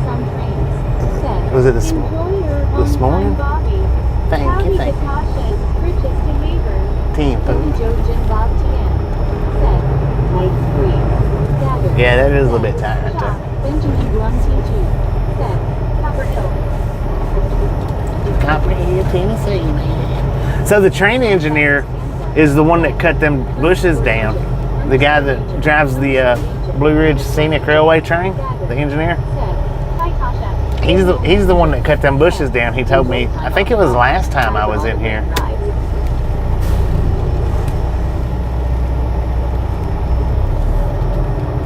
some trains. Said, Was it this enjoy your home this morning? time, Bobby. Thank Howdy you, to thank you. Tasha and Bridges to neighbor. Team Billy food. Joe Jim Bob TN. Said, light free. Dagger. Yeah, that is a little Said, bit tight right shop. there. Benjamin Blum TG. Said, Copperhill. Copperhill, Tennessee, man. So the train engineer is the one that cut them bushes down. The guy that drives the Blue Ridge Scenic Railway train, the engineer. Said, hi Tasha. He's the one that cut them bushes down. He told me, I think it was last time I was in here.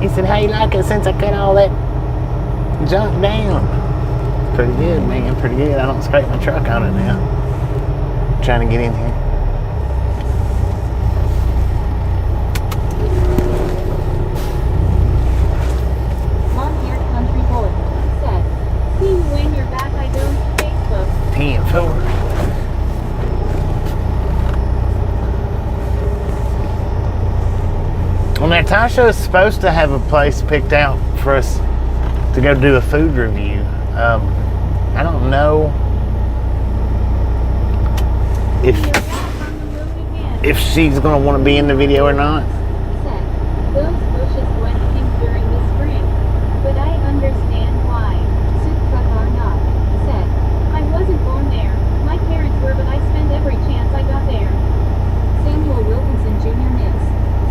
He said, how you like it since I cut all that junk down? Pretty good, man, pretty good. I don't scrape my truck on it now. Trying to get in here. Long-haired country boy. Said, see you when you're back. I go to Facebook. 10-4. Well, Natasha is supposed to have a place picked out for us to go do a food review. I don't know You're back on the road again. if she's going to want to be in the video or not. Said, those bushes went pink during the spring, but I understand why. Sutka Garnot. Said, I wasn't born there. My parents were, but I spent every chance I got there. Samuel Wilkinson Jr. Miss.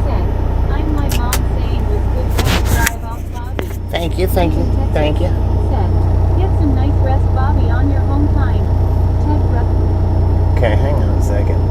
Said, I'm my mom saying with good rest drive off Bobby. Thank you, thank you, thank you. Said, get some nice rest Bobby on your home time. Ted Rupp. Okay, hang on a second.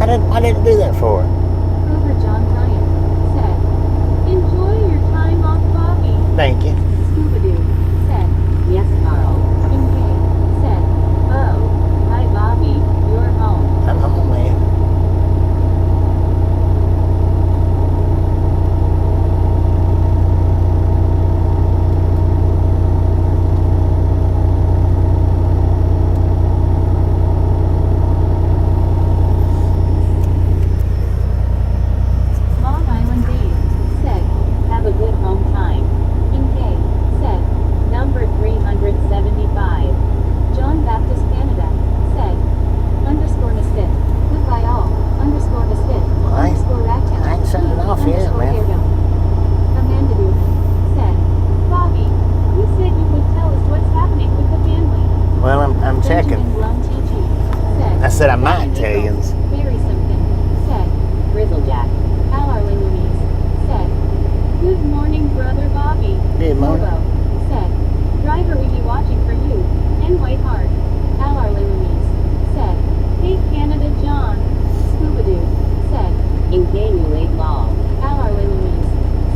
Why did it do that for? Grover John Bryant. Said, enjoy your time off Bobby. Thank you. Scuba Doo. Said, Yes, Carl. Kincaid said, oh, hi Bobby, you're home. I'm home, man. Long Island Dave said, have a good home time. Kincaid said, number 375. John Baptist Canada said, underscore Misfit. Goodbye all. Underscore Misfit. I- Underscore Ragtag. I ain't shutting it off yet, Underscore man. Weirdo. Amanda Duke said, Bobby, you said you would tell us what's happening with the family. Well, I'm checking. Benjamin Blum TG said, I said I might Captain tell you. Eagles, Barry Simpson said, Grizzlejack. Al Arley Louise said, good morning, brother Bobby. Good morning. Lobo said, driver we be watching for you. And White Hart. Al Arley Louise said, hey Canada John. Scuba Doo said, in game you laid law. Al Arley Louise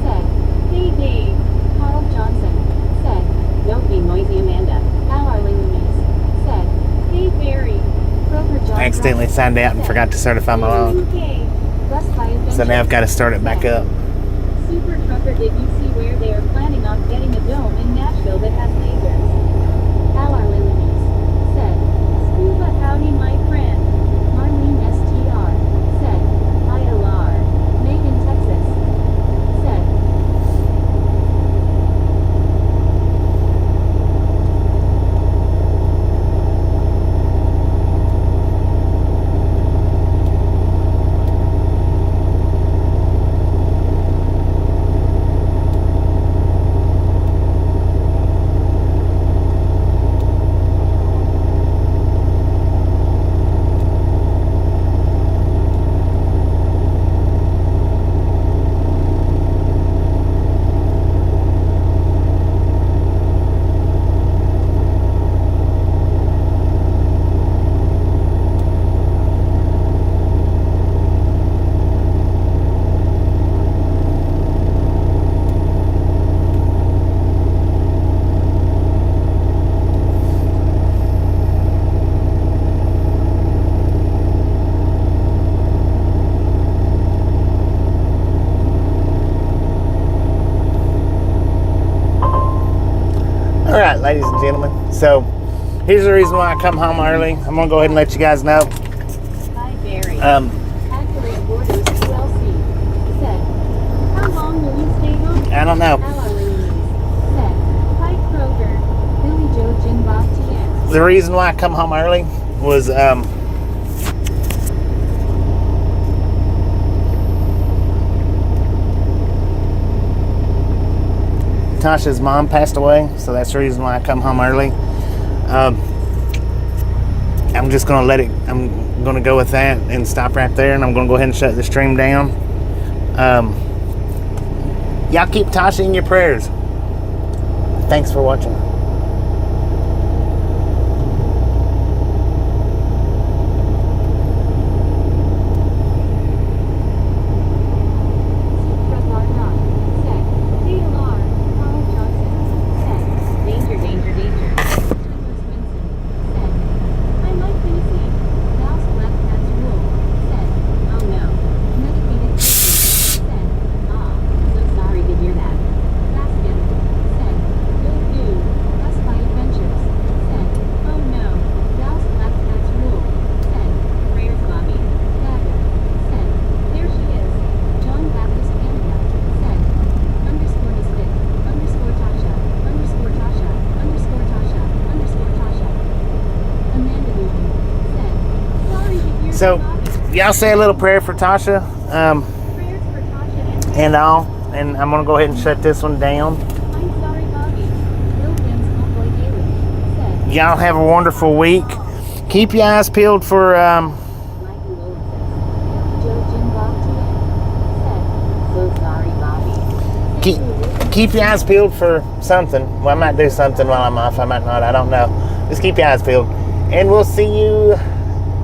said, hey Dave. Carl Johnson said, don't be noisy Amanda. Al Arley Louise said, hey Barry. Kroger John I accidentally Bryce signed out and said, forgot to certify my log. "Okay. Bus by So now I've got to Adventures start it back said, up. Super Trucker, did you see where they are planning on getting a dome in Nashville that has lasers? Al Arley Louise said, Scuba howdy my friend. Marlene STR said, ILR. Megan Texas said, All right, ladies and gentlemen. So here's the reason why I come home early. I'm gonna go ahead and let you guys know. hi Barry. Um, Accurate Borders QLC said, how long will you stay home? I don't know. Al Arley Louise said, hi Kroger. Billy Joe Jim Bob TX. The reason why I come home early was Tasha's mom passed away, so that's the reason why I come home early. I'm just gonna I'm gonna go with that and stop right there, and I'm gonna go ahead and shut the stream down. Y'all keep Tasha in your prayers. Thanks for watching. So, y'all say a little prayer for Tasha, and all, and I'm gonna go ahead and shut this one down. I'm sorry, Bobby. Wilkins, Homeboy Daily said, Y'all have a wonderful week. Keep your eyes peeled for Michael Wilson. Joe Jim Bob TX said, so sorry, Bobby. keep your eyes peeled for something. Well, I might do something while I'm off. I might not. I don't know. Just keep your eyes peeled, and we'll see you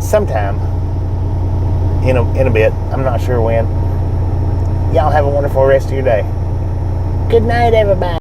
sometime in a bit. I'm not sure when. Y'all have a wonderful rest of your day. Good night, everybody.